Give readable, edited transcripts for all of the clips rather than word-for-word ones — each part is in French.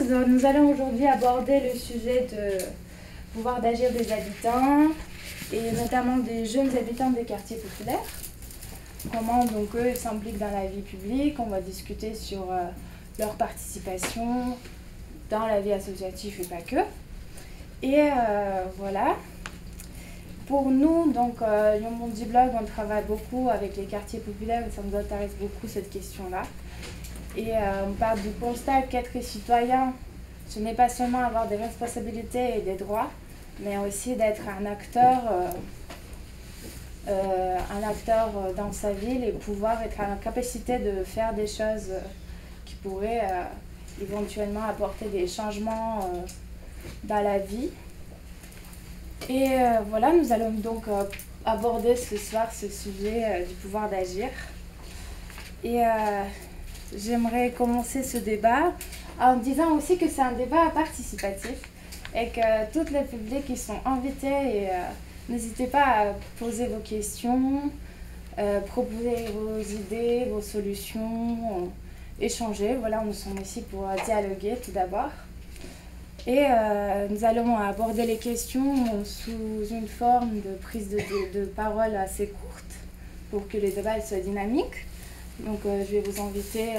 nous allons aujourd'hui aborder le sujet de pouvoir d'agir des habitants et notamment des jeunes habitants des quartiers populaires. Comment donc eux s'impliquent dans la vie publique, on va discuter sur leur participation dans la vie associative et pas que. Et voilà. Pour nous, donc, Yombondi Blog, on travaille beaucoup avec les quartiers populaires et ça nous intéresse beaucoup cette question-là. Et on part du constat qu'être citoyen, ce n'est pas seulement avoir des responsabilités et des droits, mais aussi d'être un acteur dans sa ville et pouvoir être en capacité de faire des choses qui pourraient éventuellement apporter des changements dans la vie. Et voilà, nous allons donc aborder ce soir ce sujet du pouvoir d'agir. Et j'aimerais commencer ce débat en disant aussi que c'est un débat participatif et que tous les publics qui sont invités, et n'hésitez pas à poser vos questions, proposer vos idées, vos solutions, échanger. Voilà, nous sommes ici pour dialoguer tout d'abord. Et nous allons aborder les questions sous une forme de prise de parole assez courte pour que le débat soit dynamique. Donc je vais vous inviter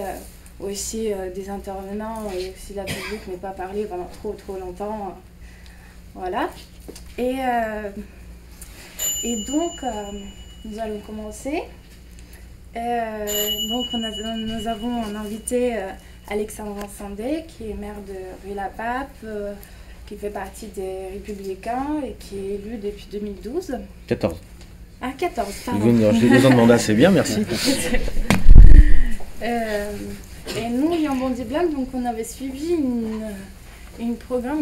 aussi des intervenants et si la public n'est pas parlé pendant trop longtemps. Voilà. Et donc nous allons commencer. Donc nous avons un invité Alexandre Sandé, qui est maire de Rueil-la-Pape, qui fait partie des Républicains et qui est élu depuis 2012. 14. Ah, 14, pardon. Vous venez de rajouter 2 ans de mandat, c'est bien, merci. Et nous, Yombondi Blog, donc on avait suivi une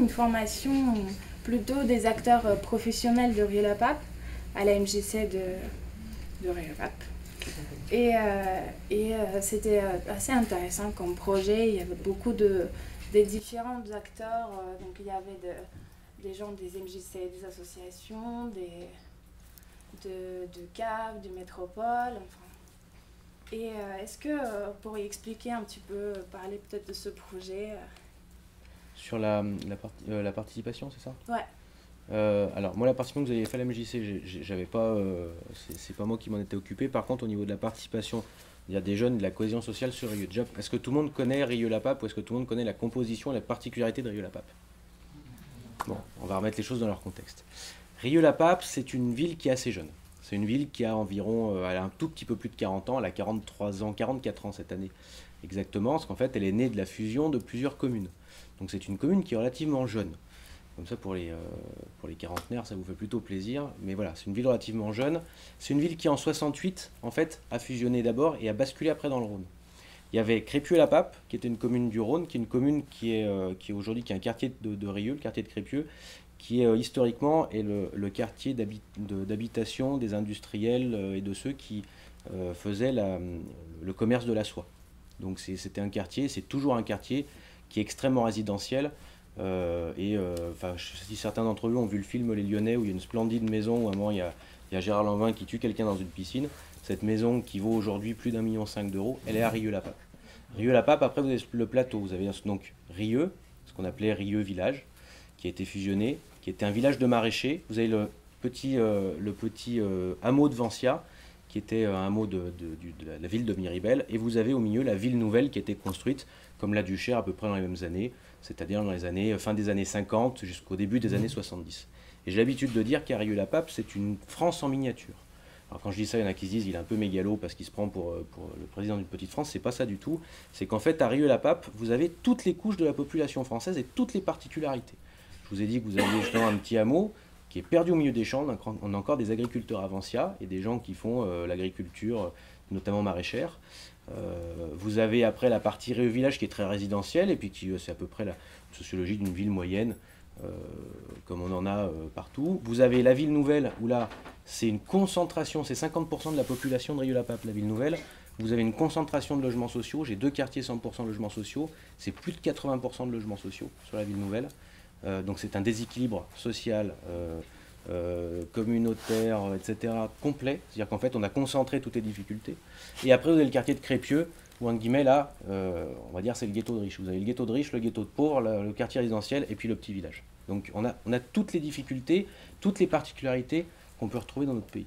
formation plutôt des acteurs professionnels de Rueil-la-Pape à la MJC de Rueil-la-Pape. Et c'était assez intéressant comme projet. Il y avait beaucoup des différents acteurs. Donc il y avait des gens des MJC, des associations, de CAF, du métropole. Enfin. Et est-ce que vous pourriez expliquer un petit peu, parler peut-être de ce projet Sur la participation, c'est ça? Ouais. Alors moi la participation que vous avez fait à la MJC, j'avais pas, c'est pas moi qui m'en étais occupé. Par contre au niveau de la participation, il y a des jeunes de la cohésion sociale sur Rieux. Déjà, est-ce que tout le monde connaît Rieux-la-Pape ou est-ce que tout le monde connaît la composition et la particularité de Rieux-la-Pape? Bon, on va remettre les choses dans leur contexte. Rieux-la-Pape, c'est une ville qui est assez jeune. C'est une ville qui a environ, elle a un tout petit peu plus de 40 ans, elle a 43 ans, 44 ans cette année exactement, parce qu'en fait elle est née de la fusion de plusieurs communes. Donc c'est une commune qui est relativement jeune. Comme ça, pour les quarantenaires, ça vous fait plutôt plaisir. Mais voilà, c'est une ville relativement jeune. C'est une ville qui, en 68, en fait, a fusionné d'abord et a basculé après dans le Rhône. Il y avait Crépieux-la-Pape, qui était une commune du Rhône, qui est une commune qui est aujourd'hui un quartier de Rieux, le quartier de Crépieux, qui est historiquement est le quartier d'habitation des industriels et de ceux qui faisaient le commerce de la soie. Donc c'était un quartier, c'est toujours un quartier qui est extrêmement résidentiel. Si certains d'entre vous ont vu le film Les Lyonnais, où il y a une splendide maison où à un moment il y a Gérard Lanvin qui tue quelqu'un dans une piscine. Cette maison qui vaut aujourd'hui plus d'1,5 million d'euros, elle est à Rieux-la-Pape. Rieux-la-Pape, après vous avez le plateau, vous avez donc Rieux, ce qu'on appelait Rieux village, qui a été fusionné, qui était un village de maraîchers. Vous avez le petit hameau de Vancia, qui était un hameau de la ville de Miribel, et vous avez au milieu la ville nouvelle qui a été construite comme la Duchère à peu près dans les mêmes années, c'est-à-dire dans les années, fin des années 50 jusqu'au début des années 70. Et j'ai l'habitude de dire qu'à Rieux-la-Pape, c'est une France en miniature. Alors quand je dis ça, il y en a qui se disent qu'il est un peu mégalo parce qu'il se prend pour le président d'une petite France. C'est pas ça du tout. C'est qu'en fait, à Rieux-la-Pape, vous avez toutes les couches de la population française et toutes les particularités. Je vous ai dit que vous aviez justement un petit hameau qui est perdu au milieu des champs. On a encore des agriculteurs à Vancia et des gens qui font l'agriculture, notamment maraîchère. Vous avez après la partie Rieux village qui est très résidentielle et puis c'est à peu près la sociologie d'une ville moyenne comme on en a partout. Vous avez la ville nouvelle où là c'est une concentration, c'est 50% de la population de Rieux-la-Pape, la ville nouvelle. Vous avez une concentration de logements sociaux, j'ai 2 quartiers 100% de logements sociaux, c'est plus de 80% de logements sociaux sur la ville nouvelle. Donc c'est un déséquilibre social, communautaire, etc. complet. C'est-à-dire qu'en fait on a concentré toutes les difficultés. Et après vous avez le quartier de Crépieux où, en guillemets, là, on va dire c'est le ghetto de riches. Vous avez le ghetto de riches, le ghetto de pauvres, le quartier résidentiel et puis le petit village. Donc on a toutes les difficultés, toutes les particularités qu'on peut retrouver dans notre pays.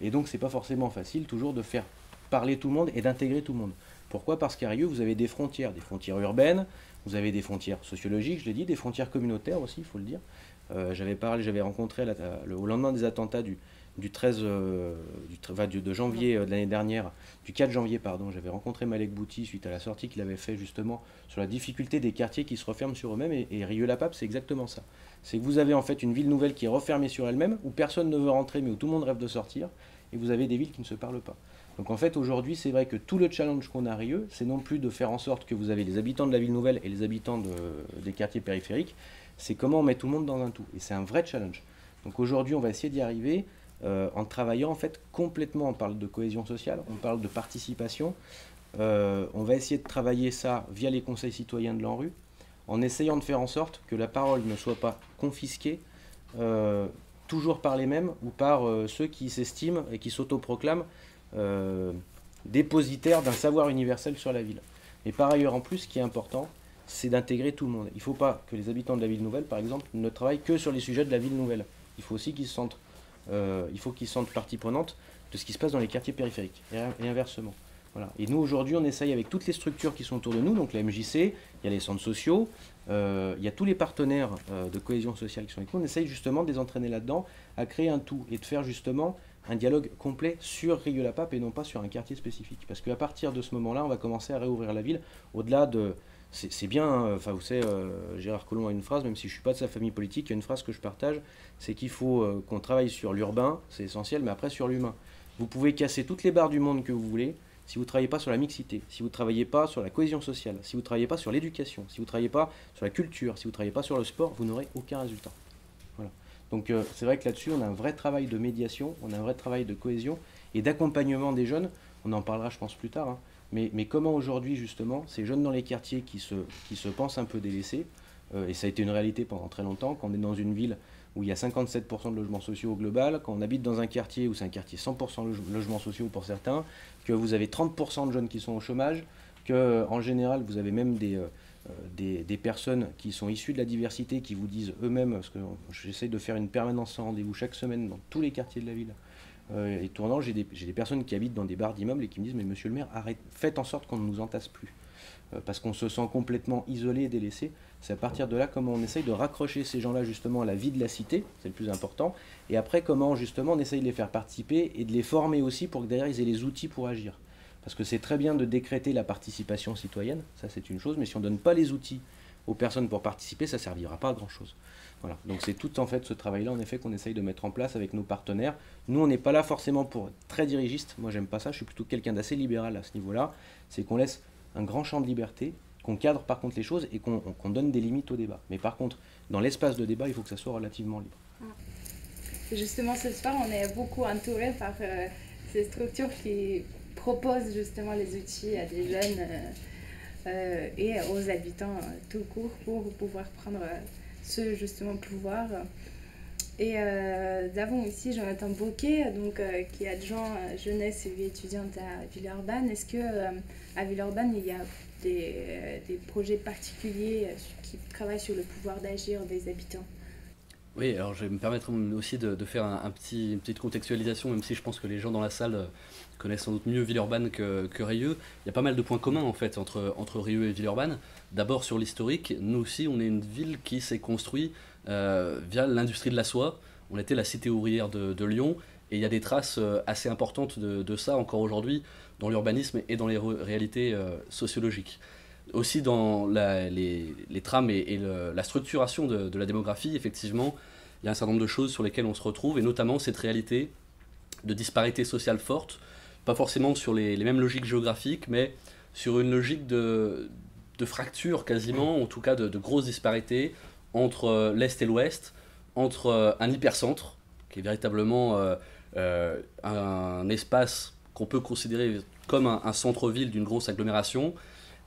Et donc c'est pas forcément facile toujours de faire parler tout le monde et d'intégrer tout le monde. Pourquoi? Parce qu'à Rieux, vous avez des frontières urbaines, vous avez des frontières sociologiques, je l'ai dit, des frontières communautaires aussi, il faut le dire. J'avais rencontré au lendemain des attentats du 13 de janvier de l'année dernière, du 4 janvier pardon, j'avais rencontré Malek Bouti suite à la sortie qu'il avait fait justement sur la difficulté des quartiers qui se referment sur eux-mêmes, et Rieux-la-Pape c'est exactement ça. C'est que vous avez en fait une ville nouvelle qui est refermée sur elle-même, où personne ne veut rentrer mais où tout le monde rêve de sortir, et vous avez des villes qui ne se parlent pas. Donc en fait aujourd'hui c'est vrai que tout le challenge qu'on a à Rieux, c'est non plus de faire en sorte que vous avez les habitants de la ville nouvelle et les habitants des quartiers périphériques, c'est comment on met tout le monde dans un tout, et c'est un vrai challenge. Donc aujourd'hui on va essayer d'y arriver, en travaillant en fait complètement. On parle de cohésion sociale, on parle de participation, on va essayer de travailler ça via les conseils citoyens de l'ANRU, en essayant de faire en sorte que la parole ne soit pas confisquée toujours par les mêmes ou par ceux qui s'estiment et qui s'autoproclament dépositaires d'un savoir universel sur la ville. Et par ailleurs en plus, ce qui est important, c'est d'intégrer tout le monde. Il ne faut pas que les habitants de la ville nouvelle, par exemple, ne travaillent que sur les sujets de la ville nouvelle. Il faut aussi qu'ils se sentent partie prenante de ce qui se passe dans les quartiers périphériques, et inversement. Voilà. Et nous, aujourd'hui, on essaye avec toutes les structures qui sont autour de nous, donc la MJC, il y a les centres sociaux, il y a tous les partenaires de cohésion sociale qui sont avec nous, on essaye justement de les entraîner là-dedans, à créer un tout, et de faire justement un dialogue complet sur Rieux-la-Pape et non pas sur un quartier spécifique. Parce qu'à partir de ce moment-là, on va commencer à réouvrir la ville, au-delà de... C'est bien, enfin vous savez, Gérard Collomb a une phrase, même si je ne suis pas de sa famille politique, il y a une phrase que je partage, c'est qu'il faut qu'on travaille sur l'urbain, c'est essentiel, mais après sur l'humain. Vous pouvez casser toutes les barres du monde que vous voulez, si vous ne travaillez pas sur la mixité, si vous ne travaillez pas sur la cohésion sociale, si vous ne travaillez pas sur l'éducation, si vous ne travaillez pas sur la culture, si vous ne travaillez pas sur le sport, vous n'aurez aucun résultat. Voilà. Donc c'est vrai que là-dessus, on a un vrai travail de médiation, on a un vrai travail de cohésion et d'accompagnement des jeunes, on en parlera je pense plus tard, hein. Mais comment aujourd'hui justement ces jeunes dans les quartiers qui se pensent un peu délaissés, et ça a été une réalité pendant très longtemps, quand on est dans une ville où il y a 57% de logements sociaux au global, quand on habite dans un quartier où c'est un quartier 100% logements sociaux pour certains, que vous avez 30% de jeunes qui sont au chômage, que en général vous avez même des personnes qui sont issues de la diversité qui vous disent eux-mêmes, parce que j'essaye de faire une permanence sans rendez-vous chaque semaine dans tous les quartiers de la ville, et tournant, j'ai des personnes qui habitent dans des barres d'immeubles et qui me disent « Mais monsieur le maire, faites en sorte qu'on ne nous entasse plus. Parce qu'on se sent complètement isolé et délaissé. » C'est à partir de là comment on essaye de raccrocher ces gens-là justement à la vie de la cité, c'est le plus important. Et après, comment justement on essaye de les faire participer et de les former aussi pour que derrière ils aient les outils pour agir. Parce que c'est très bien de décréter la participation citoyenne, ça c'est une chose, mais si on ne donne pas les outils aux personnes pour participer, ça ne servira pas à grand-chose. Voilà. Donc c'est tout en fait ce travail-là en effet qu'on essaye de mettre en place avec nos partenaires. Nous on n'est pas là forcément pour être très dirigiste, moi j'aime pas ça, je suis plutôt quelqu'un d'assez libéral à ce niveau-là, c'est qu'on laisse un grand champ de liberté, qu'on cadre par contre les choses et qu'on donne des limites au débat. Mais par contre, dans l'espace de débat, il faut que ça soit relativement libre. Justement ce soir on est beaucoup entouré par ces structures qui proposent justement les outils à des jeunes et aux habitants tout court pour pouvoir prendre ce justement pouvoir. Et nous avons ici Jonathan Bouquet, donc, qui est adjoint jeunesse et vie étudiante à Villeurbanne. Est-ce qu'à Villeurbanne, il y a des projets particuliers qui travaillent sur le pouvoir d'agir des habitants? Oui, alors je vais me permettre aussi de faire une petite contextualisation, même si je pense que les gens dans la salle connaissent sans doute mieux Villeurbanne que Rieux. Il y a pas mal de points communs en fait entre Rieux et Villeurbanne. D'abord sur l'historique, nous aussi on est une ville qui s'est construite via l'industrie de la soie. On était la cité ouvrière de Lyon et il y a des traces assez importantes de ça encore aujourd'hui dans l'urbanisme et dans les réalités sociologiques. Aussi dans les trames et la structuration de la démographie, effectivement, il y a un certain nombre de choses sur lesquelles on se retrouve, et notamment cette réalité de disparité sociale forte, pas forcément sur les mêmes logiques géographiques, mais sur une logique de fracture quasiment, en tout cas de grosses disparités entre l'Est et l'Ouest, entre un hypercentre, qui est véritablement un espace qu'on peut considérer comme un centre-ville d'une grosse agglomération,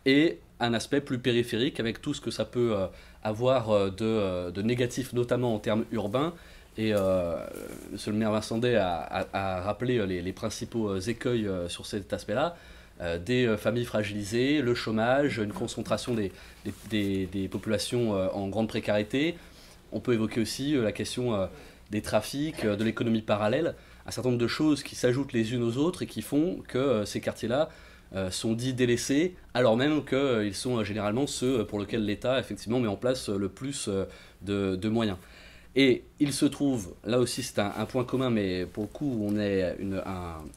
et un aspect plus périphérique avec tout ce que ça peut avoir de négatif, notamment en termes urbains. Et monsieur le maire Vincent Day a rappelé les principaux écueils sur cet aspect-là. des familles fragilisées, le chômage, une concentration des populations en grande précarité. On peut évoquer aussi la question des trafics, de l'économie parallèle, un certain nombre de choses qui s'ajoutent les unes aux autres et qui font que ces quartiers-là sont dits délaissés, alors même qu'ils sont généralement ceux pour lesquels l'État effectivement met en place le plus de moyens. Et il se trouve, là aussi c'est un point commun, mais pour le coup on est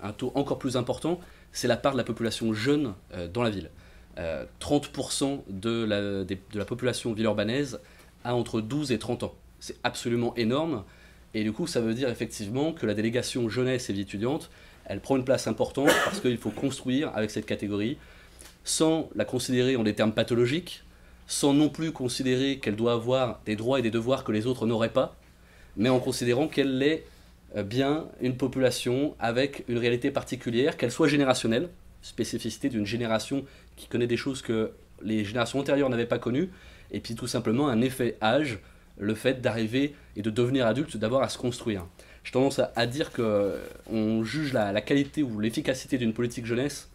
un taux encore plus important, c'est la part de la population jeune dans la ville. 30% de la population villeurbanaise a entre 12 et 30 ans. C'est absolument énorme. Et du coup, ça veut dire effectivement que la délégation jeunesse et vie étudiante, elle prend une place importante parce qu'il faut construire avec cette catégorie sans la considérer en des termes pathologiques, sans non plus considérer qu'elle doit avoir des droits et des devoirs que les autres n'auraient pas, mais en considérant qu'elle est bien une population avec une réalité particulière, qu'elle soit générationnelle, spécificité d'une génération qui connaît des choses que les générations antérieures n'avaient pas connues, et puis tout simplement un effet âge, le fait d'arriver et de devenir adulte, d'avoir à se construire. J'ai tendance à dire qu'on juge la qualité ou l'efficacité d'une politique jeunesse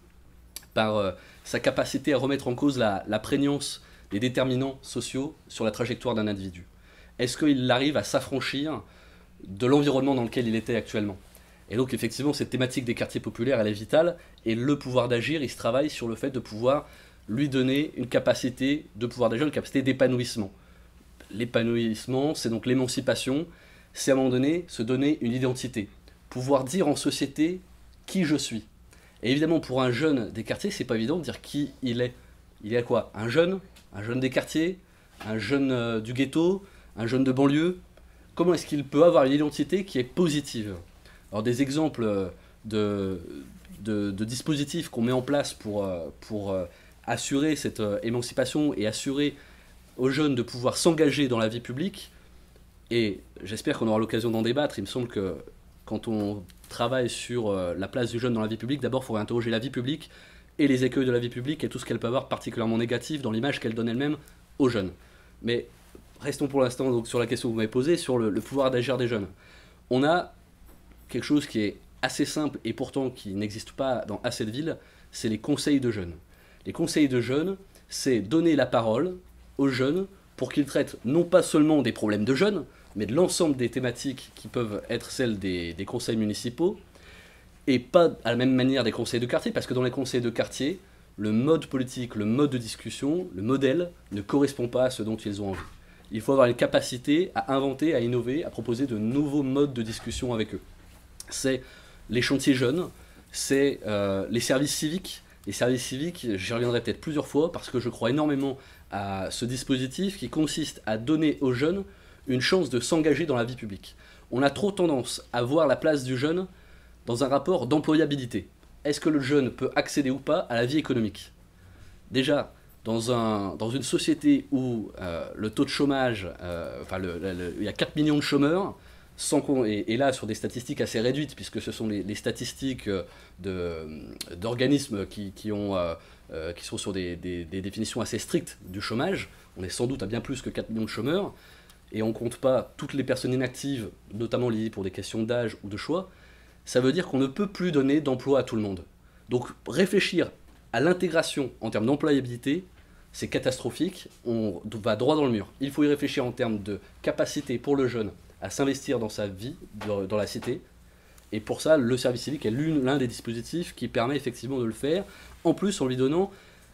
par sa capacité à remettre en cause la prégnance des déterminants sociaux sur la trajectoire d'un individu. Est-ce qu'il arrive à s'affranchir de l'environnement dans lequel il était actuellement? Et donc effectivement, cette thématique des quartiers populaires, elle est vitale, et le pouvoir d'agir, il se travaille sur le fait de pouvoir lui donner une capacité de pouvoir d'agir, une capacité d'épanouissement. L'épanouissement, c'est donc l'émancipation, c'est à un moment donné se donner une identité, pouvoir dire en société qui je suis. Et évidemment, pour un jeune des quartiers, c'est pas évident de dire qui il est. Il est quoi? Un jeune des quartiers, un jeune du ghetto, un jeune de banlieue. Comment est-ce qu'il peut avoir une identité qui est positive? Alors des exemples de dispositifs qu'on met en place pour assurer cette émancipation et assurer aux jeunes de pouvoir s'engager dans la vie publique, et j'espère qu'on aura l'occasion d'en débattre. Il me semble que quand on travaille sur la place du jeune dans la vie publique, d'abord il faut interroger la vie publique et les écueils de la vie publique et tout ce qu'elle peut avoir particulièrement négatif dans l'image qu'elle donne elle-même aux jeunes. Mais restons pour l'instant donc sur la question que vous m'avez posée, sur le pouvoir d'agir des jeunes. On a quelque chose qui est assez simple et pourtant qui n'existe pas dans assez de villes, c'est les conseils de jeunes. Les conseils de jeunes, c'est donner la parole aux jeunes pour qu'ils traitent non pas seulement des problèmes de jeunes, mais de l'ensemble des thématiques qui peuvent être celles des conseils municipaux, et pas à la même manière des conseils de quartier, parce que dans les conseils de quartier, le mode politique, le mode de discussion, le modèle ne correspond pas à ce dont ils ont envie. Il faut avoir une capacité à inventer, à innover, à proposer de nouveaux modes de discussion avec eux. C'est les chantiers jeunes, c'est les services civiques. Les services civiques, j'y reviendrai peut-être plusieurs fois, parce que je crois énormément à ce dispositif qui consiste à donner aux jeunes une chance de s'engager dans la vie publique. On a trop tendance à voir la place du jeune dans un rapport d'employabilité. Est-ce que le jeune peut accéder ou pas à la vie économique? Déjà, dans une société où le taux de chômage, il y a 4 millions de chômeurs, et là sur des statistiques assez réduites, puisque ce sont les statistiques d'organismes qui sont sur des définitions assez strictes du chômage. On est sans doute à bien plus que 4 millions de chômeurs, et on ne compte pas toutes les personnes inactives, notamment liées pour des questions d'âge ou de choix. Ça veut dire qu'on ne peut plus donner d'emploi à tout le monde. Donc réfléchir à l'intégration en termes d'employabilité, c'est catastrophique, on va droit dans le mur. Il faut y réfléchir en termes de capacité pour le jeune à s'investir dans sa vie, dans la cité. Et pour ça, le service civique est l'un des dispositifs qui permet effectivement de le faire, en plus en lui donnant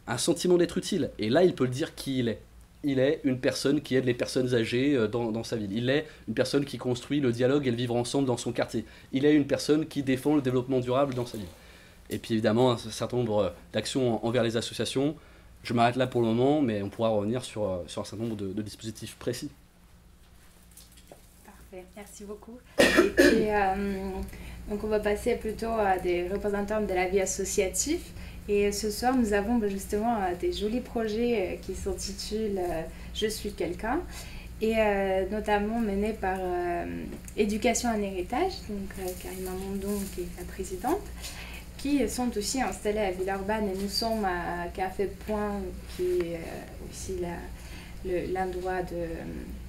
un sentiment d'être utile. Et là, il peut le dire qui il est. Il est une personne qui aide les personnes âgées dans sa ville. Il est une personne qui construit le dialogue et le vivre ensemble dans son quartier. Il est une personne qui défend le développement durable dans sa ville. Et puis évidemment, un certain nombre d'actions envers les associations. Je m'arrête là pour le moment, mais on pourra revenir sur un certain nombre de dispositifs précis. Parfait, merci beaucoup. Et puis, donc on va passer plutôt à des représentants de la vie associative. Et ce soir, nous avons justement des jolis projets qui s'intitulent « Je suis quelqu'un » et notamment menés par Éducation en héritage, donc Karima Mondon qui est la présidente, qui sont aussi installés à Villeurbanne, et nous sommes à Café Point, qui est aussi l'endroit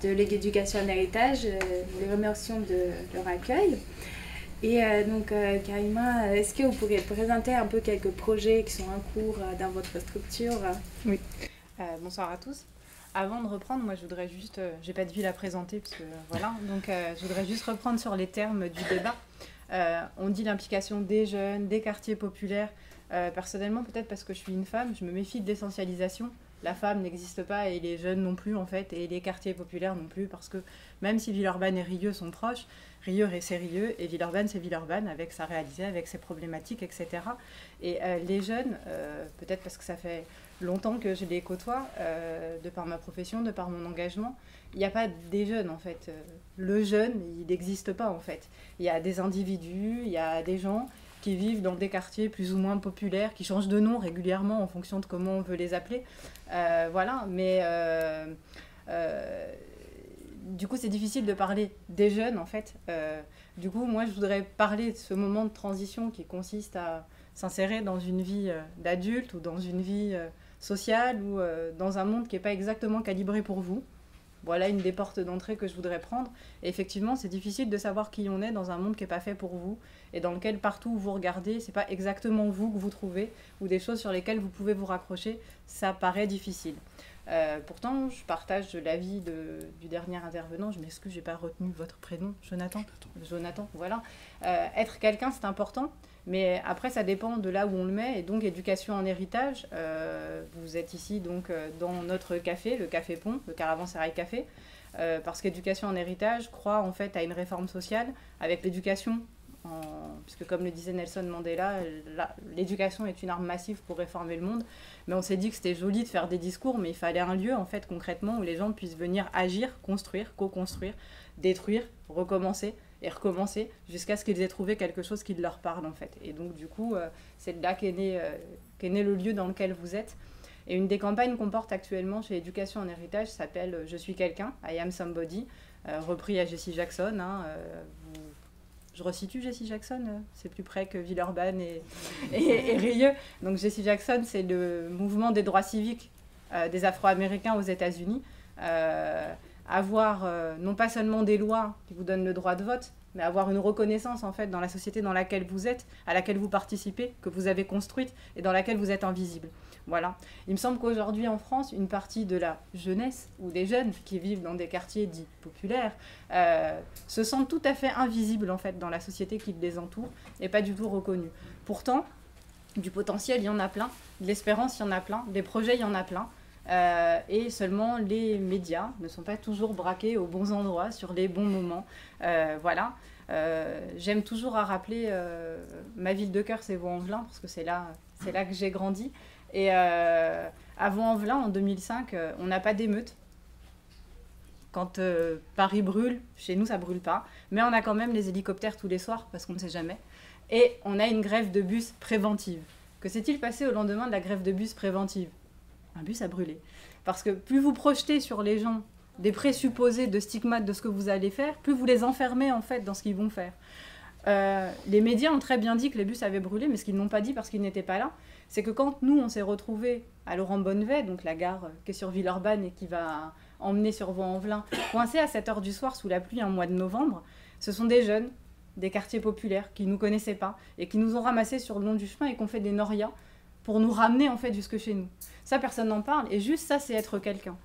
de l'éducation en héritage. Nous les remercions de leur accueil. Et donc, Karima, est-ce que vous pourriez présenter un peu quelques projets qui sont en cours dans votre structure? Oui. Bonsoir à tous. Avant de reprendre, moi je voudrais juste, j'ai pas de ville à présenter parce que voilà, donc je voudrais juste reprendre sur les termes du débat. On dit l'implication des jeunes, des quartiers populaires. Personnellement, peut-être parce que je suis une femme, je me méfie de l'essentialisation. La femme n'existe pas et les jeunes non plus en fait, et les quartiers populaires non plus, parce que même si Villeurbanne et Rieux sont proches, Rieux c'est Rieux et Villeurbanne c'est Villeurbanne, avec sa réalité, avec ses problématiques, etc. Et les jeunes, peut-être parce que ça fait longtemps que je les côtoie, de par ma profession, de par mon engagement, il n'y a pas des jeunes en fait. Le jeune, il n'existe pas en fait. Il y a des individus, il y a des gens qui vivent dans des quartiers plus ou moins populaires, qui changent de nom régulièrement en fonction de comment on veut les appeler. Voilà, mais du coup, c'est difficile de parler des jeunes, en fait. Du coup, moi, je voudrais parler de ce moment de transition qui consiste à s'insérer dans une vie d'adulte ou dans une vie sociale ou dans un monde qui n'est pas exactement calibré pour vous. Voilà une des portes d'entrée que je voudrais prendre. Et effectivement, c'est difficile de savoir qui on est dans un monde qui n'est pas fait pour vous et dans lequel partout où vous regardez, c'est pas exactement vous que vous trouvez ou des choses sur lesquelles vous pouvez vous raccrocher. Ça paraît difficile. Pourtant, je partage l'avis du dernier intervenant. Je m'excuse, j'ai pas retenu votre prénom. Jonathan, voilà. Être quelqu'un, c'est important. Mais après, ça dépend de là où on le met. Et donc, éducation en héritage, vous êtes ici donc dans notre café, le Café Pont, le Caravansérail Café, parce qu'éducation en héritage croit en fait à une réforme sociale avec l'éducation. Puisque comme le disait Nelson Mandela, l'éducation est une arme massive pour réformer le monde. Mais on s'est dit que c'était joli de faire des discours, mais il fallait un lieu en fait concrètement où les gens puissent venir agir, construire, co-construire, détruire, recommencer et recommencer jusqu'à ce qu'ils aient trouvé quelque chose qui leur parle en fait. Et donc du coup, c'est de là qu'est né le lieu dans lequel vous êtes. Et une des campagnes qu'on porte actuellement chez Éducation en héritage s'appelle « Je suis quelqu'un », « I am somebody », repris à Jessie Jackson. Je resitue Jessie Jackson, c'est plus près que Villeurbanne et Rieux. Donc Jessie Jackson, c'est le mouvement des droits civiques des Afro-Américains aux États-Unis. Avoir non pas seulement des lois qui vous donnent le droit de vote, mais avoir une reconnaissance en fait dans la société dans laquelle vous êtes, à laquelle vous participez, que vous avez construite et dans laquelle vous êtes invisible. Voilà. Il me semble qu'aujourd'hui en France, une partie de la jeunesse ou des jeunes qui vivent dans des quartiers dits populaires se sentent tout à fait invisibles en fait dans la société qui les entoure et pas du tout reconnus. Pourtant, du potentiel, il y en a plein, de l'espérance, il y en a plein, des projets, il y en a plein. Et seulement les médias ne sont pas toujours braqués aux bons endroits, sur les bons moments. Voilà. J'aime toujours à rappeler ma ville de cœur, c'est Vaux-en-Velin, parce que c'est là que j'ai grandi. Et à Vaux-en-Velin, en 2005, on n'a pas d'émeute. Quand Paris brûle, chez nous, ça brûle pas. Mais on a quand même les hélicoptères tous les soirs, parce qu'on ne sait jamais. Et on a une grève de bus préventive. Que s'est-il passé au lendemain de la grève de bus préventive ? Un bus a brûlé. Parce que plus vous projetez sur les gens des présupposés de stigmates de ce que vous allez faire, plus vous les enfermez en fait dans ce qu'ils vont faire. Les médias ont très bien dit que les bus avaient brûlé, mais ce qu'ils n'ont pas dit parce qu'ils n'étaient pas là, c'est que quand nous on s'est retrouvés à Laurent-Bonnevet, donc la gare qui est sur Villeurbanne et qui va emmener sur Vaux-en-Velin, coincés à 7h du soir sous la pluie un mois de novembre, ce sont des jeunes des quartiers populaires qui ne nous connaissaient pas et qui nous ont ramassés sur le long du chemin et qui ont fait des norias pour nous ramener en fait jusque chez nous. Ça, personne n'en parle. Et juste ça, c'est être quelqu'un.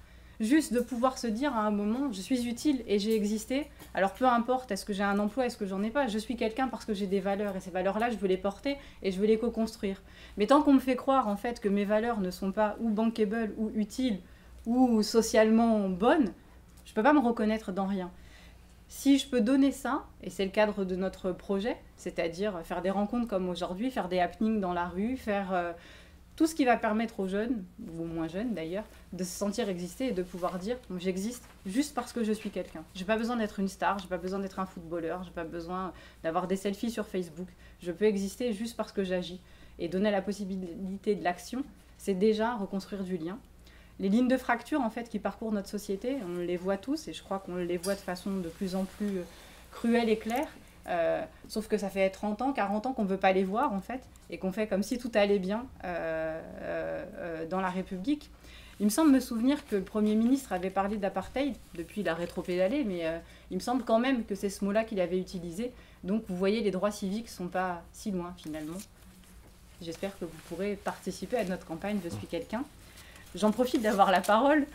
Juste de pouvoir se dire à un moment, je suis utile et j'ai existé. Alors peu importe, est-ce que j'ai un emploi, est-ce que j'en ai pas. Je suis quelqu'un parce que j'ai des valeurs. Et ces valeurs-là, je veux les porter et je veux les co-construire. Mais tant qu'on me fait croire en fait que mes valeurs ne sont pas ou bankable ou utiles ou socialement bonnes, je peux pas me reconnaître dans rien. Si je peux donner ça, et c'est le cadre de notre projet, c'est-à-dire faire des rencontres comme aujourd'hui, faire des happenings dans la rue, faire tout ce qui va permettre aux jeunes, ou aux moins jeunes d'ailleurs, de se sentir exister et de pouvoir dire « j'existe juste parce que je suis quelqu'un ». J'ai pas besoin d'être une star, j'ai pas besoin d'être un footballeur, j'ai pas besoin d'avoir des selfies sur Facebook. Je peux exister juste parce que j'agis. Et donner la possibilité de l'action, c'est déjà reconstruire du lien. Les lignes de fracture en fait, qui parcourent notre société, on les voit tous et je crois qu'on les voit de façon de plus en plus cruelle et claire. Sauf que ça fait 30 ans, 40 ans qu'on ne veut pas les voir en fait et qu'on fait comme si tout allait bien dans la République. Il me semble me souvenir que le Premier ministre avait parlé d'apartheid, depuis il a rétropédalé, mais il me semble quand même que c'est ce mot-là qu'il avait utilisé, Donc vous voyez, les droits civiques ne sont pas si loin finalement. J'espère que vous pourrez participer à notre campagne Je suis quelqu'un. J'en profite d'avoir la parole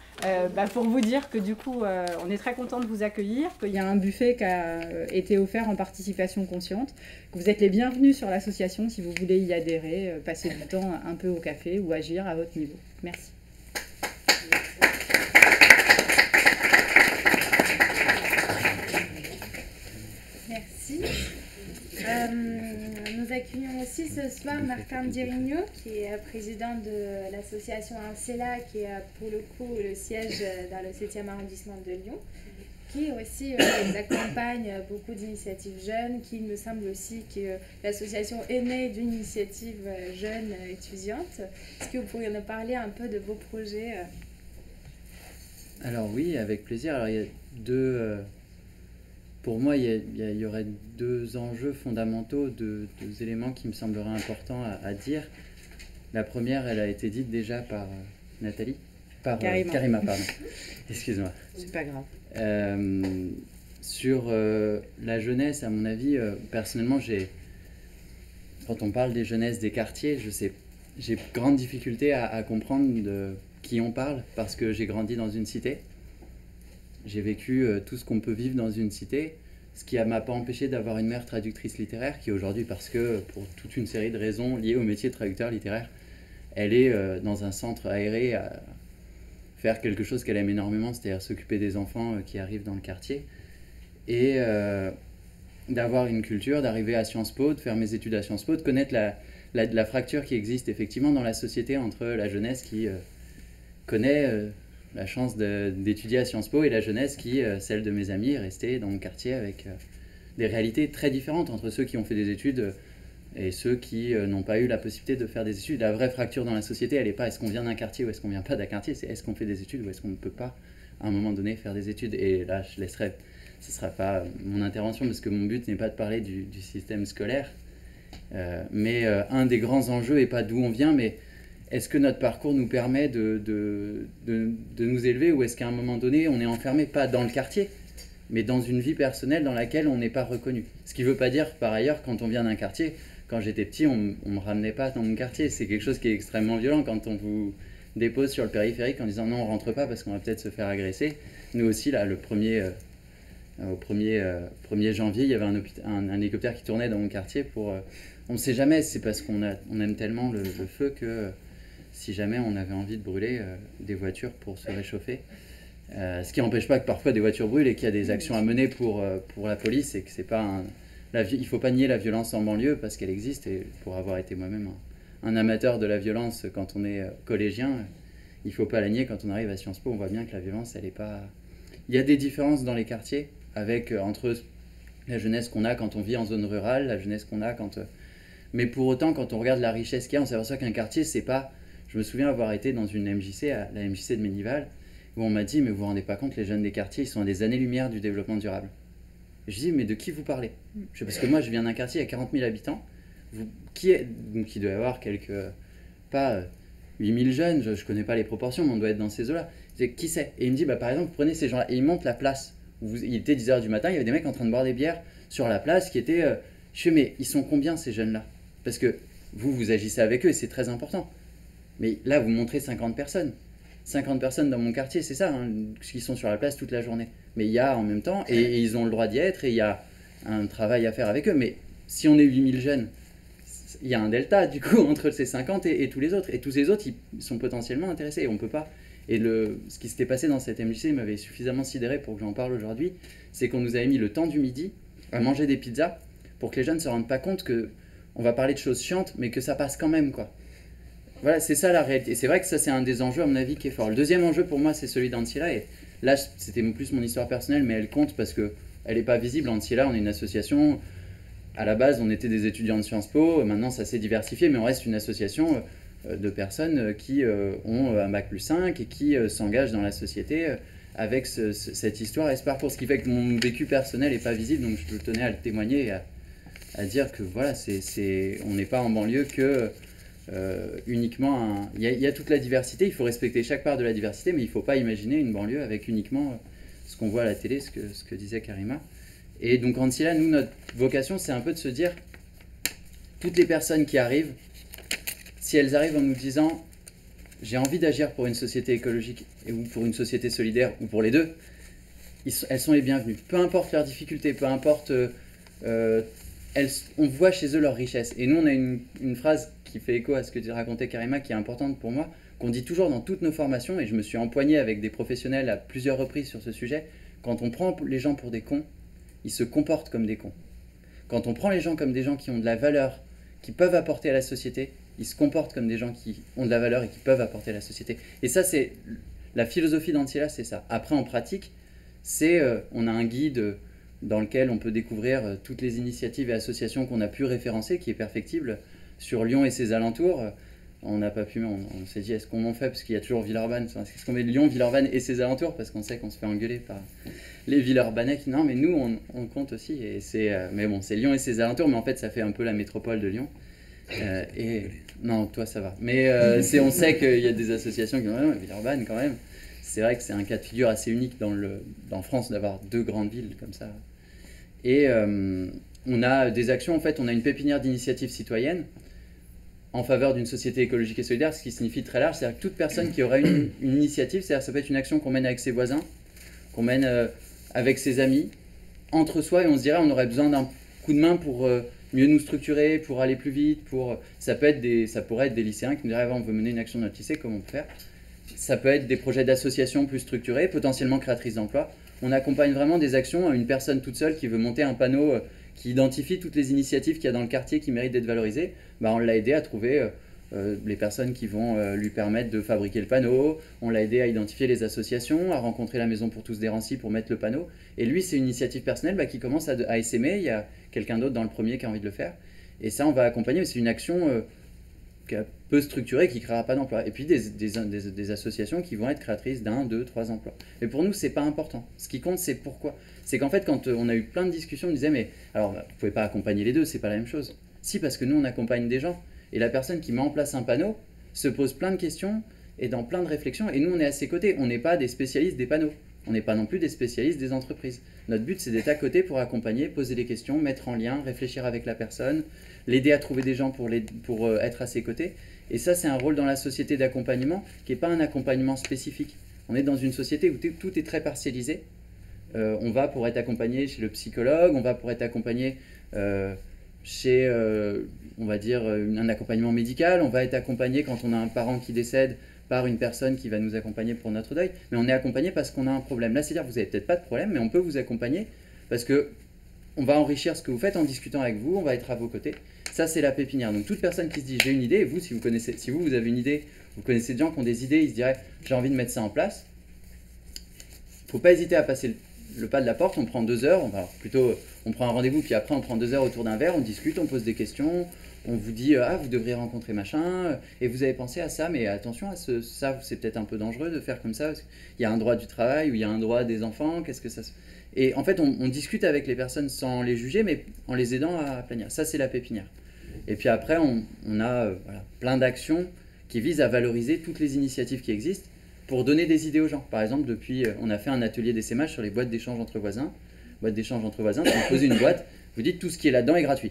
pour vous dire que du coup, on est très content de vous accueillir, qu'il y a un buffet qui a été offert en participation consciente, que vous êtes les bienvenus sur l'association si vous voulez y adhérer, passer du temps un peu au café ou agir à votre niveau. Merci. Merci. Nous accueillons aussi ce soir Martin Dirigno, qui est président de l'association Ancela, qui a pour le coup le siège dans le 7e arrondissement de Lyon, qui aussi accompagne beaucoup d'initiatives jeunes, qui me semble aussi que l'association est née d'une initiative jeune étudiante. Est-ce que vous pourriez nous parler un peu de vos projets? Alors oui, avec plaisir. Alors il y a deux... Pour moi, il y aurait deux enjeux fondamentaux, deux éléments qui me sembleraient importants à dire. La première, elle a été dite déjà par Nathalie. Karima, pardon. Excuse-moi. C'est pas grave. Sur la jeunesse, à mon avis, personnellement, quand on parle des jeunesses des quartiers, j'ai grande difficulté à comprendre de qui on parle, parce que j'ai grandi dans une cité. J'ai vécu tout ce qu'on peut vivre dans une cité, ce qui ne m'a pas empêché d'avoir une mère traductrice littéraire qui aujourd'hui, parce que pour toute une série de raisons liées au métier de traducteur littéraire, elle est dans un centre aéré à faire quelque chose qu'elle aime énormément, c'est-à-dire s'occuper des enfants qui arrivent dans le quartier, et d'avoir une culture, d'arriver à Sciences Po, de faire mes études à Sciences Po, de connaître la fracture qui existe effectivement dans la société entre la jeunesse qui connaît... la chance d'étudier à Sciences Po et la jeunesse qui, celle de mes amis, est restée dans mon quartier avec des réalités très différentes entre ceux qui ont fait des études et ceux qui n'ont pas eu la possibilité de faire des études. La vraie fracture dans la société, elle n'est pas est-ce qu'on vient d'un quartier ou est-ce qu'on vient pas d'un quartier, c'est est-ce qu'on fait des études ou est-ce qu'on ne peut pas à un moment donné faire des études. Et là, ce ne sera pas mon intervention parce que mon but n'est pas de parler du système scolaire, mais un des grands enjeux, et pas d'où on vient, mais est-ce que notre parcours nous permet de nous élever ou est-ce qu'à un moment donné, on est enfermé, pas dans le quartier, mais dans une vie personnelle dans laquelle on n'est pas reconnu. Ce qui ne veut pas dire, par ailleurs, quand on vient d'un quartier, quand j'étais petit, on ne me ramenait pas dans mon quartier. C'est quelque chose qui est extrêmement violent quand on vous dépose sur le périphérique en disant non, on ne rentre pas parce qu'on va peut-être se faire agresser. Nous aussi, là, au 1er janvier, il y avait un hélicoptère qui tournait dans mon quartier pour... on ne sait jamais, c'est parce qu'on aime tellement le feu que... si jamais on avait envie de brûler des voitures pour se réchauffer. Ce qui n'empêche pas que parfois des voitures brûlent et qu'il y a des actions à mener pour la police et que c'est pas il ne faut pas nier la violence en banlieue parce qu'elle existe, et pour avoir été moi-même un amateur de la violence quand on est collégien, il ne faut pas la nier. Quand on arrive à Sciences Po, on voit bien que la violence, elle est pas... Il y a des différences dans les quartiers entre la jeunesse qu'on a quand on vit en zone rurale, la jeunesse qu'on a quand... Mais pour autant, quand on regarde la richesse qu'il y a, on s'aperçoit qu'un quartier, c'est pas... Je me souviens avoir été dans une MJC, la MJC de Ménival, où on m'a dit « Mais vous vous rendez pas compte, les jeunes des quartiers, ils sont à des années-lumière du développement durable. » Je dis « Mais de qui vous parlez ?» Parce que moi, je viens d'un quartier à 40 000 habitants, qui doit y avoir pas 8 000 jeunes, je connais pas les proportions, mais on doit être dans ces eaux-là. Je dis « Qui c'est ?» Et il me dit « Par exemple, prenez ces gens-là. » Et il monte la place. Il était 10h du matin, il y avait des mecs en train de boire des bières sur la place qui étaient... Je fais « Mais ils sont combien ces jeunes-là ?» Parce que vous agissez avec eux et c'est très important. Mais là, vous montrez 50 personnes. 50 personnes dans mon quartier, c'est ça, qui sont sur la place toute la journée. Mais il y a en même temps, et ils ont le droit d'y être, et il y a un travail à faire avec eux. Mais si on est 8000 jeunes, il y a un delta, du coup, entre ces 50 et tous les autres. Et tous les autres, ils sont potentiellement intéressés. Et on peut pas... Et ce qui s'était passé dans cette MJC m'avait suffisamment sidéré pour que j'en parle aujourd'hui. C'est qu'on nous avait mis le temps du midi à manger des pizzas pour que les jeunes ne se rendent pas compte qu'on va parler de choses chiantes, mais que ça passe quand même, quoi. Voilà, c'est ça la réalité. Et c'est vrai que ça, c'est un des enjeux, à mon avis, qui est fort. Le deuxième enjeu, pour moi, c'est celui d'Ancila. Et là, c'était plus mon histoire personnelle, mais elle compte parce qu'elle n'est pas visible. Ancila, on est une association. À la base, on était des étudiants de Sciences Po. Maintenant, ça s'est diversifié, mais on reste une association de personnes qui ont un bac plus 5 et qui s'engagent dans la société avec cette histoire et ce parcours. Ce qui fait que mon vécu personnel n'est pas visible, donc je tenais à le témoigner et à dire que voilà, on n'est pas en banlieue que... uniquement il y a toute la diversité, il faut respecter chaque part de la diversité, mais il ne faut pas imaginer une banlieue avec uniquement ce qu'on voit à la télé, ce que disait Karima. Et donc Ancilla, nous, notre vocation, c'est un peu de se dire, toutes les personnes qui arrivent, si elles arrivent en nous disant « j'ai envie d'agir pour une société écologique ou pour une société solidaire ou pour les deux », elles sont les bienvenues. Peu importe leurs difficultés, peu importe... on voit chez eux leur richesse. Et nous, on a une phrase qui fait écho à ce que tu racontais, Karima, qui est importante pour moi, qu'on dit toujours dans toutes nos formations, et je me suis empoigné avec des professionnels à plusieurs reprises sur ce sujet. Quand on prend les gens pour des cons, ils se comportent comme des cons. Quand on prend les gens comme des gens qui ont de la valeur, qui peuvent apporter à la société, ils se comportent comme des gens qui ont de la valeur et qui peuvent apporter à la société. Et ça, c'est la philosophie d'Ancilla, c'est ça. Après, en pratique, on a un guide dans lequel on peut découvrir toutes les initiatives et associations qu'on a pu référencer, qui est perfectible, sur Lyon et ses alentours. On n'a pas pu, on s'est dit, est-ce qu'on en fait, parce qu'il y a toujours Villeurbanne, est-ce qu'on met Lyon, Villeurbanne et ses alentours, parce qu'on sait qu'on se fait engueuler par les Villeurbanais qui, non, mais nous, on compte aussi, mais bon, c'est Lyon et ses alentours, mais en fait, ça fait un peu la métropole de Lyon. Non, toi, ça va. Mais on sait qu'il y a des associations qui ont, non, Villeurbanne, quand même. C'est vrai que c'est un cas de figure assez unique dans France d'avoir deux grandes villes comme ça. Et on a des actions, en fait, on a une pépinière d'initiatives citoyennes en faveur d'une société écologique et solidaire, ce qui signifie très large, c'est-à-dire que toute personne qui aura une initiative, c'est-à-dire ça peut être une action qu'on mène avec ses voisins, qu'on mène avec ses amis, entre soi, et on se dirait on aurait besoin d'un coup de main pour mieux nous structurer, pour aller plus vite, ça pourrait être des lycéens qui nous diraient on veut mener une action dans notre lycée, comment on peut faire? Ça peut être des projets d'associations plus structurés, potentiellement créatrices d'emplois. On accompagne vraiment des actions à une personne toute seule qui veut monter un panneau qui identifie toutes les initiatives qu'il y a dans le quartier qui méritent d'être valorisées. On l'a aidé à trouver les personnes qui vont lui permettre de fabriquer le panneau. On l'a aidé à identifier les associations, à rencontrer la Maison pour tous d'Hérency pour mettre le panneau. Et lui, c'est une initiative personnelle qui commence à essaimer. Il y a quelqu'un d'autre dans le premier qui a envie de le faire. Et ça, on va accompagner. Mais c'est une action peu structurée qui ne créera pas d'emploi. Et puis des associations qui vont être créatrices d'1, 2, 3 emplois. Mais pour nous, ce n'est pas important. Ce qui compte, c'est pourquoi. C'est qu'en fait, quand on a eu plein de discussions, on disait, mais alors, vous ne pouvez pas accompagner les deux, c'est pas la même chose. Si, parce que nous, on accompagne des gens. Et la personne qui met en place un panneau se pose plein de questions et dans plein de réflexions. Et nous, on est à ses côtés. On n'est pas des spécialistes des panneaux. On n'est pas non plus des spécialistes des entreprises. Notre but, c'est d'être à côté pour accompagner, poser des questions, mettre en lien, réfléchir avec la personne, l'aider à trouver des gens pour être à ses côtés. Et ça, c'est un rôle dans la société d'accompagnement qui n'est pas un accompagnement spécifique. On est dans une société où tout est très partialisé. On va pour être accompagné chez le psychologue, on va pour être accompagné chez, on va dire, un accompagnement médical, on va être accompagné quand on a un parent qui décède par une personne qui va nous accompagner pour notre deuil, mais on est accompagné parce qu'on a un problème. Là, c'est-à-dire que vous n'avez peut-être pas de problème, mais on peut vous accompagner parce qu'on va enrichir ce que vous faites en discutant avec vous, on va être à vos côtés. Ça, c'est la pépinière. Donc, toute personne qui se dit « j'ai une idée », et vous, si vous avez une idée, vous connaissez des gens qui ont des idées, ils se diraient « j'ai envie de mettre ça en place », il ne faut pas hésiter à passer le pas de la porte. On prend 2 heures, on prend un rendez-vous, puis après on prend 2 heures autour d'un verre, on discute, on pose des questions, on vous dit vous devriez rencontrer machin, et vous avez pensé à ça, mais attention à ça, c'est peut-être un peu dangereux de faire comme ça, parce qu'il y a un droit du travail, ou il y a un droit des enfants, qu'est-ce que ça... Et en fait, on discute avec les personnes sans les juger, mais en les aidant à planir. Ça, c'est la pépinière. Et puis après, on a plein d'actions qui visent à valoriser toutes les initiatives qui existent pour donner des idées aux gens. Par exemple, on a fait un atelier d'essaimage sur les boîtes d'échange entre voisins. Boîtes d'échange entre voisins, si vous posez une boîte, vous dites tout ce qui est là-dedans est gratuit.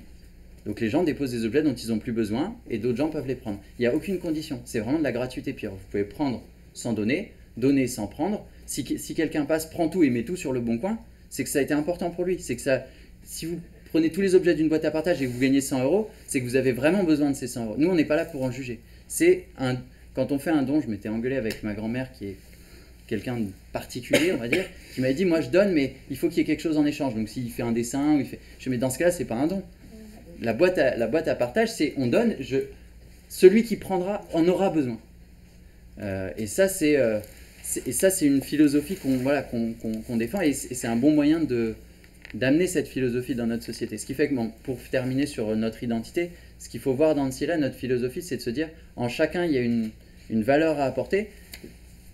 Donc les gens déposent des objets dont ils n'ont plus besoin et d'autres gens peuvent les prendre. Il n'y a aucune condition, c'est vraiment de la gratuité pure. Vous pouvez prendre sans donner, donner sans prendre. Si quelqu'un passe, prend tout et met tout sur le bon coin, c'est que ça a été important pour lui. C'est que si vous prenez tous les objets d'une boîte à partage et que vous gagnez 100 €, c'est que vous avez vraiment besoin de ces 100 €. Nous, on n'est pas là pour en juger. Quand on fait un don, je m'étais engueulé avec ma grand-mère qui est quelqu'un de particulier, on va dire, qui m'avait dit, moi je donne, mais il faut qu'il y ait quelque chose en échange. Donc s'il fait un dessin, mais dans ce cas-là, c'est pas un don. La boîte à partage, c'est on donne, celui qui prendra en aura besoin. Et ça, c'est une philosophie qu'on défend, et c'est un bon moyen d'amener cette philosophie dans notre société. Ce qui fait que, pour terminer sur notre identité, ce qu'il faut voir dans Ancilla, notre philosophie, c'est de se dire, en chacun, il y a une valeur à apporter.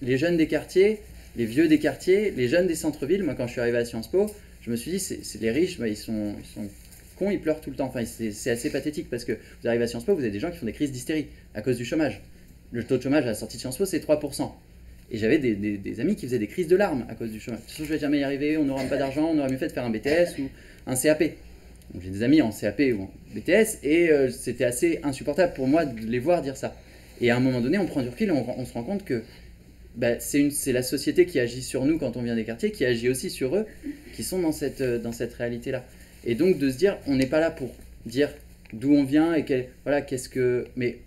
Les jeunes des quartiers, les vieux des quartiers, les jeunes des centres-villes. Moi, quand je suis arrivé à Sciences Po, je me suis dit, c'est les riches, ils sont cons, ils pleurent tout le temps. Enfin, c'est assez pathétique parce que vous arrivez à Sciences Po, vous avez des gens qui font des crises d'hystérie à cause du chômage. Le taux de chômage à la sortie de Sciences Po, c'est 3%. Et j'avais des amis qui faisaient des crises de larmes à cause du chômage. De toute façon, je vais jamais y arriver, on n'aura pas d'argent, on aurait mieux fait de faire un BTS ou un CAP. Donc j'ai des amis en CAP ou en BTS et c'était assez insupportable pour moi de les voir dire ça. Et à un moment donné, on prend du recul et on se rend compte que bah, c'est la société qui agit sur nous quand on vient des quartiers, qui agit aussi sur eux, qui sont dans cette réalité-là. Et donc de se dire, on n'est pas là pour dire d'où on vient et voilà, qu'est-ce que... Mais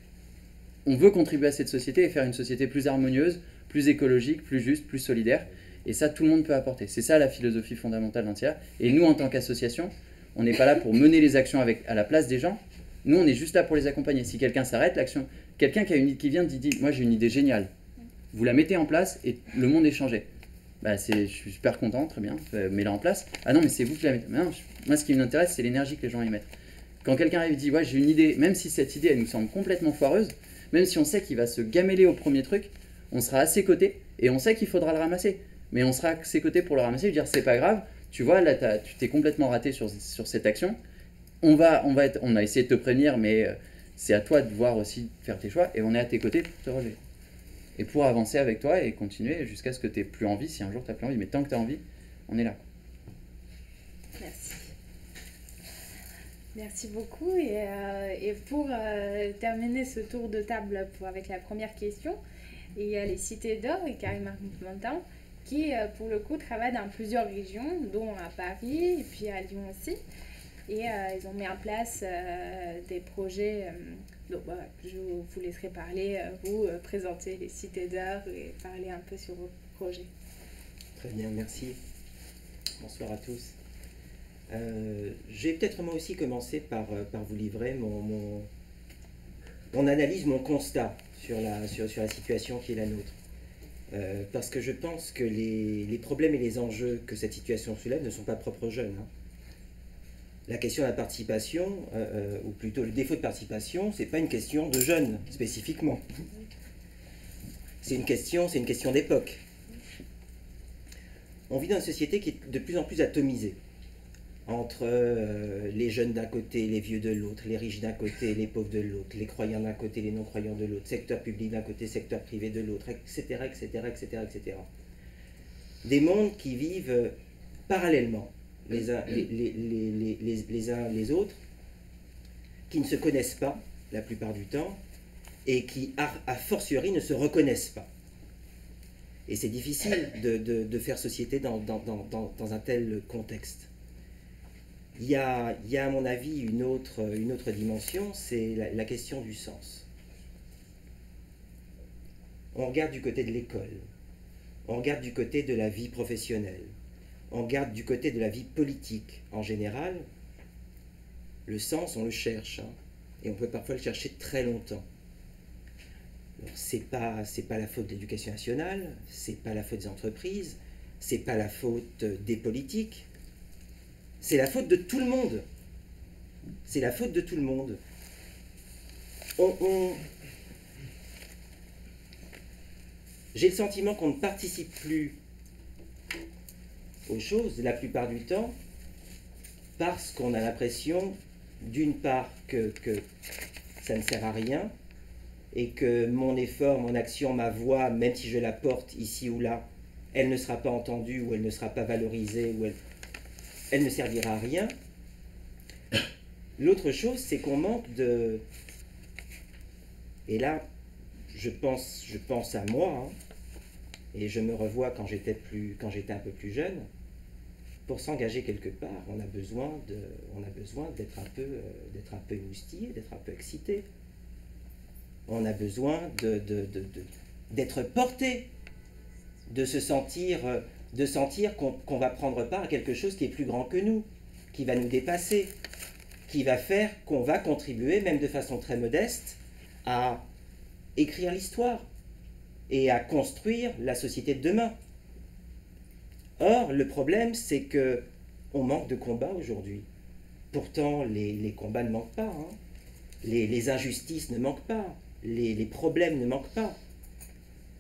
on veut contribuer à cette société et faire une société plus harmonieuse, plus écologique, plus juste, plus solidaire. Et ça, tout le monde peut apporter. C'est ça la philosophie fondamentale d'Antia. Et nous, en tant qu'association, on n'est pas là pour mener les actions à la place des gens. Nous, on est juste là pour les accompagner. Si quelqu'un s'arrête, l'action... Quelqu'un qui vient dit « Moi, j'ai une idée géniale. » Vous la mettez en place et le monde est changé. Bah, je suis super content, très bien, mets-la en place. Ah non, mais c'est vous qui la mettez. Non, moi, ce qui m'intéresse, c'est l'énergie que les gens y mettent. Quand quelqu'un arrive et dit « Ouais, j'ai une idée », même si cette idée, elle nous semble complètement foireuse, même si on sait qu'il va se gameler au premier truc, on sera à ses côtés et on sait qu'il faudra le ramasser. Mais on sera à ses côtés pour le ramasser et lui dire « C'est pas grave, tu vois, là, tu t'es complètement raté sur cette action. On a essayé de te prévenir, mais c'est à toi de voir aussi, faire tes choix, et on est à tes côtés pour te relever. Et pour avancer avec toi et continuer jusqu'à ce que tu n'aies plus envie, si un jour tu n'as plus envie, mais tant que tu as envie, on est là. Merci. Merci beaucoup. Et pour terminer ce tour de table avec la première question, il y a les Cités d'Or et Karim Armentan qui, pour le coup, travaillent dans plusieurs régions, dont à Paris et puis à Lyon aussi. Et ils ont mis en place des projets. Donc, je vous laisserai parler, vous présenter les Cités d'Or et parler un peu sur vos projets. Très bien, merci. Bonsoir à tous. Je vais peut-être moi aussi commencer par vous livrer mon analyse, mon constat sur la situation qui est la nôtre. Parce que je pense que les problèmes et les enjeux que cette situation soulève ne sont pas propres aux jeunes. Hein. La question de la participation, ou plutôt le défaut de participation, ce n'est pas une question de jeunes spécifiquement. C'est une question d'époque. On vit dans une société qui est de plus en plus atomisée, entre les jeunes d'un côté, les vieux de l'autre, les riches d'un côté, les pauvres de l'autre, les croyants d'un côté, les non-croyants de l'autre, secteur public d'un côté, secteur privé de l'autre, etc., etc., etc., etc. Des mondes qui vivent parallèlement les uns les autres, qui ne se connaissent pas la plupart du temps, et qui, a fortiori, ne se reconnaissent pas. Et c'est difficile de faire société dans un tel contexte. Il y a à mon avis une autre dimension, c'est la question du sens. On regarde du côté de l'école, on regarde du côté de la vie professionnelle, on regarde du côté de la vie politique en général. Le sens, on le cherche, hein, et on peut parfois le chercher très longtemps. C'est pas la faute de l'éducation nationale, c'est pas la faute des entreprises, c'est pas la faute des politiques, c'est la faute de tout le monde. C'est la faute de tout le monde. J'ai le sentiment qu'on ne participe plus aux choses la plupart du temps parce qu'on a l'impression, d'une part, que ça ne sert à rien, et que mon effort, mon action, ma voix, même si je la porte ici ou là, elle ne sera pas entendue, ou elle ne sera pas valorisée, ou elle ne servira à rien. L'autre chose, c'est qu'on manque de... Et là, je pense à moi, hein, et je me revois quand j'étais un peu plus jeune. Pour s'engager quelque part, on a besoin d'être un peu émoustillé, d'être un peu excité. On a besoin d'être porté, de sentir qu'on va prendre part à quelque chose qui est plus grand que nous, qui va nous dépasser, qui va faire qu'on va contribuer, même de façon très modeste, à écrire l'histoire et à construire la société de demain. Or, le problème, c'est qu'on manque de combats aujourd'hui. Pourtant, les combats ne manquent pas, hein. Les injustices ne manquent pas. Les problèmes ne manquent pas.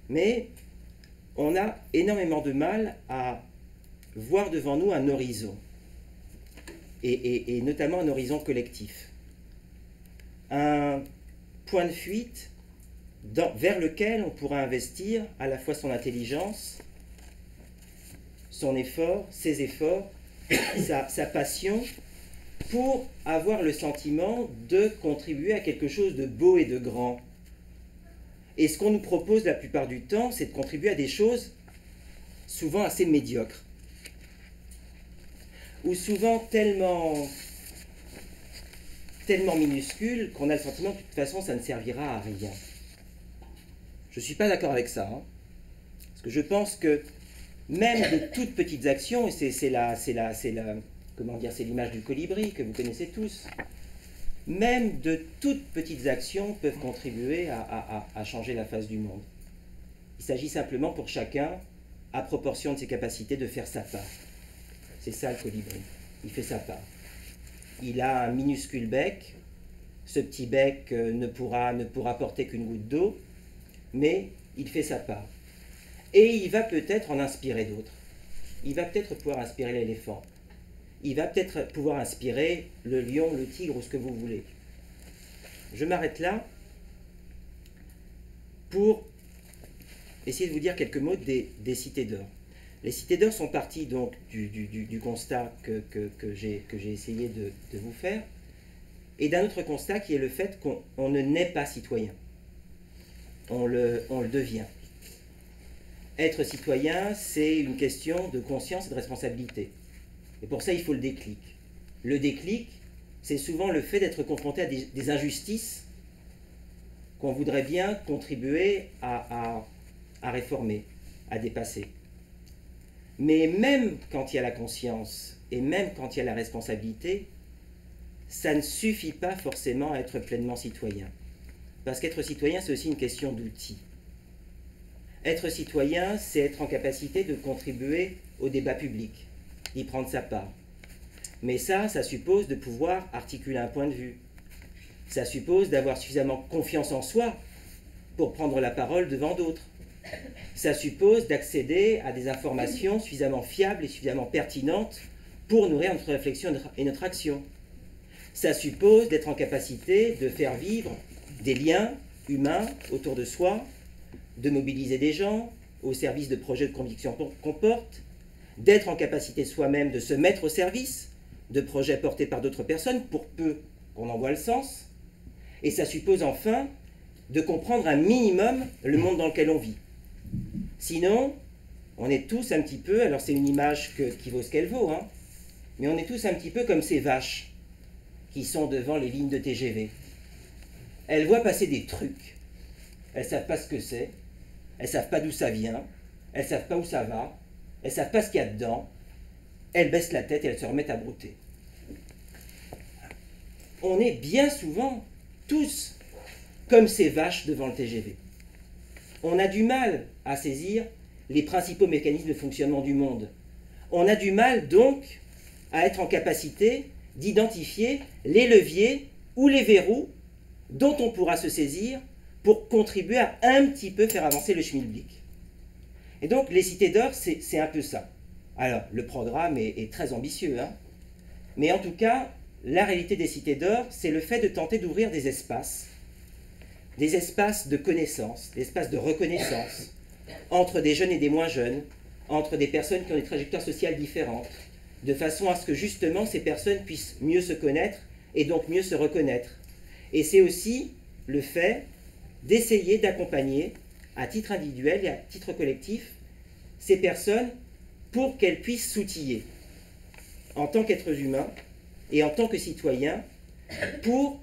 Mais on a énormément de mal à voir devant nous un horizon, et notamment un horizon collectif. Un point de fuite vers lequel on pourra investir à la fois son intelligence, son effort, ses efforts, sa passion, pour avoir le sentiment de contribuer à quelque chose de beau et de grand. Et ce qu'on nous propose la plupart du temps, c'est de contribuer à des choses souvent assez médiocres, ou souvent tellement minuscules qu'on a le sentiment que de toute façon ça ne servira à rien. Je ne suis pas d'accord avec ça, hein, parce que je pense que même de toutes petites actions, et c'est l'image du colibri que vous connaissez tous, même de toutes petites actions peuvent contribuer à changer la face du monde. Il s'agit simplement pour chacun, à proportion de ses capacités, de faire sa part. C'est ça le colibri, il fait sa part. Il a un minuscule bec, ce petit bec ne pourra porter qu'une goutte d'eau, mais il fait sa part. Et il va peut-être en inspirer d'autres. Il va peut-être pouvoir inspirer l'éléphant. Il va peut-être pouvoir inspirer le lion, le tigre ou ce que vous voulez. Je m'arrête là pour essayer de vous dire quelques mots des cités d'or. Les cités d'or sont parties donc du constat que j'ai essayé de vous faire, et d'un autre constat qui est le fait qu'on ne naît pas citoyen. On le devient. Être citoyen, c'est une question de conscience et de responsabilité. Et pour ça, il faut le déclic. Le déclic, c'est souvent le fait d'être confronté à des injustices qu'on voudrait bien contribuer à réformer, à dépasser. Mais même quand il y a la conscience et même quand il y a la responsabilité, ça ne suffit pas forcément à être pleinement citoyen. Parce qu'être citoyen, c'est aussi une question d'outils. Être citoyen, c'est être en capacité de contribuer au débat public, d'y prendre sa part. Mais ça suppose de pouvoir articuler un point de vue. Ça suppose d'avoir suffisamment confiance en soi pour prendre la parole devant d'autres. Ça suppose d'accéder à des informations suffisamment fiables et suffisamment pertinentes pour nourrir notre réflexion et notre action. Ça suppose d'être en capacité de faire vivre des liens humains autour de soi, de mobiliser des gens au service de projets de conviction qu'on porte, d'être en capacité soi-même de se mettre au service de projets portés par d'autres personnes, pour peu qu'on en voit le sens. Et ça suppose enfin de comprendre un minimum le monde dans lequel on vit. Sinon, on est tous un petit peu, alors c'est une image qui vaut ce qu'elle vaut, hein, mais on est tous un petit peu comme ces vaches qui sont devant les lignes de TGV. Elles voient passer des trucs, elles ne savent pas ce que c'est, elles ne savent pas d'où ça vient, elles ne savent pas où ça va, elles ne savent pas ce qu'il y a dedans, elles baissent la tête et elles se remettent à brouter. On est bien souvent tous comme ces vaches devant le TGV. On a du mal à saisir les principaux mécanismes de fonctionnement du monde. On a du mal donc à être en capacité d'identifier les leviers ou les verrous dont on pourra se saisir pour contribuer à un petit peu faire avancer le schmilblick. Et donc les cités d'or, c'est un peu ça. Alors le programme est très ambitieux, hein, mais en tout cas, la réalité des cités d'or, c'est le fait de tenter d'ouvrir des espaces de connaissance, des espaces de reconnaissance, entre des jeunes et des moins jeunes, entre des personnes qui ont des trajectoires sociales différentes, de façon à ce que justement ces personnes puissent mieux se connaître et donc mieux se reconnaître. Et c'est aussi le fait d'essayer d'accompagner, à titre individuel et à titre collectif, ces personnes pour qu'elles puissent s'outiller, en tant qu'êtres humains et en tant que citoyens, pour...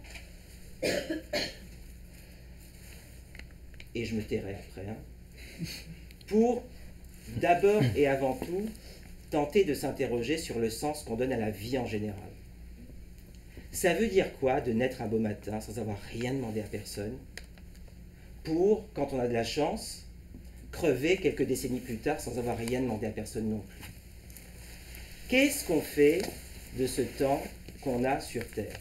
Et je me tairai après, hein, pour d'abord et avant tout tenter de s'interroger sur le sens qu'on donne à la vie en général. Ça veut dire quoi de naître un beau matin sans avoir rien demandé à personne, pour, quand on a de la chance, crever quelques décennies plus tard sans avoir rien demandé à personne non plus? Qu'est-ce qu'on fait de ce temps qu'on a sur Terre?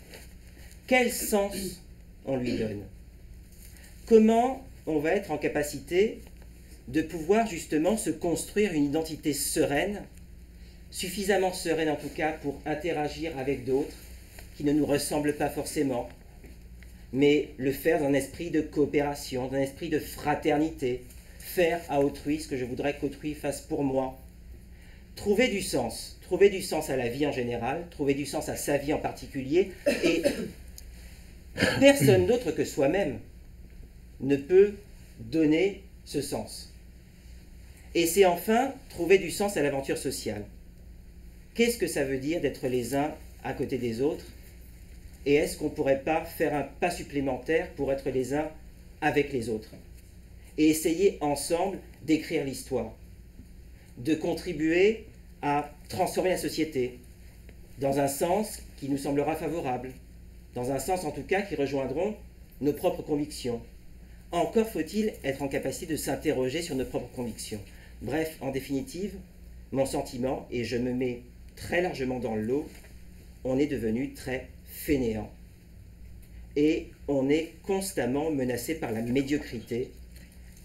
Quel sens on lui donne? Comment on va être en capacité de pouvoir justement se construire une identité sereine, suffisamment sereine en tout cas pour interagir avec d'autres qui ne nous ressemblent pas forcément, mais le faire dans un esprit de coopération, dans un esprit de fraternité, faire à autrui ce que je voudrais qu'autrui fasse pour moi. Trouver du sens à la vie en général, trouver du sens à sa vie en particulier, et personne d'autre que soi-même ne peut donner ce sens. Et c'est enfin trouver du sens à l'aventure sociale. Qu'est-ce que ça veut dire d'être les uns à côté des autres? Et est-ce qu'on ne pourrait pas faire un pas supplémentaire pour être les uns avec les autres? Et essayer ensemble d'écrire l'histoire, de contribuer à transformer la société dans un sens qui nous semblera favorable, dans un sens en tout cas qui rejoindront nos propres convictions. Encore faut-il être en capacité de s'interroger sur nos propres convictions. Bref, en définitive, mon sentiment, et je me mets très largement dans le lot, on est devenu très fainéant. Et on est constamment menacé par la médiocrité,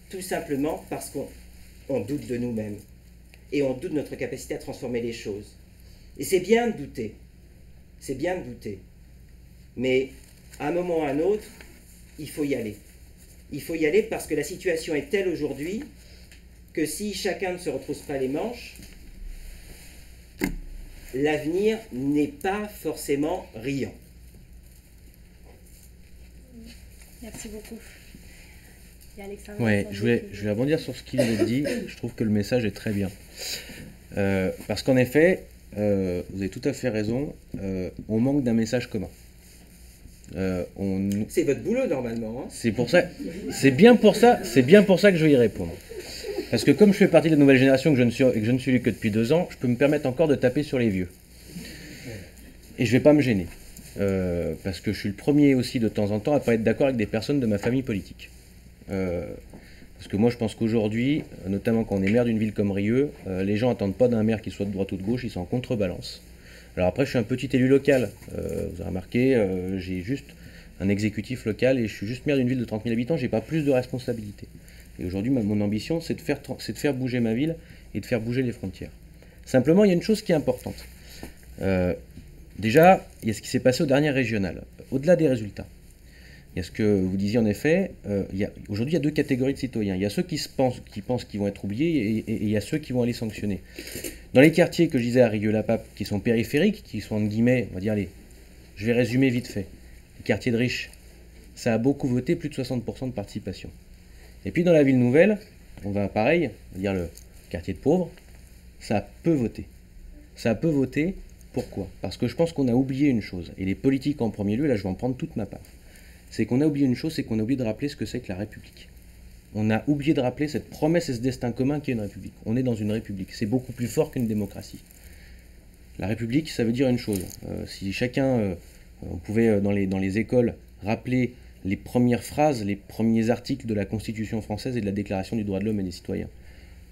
tout simplement parce qu'on doute de nous-mêmes. Et on doute de notre capacité à transformer les choses. Et c'est bien de douter. C'est bien de douter. Mais à un moment ou à un autre, il faut y aller. Il faut y aller parce que la situation est telle aujourd'hui que si chacun ne se retrousse pas les manches, l'avenir n'est pas forcément riant. Merci beaucoup. Et Alexandre, Ouais, je vais rebondir sur ce qu'il a dit. Je trouve que le message est très bien. Parce qu'en effet, vous avez tout à fait raison, on manque d'un message commun. C'est votre boulot normalement. Hein. C'est pour ça, c'est bien pour ça que je vais y répondre. Parce que comme je fais partie de la nouvelle génération et que je ne suis lu que depuis 2 ans, je peux me permettre encore de taper sur les vieux. Et je ne vais pas me gêner. Parce que je suis le premier aussi de temps en temps à ne pas être d'accord avec des personnes de ma famille politique. Parce que moi je pense qu'aujourd'hui, notamment quand on est maire d'une ville comme Rieux, les gens n'attendent pas d'un maire qui soit de droite ou de gauche, ils sont en contrebalance. Alors après je suis un petit élu local, vous avez remarqué, j'ai juste un exécutif local et je suis juste maire d'une ville de 30 000 habitants, j'ai pas plus de responsabilités. Et aujourd'hui mon ambition c'est de faire bouger ma ville et de faire bouger les frontières. Simplement il y a une chose qui est importante. Déjà, il y a ce qui s'est passé au dernier régional, au-delà des résultats. Il y a ce que vous disiez en effet, aujourd'hui il y a 2 catégories de citoyens. Il y a ceux qui pensent qu'ils vont être oubliés et il y a ceux qui vont aller sanctionner. Dans les quartiers que je disais à Rieux-la-Pape, qui sont périphériques, qui sont entre guillemets, on va dire, je vais résumer vite fait, les quartiers de riches, ça a beaucoup voté, plus de 60% de participation. Et puis dans la ville nouvelle, on va pareil, on va dire le quartier de pauvres, ça a peu voté. Ça a peu voté, pourquoi? Parce que je pense qu'on a oublié une chose, et les politiques en premier lieu, là je vais en prendre toute ma part. C'est qu'on a oublié une chose, c'est qu'on a oublié de rappeler ce que c'est que la République. On a oublié de rappeler cette promesse et ce destin commun qui est une République. On est dans une République, c'est beaucoup plus fort qu'une démocratie. La République, ça veut dire une chose. Si chacun, on pouvait dans les écoles rappeler les premières phrases, les premiers articles de la Constitution française et de la Déclaration des droits de l'homme et des citoyens.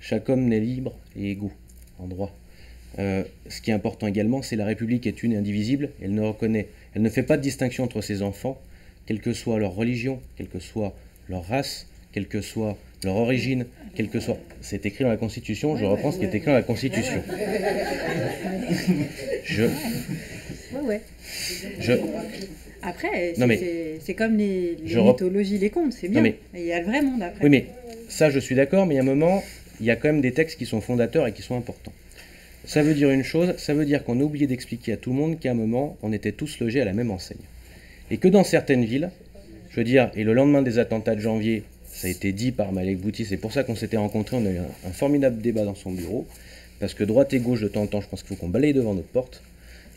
Chaque homme naît libre et égaux en droit. Ce qui est important également, c'est la République est une et indivisible. Elle ne fait pas de distinction entre ses enfants, quelle que soit leur religion, quelle que soit leur race, quelle que soit leur origine, quelle que soit... C'est écrit dans la Constitution, je reprends ce qui est écrit dans la Constitution. Après, c'est comme les mythologies, les contes, c'est bien. Il y a le vrai monde après. Oui, mais ça je suis d'accord, mais il y a un moment, il y a quand même des textes qui sont fondateurs et qui sont importants. Ça veut dire une chose, ça veut dire qu'on a oublié d'expliquer à tout le monde qu'à un moment, on était tous logés à la même enseigne. Et que dans certaines villes, je veux dire, et le lendemain des attentats de janvier, ça a été dit par Malek Bouti, c'est pour ça qu'on s'était rencontrés, on a eu un formidable débat dans son bureau, parce que droite et gauche, de temps en temps, je pense qu'il faut qu'on balaye devant notre porte.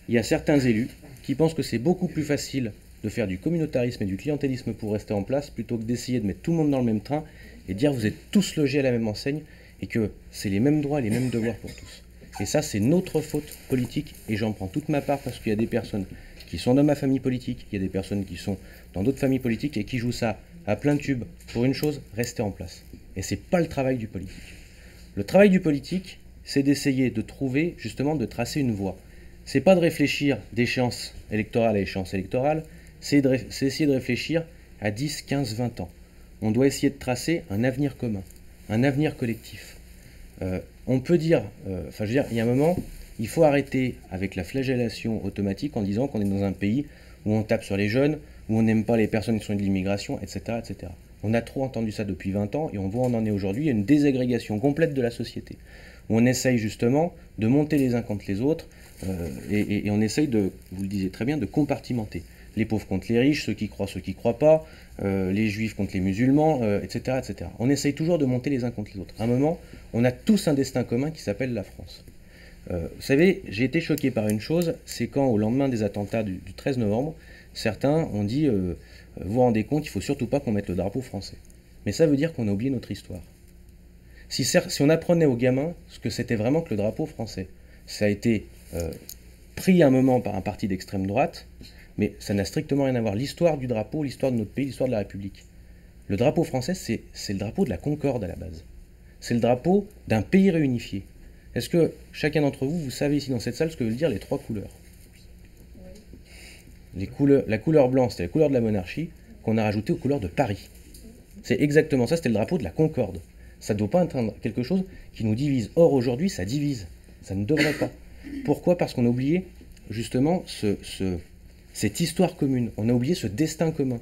Il y a certains élus qui pensent que c'est beaucoup plus facile de faire du communautarisme et du clientélisme pour rester en place, plutôt que d'essayer de mettre tout le monde dans le même train et dire vous êtes tous logés à la même enseigne, et que c'est les mêmes droits et les mêmes devoirs pour tous. Et ça, c'est notre faute politique, et j'en prends toute ma part parce qu'il y a des personnes qui sont dans ma famille politique, il y a des personnes qui sont dans d'autres familles politiques et qui jouent ça à plein tube pour une chose, rester en place. Et c'est pas le travail du politique. Le travail du politique, c'est d'essayer de trouver, justement, de tracer une voie. C'est pas de réfléchir d'échéance électorale à échéance électorale, c'est essayer de réfléchir à 10, 15, 20 ans. On doit essayer de tracer un avenir commun, un avenir collectif. On peut dire, je veux dire, il y a un moment, il faut arrêter avec la flagellation automatique en disant qu'on est dans un pays où on tape sur les jeunes, où on n'aime pas les personnes qui sont de l'immigration, etc., etc. On a trop entendu ça depuis 20 ans et on voit où on en est aujourd'hui. Il y a une désagrégation complète de la société, où on essaye justement de monter les uns contre les autres et on essaye de, vous le disiez très bien, de compartimenter. Les pauvres contre les riches, ceux qui croient pas, les juifs contre les musulmans, etc., etc. On essaye toujours de monter les uns contre les autres. À un moment, on a tous un destin commun qui s'appelle la France. Vous savez, j'ai été choqué par une chose, c'est quand au lendemain des attentats du 13 novembre, certains ont dit vous vous rendez compte, il ne faut surtout pas qu'on mette le drapeau français. Mais ça veut dire qu'on a oublié notre histoire. Si on apprenait aux gamins ce que c'était vraiment que le drapeau français, ça a été pris à un moment par un parti d'extrême droite, mais ça n'a strictement rien à voir. L'histoire du drapeau, l'histoire de notre pays, l'histoire de la République. Le drapeau français, c'est le drapeau de la Concorde à la base. C'est le drapeau d'un pays réunifié. Est-ce que chacun d'entre vous, vous savez ici dans cette salle ce que veulent dire les 3 couleurs? La couleur blanche, c'était la couleur de la monarchie, qu'on a rajoutée aux couleurs de Paris. C'est exactement ça, c'était le drapeau de la Concorde. Ça ne doit pas être quelque chose qui nous divise. Or, aujourd'hui, ça divise. Ça ne devrait pas. Pourquoi? Parce qu'on a oublié, justement, cette histoire commune. On a oublié ce destin commun.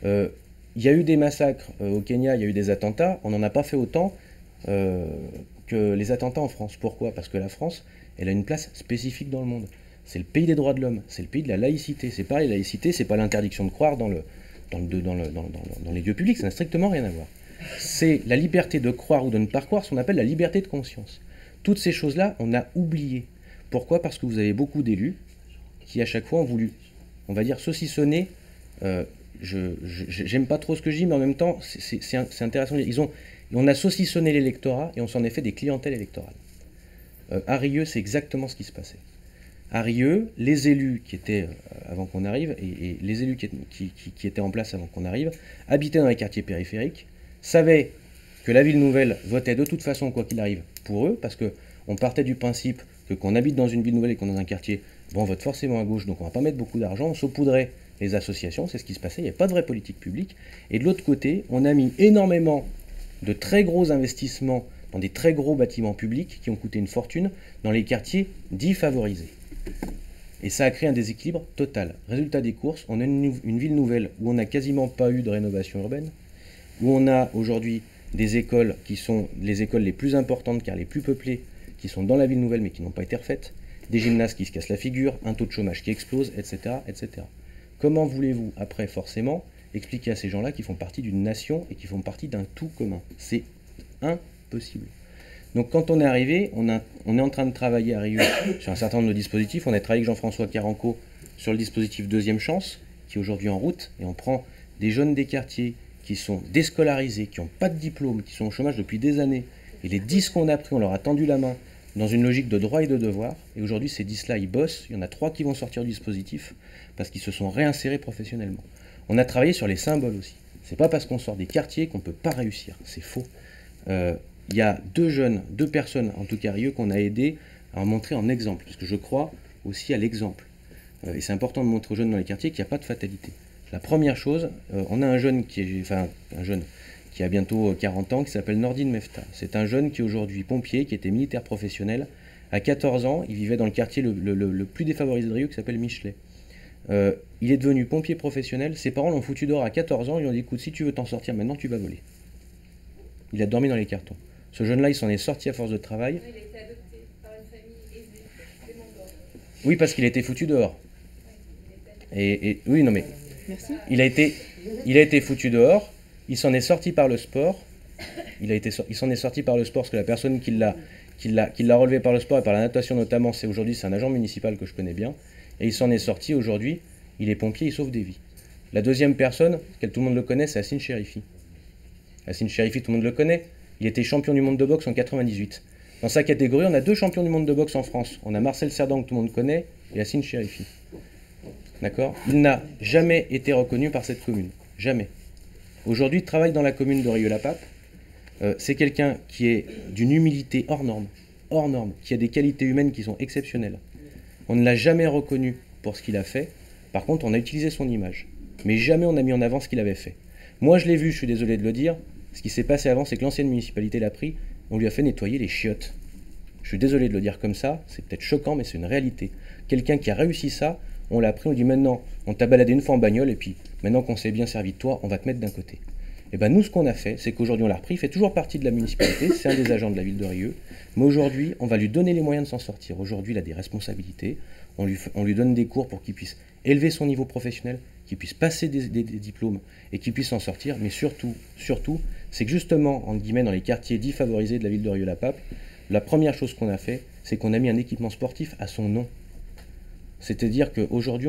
Il y a eu des massacres au Kenya, il y a eu des attentats. On n'en a pas fait autant que les attentats en France. Pourquoi? Parce que la France, elle a une place spécifique dans le monde. C'est le pays des droits de l'homme, c'est le pays de la laïcité. C'est pareil, la laïcité, c'est pas l'interdiction de croire dans les lieux publics, ça n'a strictement rien à voir. C'est la liberté de croire ou de ne pas croire, ce qu'on appelle la liberté de conscience. Toutes ces choses-là, on a oublié. Pourquoi? Parce que vous avez beaucoup d'élus qui, à chaque fois, ont voulu, on va dire, saucissonner. J'aime pas trop ce que je dis, mais en même temps, c'est intéressant. On a saucissonné l'électorat et on s'en est fait des clientèles électorales. À Rieux, c'est exactement ce qui se passait. À Rieux, les élus qui étaient avant qu'on arrive, et les élus qui étaient en place avant qu'on arrive, habitaient dans les quartiers périphériques, savaient que la ville nouvelle votait de toute façon, quoi qu'il arrive, pour eux, parce qu'on partait du principe que qu'on habite dans une ville nouvelle et qu'on est dans un quartier, bon, on vote forcément à gauche, donc on ne va pas mettre beaucoup d'argent, on saupoudrait les associations, c'est ce qui se passait, il n'y avait pas de vraie politique publique. Et de l'autre côté, on a mis énormément de très gros investissements dans des très gros bâtiments publics qui ont coûté une fortune dans les quartiers dits favorisés. Et ça a créé un déséquilibre total. Résultat des courses, on a une ville nouvelle où on n'a quasiment pas eu de rénovation urbaine, où on a aujourd'hui des écoles qui sont les écoles les plus importantes car les plus peuplées, qui sont dans la ville nouvelle mais qui n'ont pas été refaites, des gymnases qui se cassent la figure, un taux de chômage qui explose, etc., etc. Comment voulez-vous, après, forcément, expliquer à ces gens-là qui font partie d'une nation et qui font partie d'un tout commun? C'est impossible. Donc quand on est arrivé, on est en train de travailler à Rieux sur un certain nombre de dispositifs. On a travaillé avec Jean-François Caranco sur le dispositif Deuxième Chance, qui est aujourd'hui en route, et on prend des jeunes des quartiers qui sont déscolarisés, qui n'ont pas de diplôme, qui sont au chômage depuis des années, et les 10 qu'on a pris, on leur a tendu la main dans une logique de droit et de devoir, et aujourd'hui ces 10-là, ils bossent, il y en a 3 qui vont sortir du dispositif, parce qu'ils se sont réinsérés professionnellement. On a travaillé sur les symboles aussi. C'est pas parce qu'on sort des quartiers qu'on ne peut pas réussir, c'est faux. Il y a deux personnes, en tout cas Rieux, qu'on a aidé à en montrer en exemple, parce que je crois aussi à l'exemple. Et c'est important de montrer aux jeunes dans les quartiers qu'il n'y a pas de fatalité. La première chose, on a un jeune qui a bientôt 40 ans, qui s'appelle Nordine Mefta. C'est un jeune qui est aujourd'hui pompier, qui était militaire professionnel. À 14 ans, il vivait dans le quartier le plus défavorisé de Rieux, qui s'appelle Michelet. Il est devenu pompier professionnel. Ses parents l'ont foutu dehors à 14 ans. Ils lui ont dit, écoute, si tu veux t'en sortir maintenant, tu vas voler. Il a dormi dans les cartons. Ce jeune-là, il s'en est sorti à force de travail. Il a été adopté par une famille aisée, oui, parce qu'il a été foutu dehors. Oui, non mais... Merci. Il a été foutu dehors. Il s'en est sorti par le sport. Il s'en est sorti par le sport parce que la personne qui l'a relevé par le sport et par la natation notamment, c'est un agent municipal que je connais bien. Et il s'en est sorti aujourd'hui. Il est pompier, il sauve des vies. La deuxième personne, tout le monde le connaît, c'est Hassine Chérifi. Hassine Chérifi, tout le monde le connaît. Il était champion du monde de boxe en 98. Dans sa catégorie, on a 2 champions du monde de boxe en France. On a Marcel Cerdan, que tout le monde connaît, et Hassine Chérifi. D'accord? Il n'a jamais été reconnu par cette commune. Jamais. Aujourd'hui, il travaille dans la commune de Rieux-la-Pape. C'est quelqu'un qui est d'une humilité hors norme, qui a des qualités humaines qui sont exceptionnelles. On ne l'a jamais reconnu pour ce qu'il a fait. Par contre, on a utilisé son image. Mais jamais on n'a mis en avant ce qu'il avait fait. Moi, je l'ai vu, je suis désolé de le dire. Ce qui s'est passé avant, c'est que l'ancienne municipalité l'a pris. On lui a fait nettoyer les chiottes. Je suis désolé de le dire comme ça. C'est peut-être choquant, mais c'est une réalité. Quelqu'un qui a réussi ça, On l'a pris, on dit maintenant, on t'a baladé une fois en bagnole, et puis maintenant qu'on s'est bien servi de toi, on va te mettre d'un côté. Et ben nous, ce qu'on a fait, c'est qu'aujourd'hui on l'a repris, il fait toujours partie de la municipalité, c'est un des agents de la ville de Rieux, mais aujourd'hui, on va lui donner les moyens de s'en sortir. Aujourd'hui, il a des responsabilités, on lui donne des cours pour qu'il puisse élever son niveau professionnel, qu'il puisse passer des diplômes et qu'il puisse s'en sortir, mais surtout, c'est que justement, entre guillemets, dans les quartiers dits favorisés de la ville de Rieux-la-Pape, la première chose qu'on a fait, c'est qu'on a mis un équipement sportif à son nom. C'est-à-dire qu'aujourd'hui,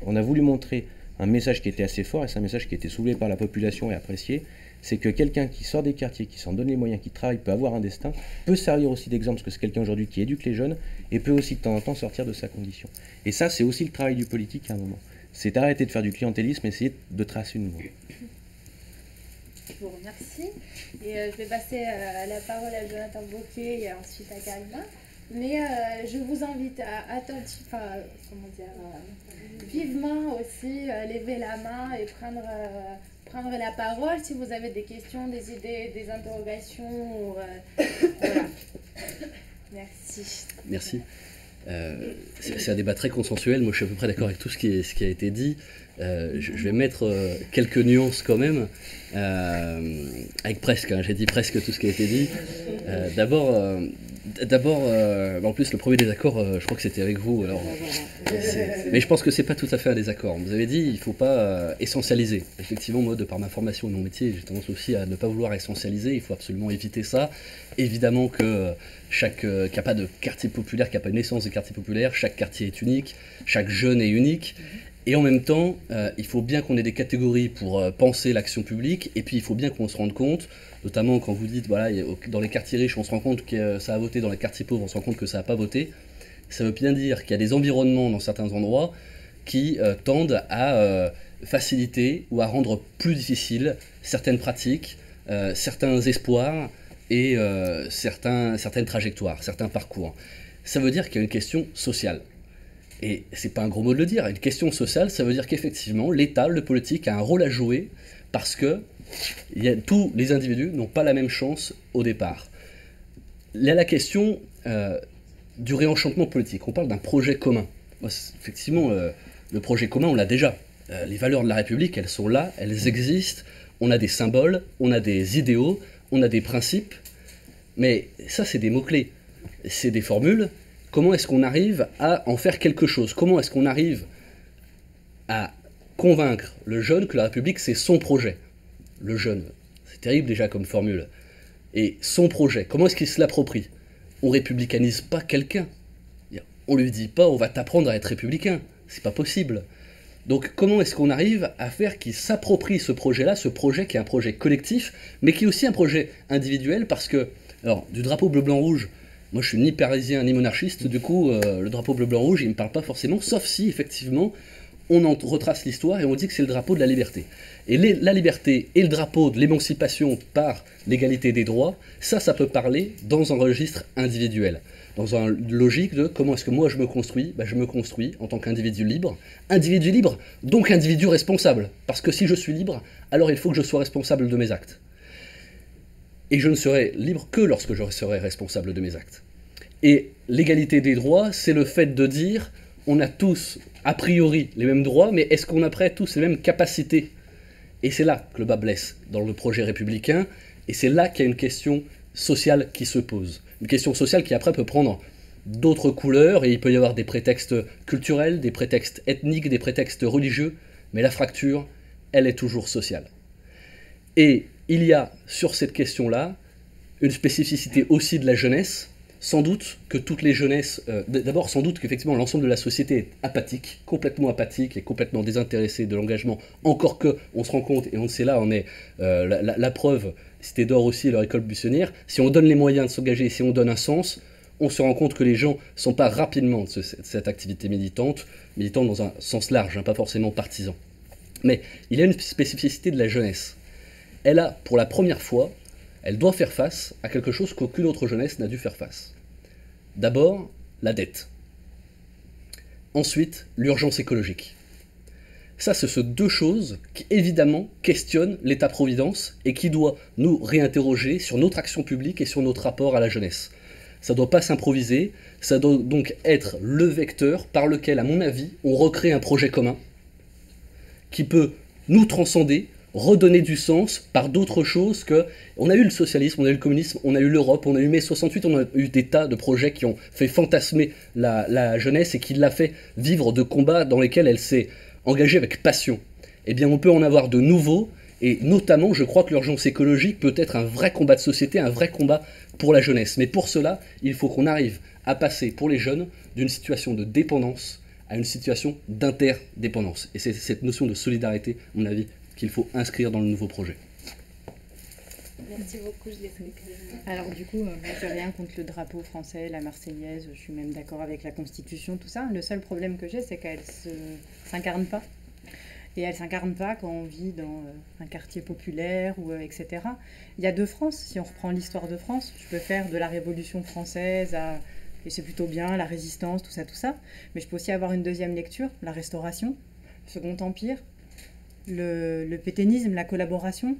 on a voulu montrer un message qui était assez fort, et c'est un message qui a été soulevé par la population et apprécié, c'est que quelqu'un qui sort des quartiers, qui s'en donne les moyens, qui travaille, peut avoir un destin, peut servir aussi d'exemple, parce que c'est quelqu'un aujourd'hui qui éduque les jeunes, et peut aussi de temps en temps sortir de sa condition. Et ça, c'est aussi le travail du politique à un moment. C'est arrêter de faire du clientélisme, essayer de tracer une voie. Je vous remercie. Et je vais passer la parole à Jonathan Bocquet et ensuite à Karima. Mais je vous invite à vivement aussi lever la main et prendre la parole si vous avez des questions, des idées, des interrogations. Voilà. Merci. Merci. C'est un débat très consensuel. Moi, je suis à peu près d'accord avec tout ce qui a été dit. Je vais mettre quelques nuances quand même, avec presque, j'ai dit presque tout ce qui a été dit. D'abord, en plus, le premier désaccord, je crois que c'était avec vous. Alors, mais je pense que c'est pas tout à fait un désaccord. Vous avez dit il faut pas essentialiser. Effectivement, moi, de par ma formation et mon métier, j'ai tendance aussi à ne pas vouloir essentialiser. Il faut absolument éviter ça. Évidemment que qu'il n'y a pas de quartier populaire, qu'il n'y a pas de naissance de quartier populaire, chaque quartier est unique, chaque jeune est unique. Et en même temps, il faut bien qu'on ait des catégories pour penser l'action publique, et puis il faut bien qu'on se rende compte, notamment quand vous dites, voilà, dans les quartiers riches, on se rend compte que ça a voté, dans les quartiers pauvres, on se rend compte que ça n'a pas voté. Ça veut bien dire qu'il y a des environnements dans certains endroits qui tendent à faciliter ou à rendre plus difficile certaines pratiques, certains espoirs et certaines trajectoires, certains parcours. Ça veut dire qu'il y a une question sociale. Et c'est pas un gros mot de le dire, une question sociale, ça veut dire qu'effectivement, l'État, le politique a un rôle à jouer parce que tous les individus n'ont pas la même chance au départ. Il y a la question du réenchantement politique. On parle d'un projet commun. Effectivement, le projet commun, on l'a déjà. Les valeurs de la République, elles sont là, elles existent. On a des symboles, on a des idéaux, on a des principes. Mais ça, c'est des mots-clés. C'est des formules. Comment est-ce qu'on arrive à en faire quelque chose? Comment est-ce qu'on arrive à convaincre le jeune que la République, c'est son projet? Le jeune, c'est terrible déjà comme formule. Et son projet, comment est-ce qu'il se l'approprie? On républicanise pas quelqu'un. On lui dit pas, on va t'apprendre à être républicain. C'est pas possible. Donc comment est-ce qu'on arrive à faire qu'il s'approprie ce projet-là, ce projet qui est un projet collectif, mais qui est aussi un projet individuel, parce que, alors, du drapeau bleu-blanc-rouge, moi je suis ni parisien ni monarchiste, du coup le drapeau bleu-blanc-rouge il ne me parle pas forcément, sauf si effectivement on en retrace l'histoire et on dit que c'est le drapeau de la liberté. Et la liberté et le drapeau de l'émancipation par l'égalité des droits, ça peut parler dans un registre individuel, dans une logique de comment est-ce que moi je me construis? Je me construis en tant qu'individu libre, donc individu responsable, parce que si je suis libre, alors il faut que je sois responsable de mes actes. Et je ne serai libre que lorsque je serai responsable de mes actes. Et l'égalité des droits, c'est le fait de dire, on a tous, a priori, les mêmes droits, mais est-ce qu'on a après tous les mêmes capacités? Et c'est là que le bas blesse, dans le projet républicain, et c'est là qu'il y a une question sociale qui se pose. Une question sociale qui après peut prendre d'autres couleurs, et il peut y avoir des prétextes culturels, des prétextes ethniques, des prétextes religieux, mais la fracture, elle est toujours sociale. Et il y a sur cette question-là une spécificité aussi de la jeunesse, sans doute que toutes les jeunesses, d'abord sans doute qu'effectivement l'ensemble de la société est apathique, complètement apathique et complètement désintéressée de l'engagement, encore que on se rend compte, et on sait là, on est la preuve, Cité d'Or aussi, leur école buissonnière, si on donne les moyens de s'engager, si on donne un sens, on se rend compte que les gens s'emparent rapidement de cette activité militante dans un sens large, pas forcément partisan. Mais il y a une spécificité de la jeunesse. Elle a, pour la première fois, elle doit faire face à quelque chose qu'aucune autre jeunesse n'a dû faire face. D'abord, la dette. Ensuite, l'urgence écologique. Ça, ce sont deux choses qui, évidemment, questionnent l'État-providence et qui doivent nous réinterroger sur notre action publique et sur notre rapport à la jeunesse. ça doit pas s'improviser, ça doit donc être le vecteur par lequel, à mon avis, on recrée un projet commun qui peut nous transcender, redonner du sens par d'autres choses que... On a eu le socialisme, on a eu le communisme, on a eu l'Europe, on a eu mai 68, on a eu des tas de projets qui ont fait fantasmer la jeunesse et qui l'a fait vivre de combats dans lesquels elle s'est engagée avec passion. Eh bien, on peut en avoir de nouveaux, et notamment, je crois que l'urgence écologique peut être un vrai combat de société, un vrai combat pour la jeunesse. Mais pour cela, il faut qu'on arrive à passer, pour les jeunes, d'une situation de dépendance à une situation d'interdépendance. Et c'est cette notion de solidarité, à mon avis, qu'il faut inscrire dans le nouveau projet. Merci beaucoup, je laisserai. Alors du coup, moi j'ai rien contre le drapeau français, la Marseillaise, je suis même d'accord avec la Constitution, tout ça. Le seul problème que j'ai, c'est qu'elle ne s'incarne pas. Et elle ne s'incarne pas quand on vit dans un quartier populaire, ou, etc. Il y a deux France. Si on reprend l'histoire de France, je peux faire de la Révolution française à... Et c'est plutôt bien, la résistance, tout ça. Mais je peux aussi avoir une deuxième lecture, la Restauration, le Second Empire, le pétainisme, la collaboration,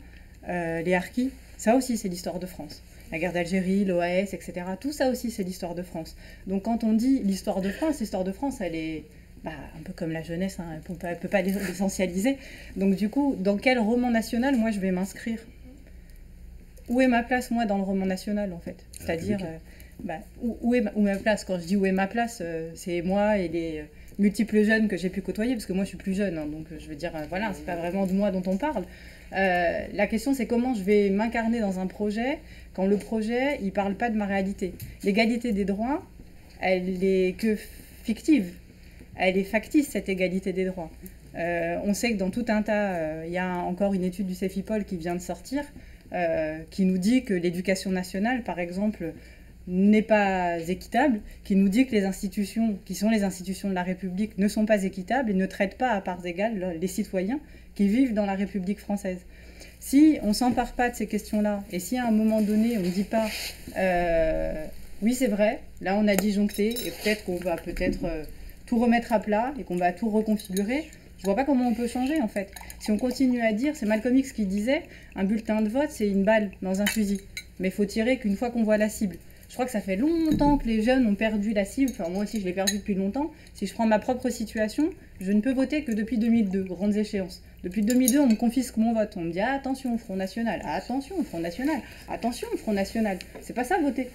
les harkis. Ça aussi, c'est l'histoire de France. La guerre d'Algérie, l'OAS, etc. Tout ça aussi, c'est l'histoire de France. Donc quand on dit l'histoire de France, elle est... un peu comme la jeunesse, hein, elle ne peut pas l'essentialiser. Donc du coup, dans quel roman national, moi, je vais m'inscrire? Où est ma place, moi, dans le roman national, en fait? C'est-à-dire, où est ma place? Quand je dis où est ma place, c'est moi et les multiples jeunes que j'ai pu côtoyer, parce que moi, je suis plus jeune, hein, donc je veux dire, voilà, c'est pas vraiment de moi dont on parle. La question, c'est comment je vais m'incarner dans un projet quand le projet, il parle pas de ma réalité. L'égalité des droits, elle est que fictive. Elle est factice, cette égalité des droits. On sait que dans tout un tas, il y a encore une étude du CEFIPOL qui vient de sortir, qui nous dit que l'éducation nationale, par exemple, n'est pas équitable, qui nous dit que les institutions, qui sont les institutions de la République, ne sont pas équitables et ne traitent pas à parts égales les citoyens qui vivent dans la République française. Si on ne s'empare pas de ces questions-là, et si à un moment donné, on ne dit pas oui, c'est vrai, là on a disjoncté, et peut-être qu'on va tout remettre à plat et qu'on va tout reconfigurer, je vois pas comment on peut changer en fait. Si on continue à dire, c'est Malcolm X qui disait, un bulletin de vote c'est une balle dans un fusil, mais il faut tirer qu'une fois qu'on voit la cible. Je crois que ça fait longtemps que les jeunes ont perdu la cible, enfin moi aussi je l'ai perdu depuis longtemps. Si je prends ma propre situation, je ne peux voter que depuis 2002, grandes échéances. Depuis 2002, on me confisque mon vote, on me dit attention Front National, attention Front National, attention Front National. C'est pas ça voter.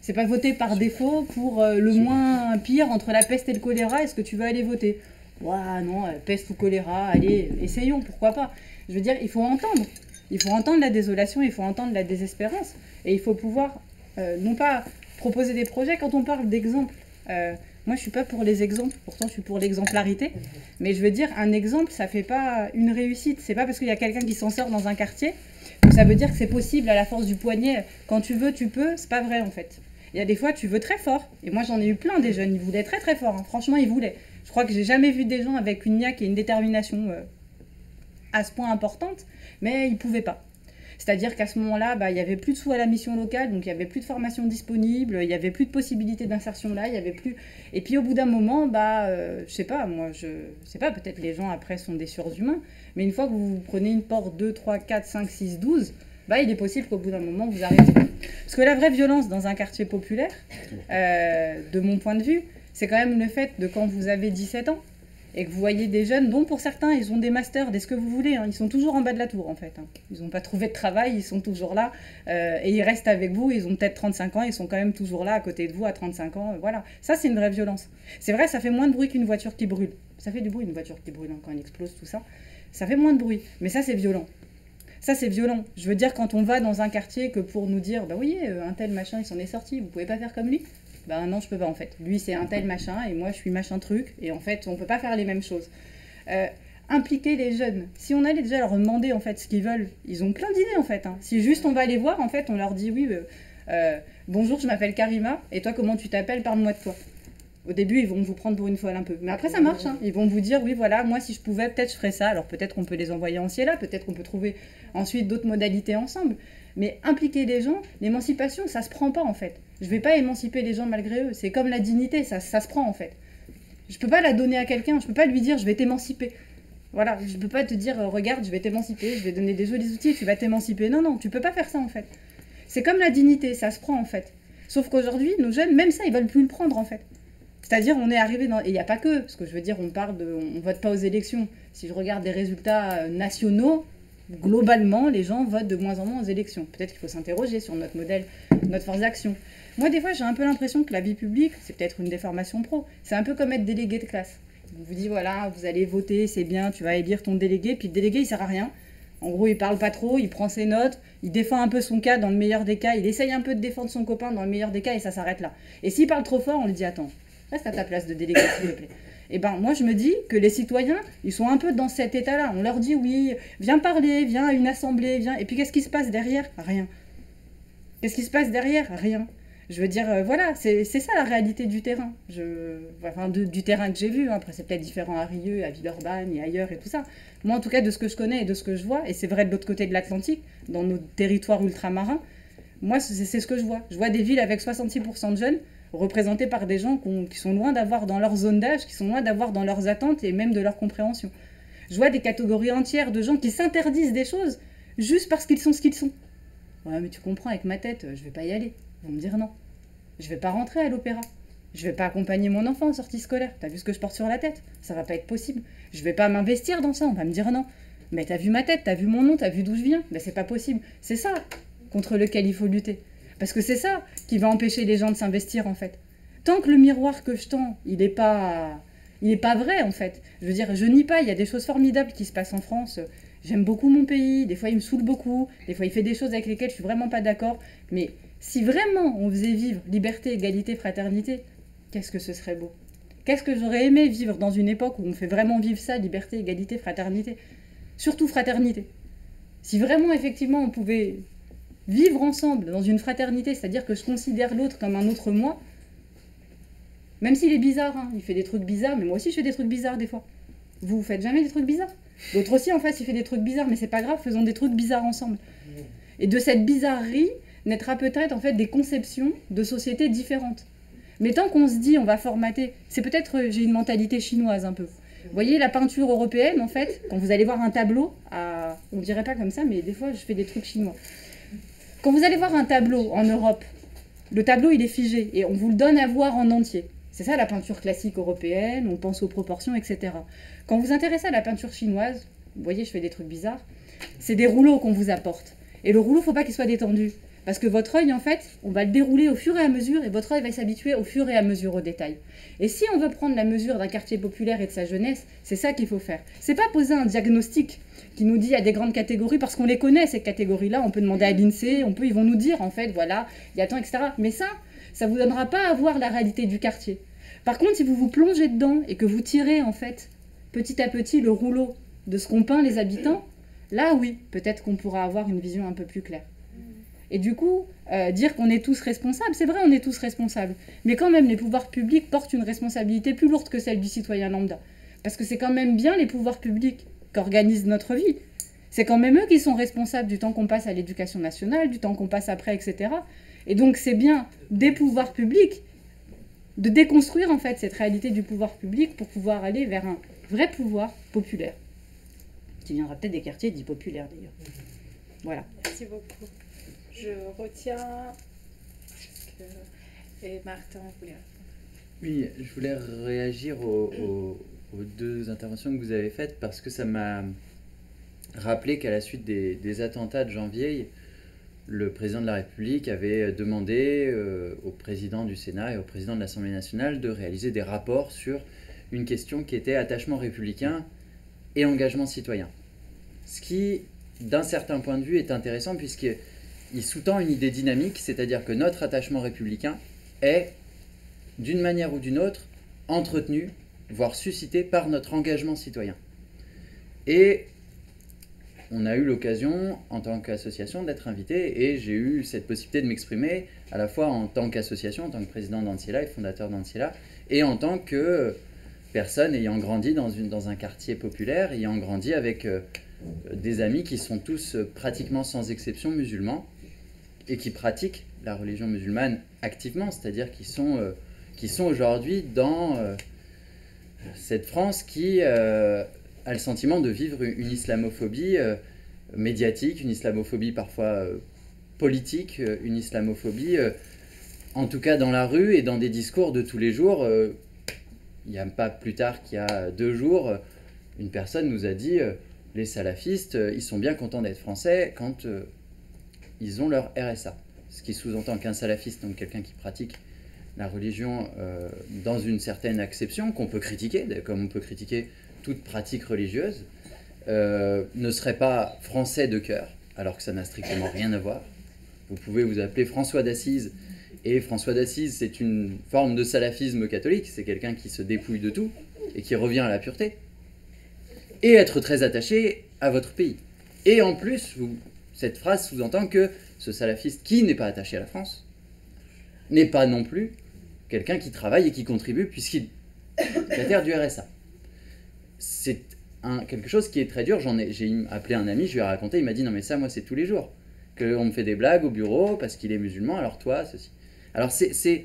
C'est pas voter par défaut pour le moins pire entre la peste et le choléra. Est-ce que tu veux aller voter? Ouah, non, peste ou choléra, allez, essayons, pourquoi pas. Je veux dire, il faut entendre. Il faut entendre la désolation, il faut entendre la désespérance. Et il faut pouvoir, non pas proposer des projets. Quand on parle d'exemples, moi je suis pas pour les exemples, pourtant je suis pour l'exemplarité. Mais je veux dire, un exemple, ça fait pas une réussite. C'est pas parce qu'il y a quelqu'un qui s'en sort dans un quartier que ça veut dire que c'est possible à la force du poignet. Quand tu veux, tu peux. C'est pas vrai en fait. Il y a des fois, tu veux très fort. Et moi, j'en ai eu plein des jeunes. Ils voulaient très très fort. Hein. Franchement, ils voulaient. Je crois que j'ai jamais vu des gens avec une niaque et une détermination à ce point importante, mais ils pouvaient pas. C'est-à-dire qu'à ce moment-là, il y avait plus de sous à la mission locale, donc il y avait plus de formation disponible, il y avait plus de possibilités d'insertion là, il y avait plus. Et puis au bout d'un moment, je sais pas, moi, je sais pas, peut-être les gens après sont des surhumains, mais une fois que vous prenez une porte 2, 3, 4, 5, 6, 12, il est possible qu'au bout d'un moment, vous arrêtiez. Parce que la vraie violence dans un quartier populaire, de mon point de vue, c'est quand même le fait de quand vous avez 17 ans et que vous voyez des jeunes, dont pour certains, ils ont des masters, des ce que vous voulez, hein, ils sont toujours en bas de la tour en fait. Hein. Ils n'ont pas trouvé de travail, ils sont toujours là et ils restent avec vous, ils ont peut-être 35 ans, ils sont quand même toujours là à côté de vous à 35 ans. Voilà, ça c'est une vraie violence. C'est vrai, ça fait moins de bruit qu'une voiture qui brûle. Ça fait du bruit une voiture qui brûle hein, quand elle explose, tout ça. Ça fait moins de bruit, mais ça c'est violent. Ça, c'est violent. Je veux dire, quand on va dans un quartier, que pour nous dire, oui, un tel machin, il s'en est sorti, vous pouvez pas faire comme lui. Non, je peux pas en fait. Lui, c'est un tel machin, et moi, je suis machin truc, et en fait, on peut pas faire les mêmes choses. Impliquer les jeunes. Si on allait déjà leur demander, en fait, ce qu'ils veulent, ils ont plein d'idées, en fait. Hein. Si juste on va les voir, en fait, on leur dit, oui, bonjour, je m'appelle Karima, et toi, comment tu t'appelles? Parle-moi de toi. Au début, ils vont vous prendre pour une folle un peu. Mais après, ça marche. Hein. Ils vont vous dire, oui, voilà, moi, si je pouvais, peut-être je ferais ça. Alors peut-être qu'on peut les envoyer en CIELA, peut-être qu'on peut trouver ensuite d'autres modalités ensemble. Mais impliquer les gens, l'émancipation, ça se prend pas, en fait. Je vais pas émanciper les gens malgré eux. C'est comme la dignité, ça se prend, en fait. Je peux pas la donner à quelqu'un. Je peux pas lui dire, je vais t'émanciper. Voilà, je peux pas te dire, regarde, je vais t'émanciper, je vais donner des jolis outils, tu vas t'émanciper. Non, non, tu peux pas faire ça, en fait. C'est comme la dignité, ça se prend, en fait. Sauf qu'aujourd'hui, nos jeunes, même ça, ils veulent plus le prendre en fait. C'est-à-dire, on est arrivé dans... Et il n'y a pas que, parce que je veux dire, on vote pas aux élections. Si je regarde des résultats nationaux, globalement, les gens votent de moins en moins aux élections. Peut-être qu'il faut s'interroger sur notre modèle, notre force d'action. Moi, des fois, j'ai un peu l'impression que la vie publique, c'est peut-être une déformation pro, c'est un peu comme être délégué de classe. On vous dit, voilà, vous allez voter, c'est bien, tu vas élire ton délégué, puis le délégué, il sert à rien. En gros, il parle pas trop, il prend ses notes, il défend un peu son cas dans le meilleur des cas, il essaye un peu de défendre son copain dans le meilleur des cas, et ça s'arrête là. Et s'il parle trop fort, on lui dit, attends, reste à ta place de délégué, s'il te plaît. Et ben moi je me dis que les citoyens, ils sont un peu dans cet état-là. On leur dit oui, viens parler, viens à une assemblée, viens. Et puis qu'est-ce qui se passe derrière? Rien. Qu'est-ce qui se passe derrière? Rien. Je veux dire, voilà, c'est ça la réalité du terrain. Enfin, du terrain que j'ai vu. Après c'est peut-être différent à Rieux, à Villeurbanne et ailleurs et tout ça. Moi en tout cas de ce que je connais et de ce que je vois, et c'est vrai de l'autre côté de l'Atlantique, dans nos territoires ultramarins, moi c'est ce que je vois. Je vois des villes avec 66% de jeunes, représentés par des gens qui sont loin d'avoir dans leur zone d'âge, qui sont loin d'avoir dans leurs attentes et même de leur compréhension. Je vois des catégories entières de gens qui s'interdisent des choses juste parce qu'ils sont ce qu'ils sont. Ouais, mais tu comprends, avec ma tête, je vais pas y aller. Ils vont me dire non. Je vais pas rentrer à l'opéra. Je vais pas accompagner mon enfant en sortie scolaire. T'as vu ce que je porte sur la tête? Ça va pas être possible. Je vais pas m'investir dans ça, on va me dire non. Mais t'as vu ma tête, t'as vu mon nom, t'as vu d'où je viens? Ben c'est pas possible. C'est ça contre lequel il faut lutter. Parce que c'est ça qui va empêcher les gens de s'investir, en fait. Tant que le miroir que je tends, il n'est pas vrai, en fait. Je veux dire, je nie pas, il y a des choses formidables qui se passent en France. J'aime beaucoup mon pays, des fois il me saoule beaucoup, des fois il fait des choses avec lesquelles je suis vraiment pas d'accord. Mais si vraiment on faisait vivre liberté, égalité, fraternité, qu'est-ce que ce serait beau? Qu'est-ce que j'aurais aimé vivre dans une époque où on fait vraiment vivre ça, liberté, égalité, fraternité? Surtout fraternité. Si vraiment, effectivement, on pouvait vivre ensemble dans une fraternité, c'est-à-dire que je considère l'autre comme un autre moi, même s'il est bizarre, hein, il fait des trucs bizarres, mais moi aussi je fais des trucs bizarres des fois. Vous faites jamais des trucs bizarres? L'autre aussi en face il fait des trucs bizarres, mais c'est pas grave, faisons des trucs bizarres ensemble. Et de cette bizarrerie naîtra peut-être en fait des conceptions de sociétés différentes. Mais tant qu'on se dit on va formater, c'est peut-être j'ai une mentalité chinoise un peu. Vous voyez la peinture européenne en fait, quand vous allez voir un tableau, on dirait pas comme ça, mais des fois je fais des trucs chinois. Quand vous allez voir un tableau en Europe, le tableau il est figé et on vous le donne à voir en entier. C'est ça la peinture classique européenne, on pense aux proportions, etc. Quand vous vous intéressez à la peinture chinoise, vous voyez je fais des trucs bizarres, c'est des rouleaux qu'on vous apporte. Et le rouleau, il ne faut pas qu'il soit détendu. Parce que votre œil, en fait, on va le dérouler au fur et à mesure et votre œil va s'habituer au fur et à mesure aux détails. Et si on veut prendre la mesure d'un quartier populaire et de sa jeunesse, c'est ça qu'il faut faire. C'est pas poser un diagnostic qui nous dit il y a des grandes catégories, parce qu'on les connaît, ces catégories-là. On peut demander à l'INSEE, ils vont nous dire, en fait, voilà, il y a tant, etc. Mais ça ne vous donnera pas à voir la réalité du quartier. Par contre, si vous vous plongez dedans et que vous tirez, en fait, petit à petit, le rouleau de ce qu'ont peint les habitants, là, oui, peut-être qu'on pourra avoir une vision un peu plus claire. Et du coup, dire qu'on est tous responsables, c'est vrai, on est tous responsables. Mais quand même, les pouvoirs publics portent une responsabilité plus lourde que celle du citoyen lambda. Parce que c'est quand même bien les pouvoirs publics qui organisent notre vie. C'est quand même eux qui sont responsables du temps qu'on passe à l'éducation nationale, du temps qu'on passe après, etc. Et donc c'est bien des pouvoirs publics de déconstruire en fait cette réalité du pouvoir public pour pouvoir aller vers un vrai pouvoir populaire. Qui viendra peut-être des quartiers dits populaires d'ailleurs. Voilà. Merci beaucoup. Je retiens et Martin voulait répondre. Oui, je voulais réagir aux deux interventions que vous avez faites parce que ça m'a rappelé qu'à la suite des attentats de janvier, le président de la République avait demandé au président du Sénat et au président de l'Assemblée nationale de réaliser des rapports sur une question qui était attachement républicain et engagement citoyen. Ce qui, d'un certain point de vue, est intéressant puisqu'il sous-tend une idée dynamique, c'est-à-dire que notre attachement républicain est, d'une manière ou d'une autre, entretenu, voire suscité par notre engagement citoyen. Et on a eu l'occasion, en tant qu'association, d'être invité, et j'ai eu cette possibilité de m'exprimer à la fois en tant qu'association, en tant que président d'Anciela et fondateur d'Anciela, et en tant que personne ayant grandi dans un quartier populaire, ayant grandi avec des amis qui sont tous pratiquement sans exception musulmans, et qui pratiquent la religion musulmane activement, c'est-à-dire qui sont aujourd'hui dans cette France qui a le sentiment de vivre une islamophobie médiatique, une islamophobie parfois politique, une islamophobie en tout cas dans la rue et dans des discours de tous les jours. Il n'y a pas plus tard qu'il y a 2 jours, une personne nous a dit les salafistes, ils sont bien contents d'être français quand ils ont leur RSA. Ce qui sous-entend qu'un salafiste, donc quelqu'un qui pratique la religion dans une certaine acception, qu'on peut critiquer, comme on peut critiquer toute pratique religieuse, ne serait pas français de cœur, alors que ça n'a strictement rien à voir. Vous pouvez vous appeler François d'Assise, et François d'Assise, c'est une forme de salafisme catholique, c'est quelqu'un qui se dépouille de tout, et qui revient à la pureté, et être très attaché à votre pays. Et en plus, cette phrase sous-entend que ce salafiste qui n'est pas attaché à la France n'est pas non plus quelqu'un qui travaille et qui contribue puisqu'il est locataire du RSA. C'est quelque chose qui est très dur. J'ai appelé un ami, je lui ai raconté, il m'a dit non mais ça moi c'est tous les jours. Qu'on me fait des blagues au bureau parce qu'il est musulman, alors toi, ceci. Alors c'est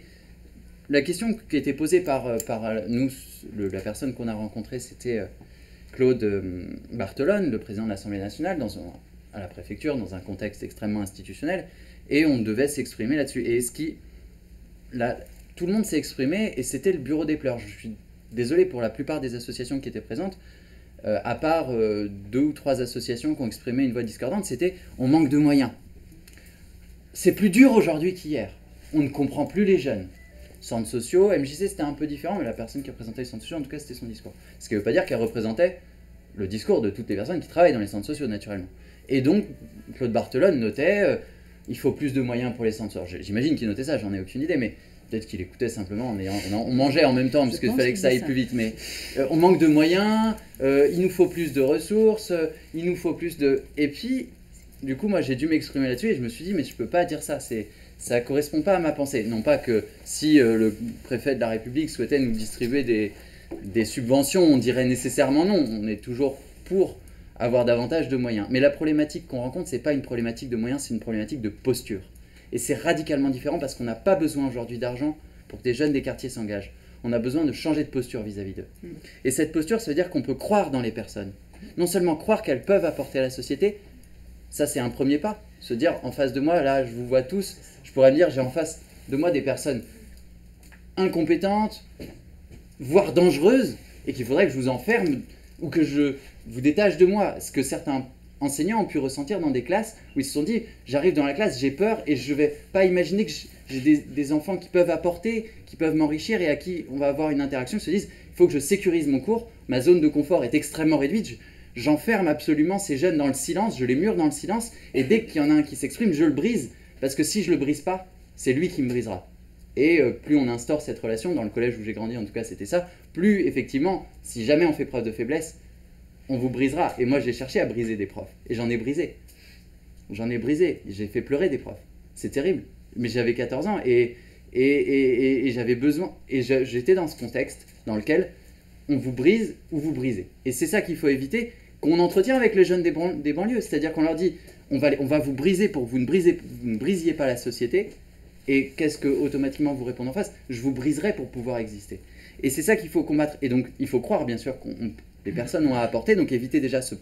la question qui a été posée par nous, la personne qu'on a rencontrée, c'était Claude Barthelone, le président de l'Assemblée nationale, à la préfecture, dans un contexte extrêmement institutionnel, et on devait s'exprimer là-dessus. Et tout le monde s'est exprimé, et c'était le bureau des pleurs. Je suis désolé pour la plupart des associations qui étaient présentes, à part 2 ou 3 associations qui ont exprimé une voix discordante, c'était « on manque de moyens ». C'est plus dur aujourd'hui qu'hier. On ne comprend plus les jeunes. Centres sociaux, MJC c'était un peu différent, mais la personne qui représentait les centres sociaux, en tout cas c'était son discours. Ce qui ne veut pas dire qu'elle représentait le discours de toutes les personnes qui travaillent dans les centres sociaux, naturellement. Et donc, Claude Barthelone notait il faut plus de moyens pour les centres sociaux. J'imagine qu'il notait ça, j'en ai aucune idée, mais peut-être qu'il écoutait simplement, on mangeait en même temps, parce qu'il fallait que ça aille plus vite. Mais on manque de moyens, il nous faut plus de ressources, il nous faut plus de... Et puis, du coup, moi j'ai dû m'exprimer là-dessus, et je me suis dit, mais je ne peux pas dire ça, ça ne correspond pas à ma pensée. Non pas que si le préfet de la République souhaitait nous distribuer des subventions, on dirait nécessairement non. On est toujours pour avoir davantage de moyens. Mais la problématique qu'on rencontre, ce n'est pas une problématique de moyens, c'est une problématique de posture. Et c'est radicalement différent parce qu'on n'a pas besoin aujourd'hui d'argent pour que des jeunes des quartiers s'engagent. On a besoin de changer de posture vis-à-vis d'eux. Et cette posture, ça veut dire qu'on peut croire dans les personnes. Non seulement croire qu'elles peuvent apporter à la société, ça c'est un premier pas. Se dire, en face de moi, là, je vous vois tous, je pourrais me dire, j'ai en face de moi des personnes incompétentes, voire dangereuses, et qu'il faudrait que je vous enferme ou que je vous détache de moi. Ce que certains enseignants ont pu ressentir dans des classes où ils se sont dit, j'arrive dans la classe, j'ai peur et je ne vais pas imaginer que j'ai des enfants qui peuvent apporter, qui peuvent m'enrichir et à qui on va avoir une interaction. Ils se disent, il faut que je sécurise mon cours, ma zone de confort est extrêmement réduite, j'enferme absolument ces jeunes dans le silence, je les mure dans le silence, et dès qu'il y en a un qui s'exprime, je le brise, parce que si je ne le brise pas, c'est lui qui me brisera. Et plus on instaure cette relation, dans le collège où j'ai grandi en tout cas c'était ça, plus effectivement, si jamais on fait preuve de faiblesse, on vous brisera. Et moi j'ai cherché à briser des profs, et j'en ai brisé. J'ai fait pleurer des profs. C'est terrible. Mais j'avais 14 ans, et j'avais besoin, et j'étais dans ce contexte dans lequel on vous brise ou vous brisez. Et c'est ça qu'il faut éviter, qu'on entretient avec les jeunes des banlieues. C'est-à-dire qu'on leur dit, on va vous briser pour que vous ne brisiez pas la société. Et qu'est-ce que automatiquement vous répondez en face? Je vous briserai pour pouvoir exister. Et c'est ça qu'il faut combattre. Et donc il faut croire bien sûr que les personnes ont à apporter. Donc éviter déjà cette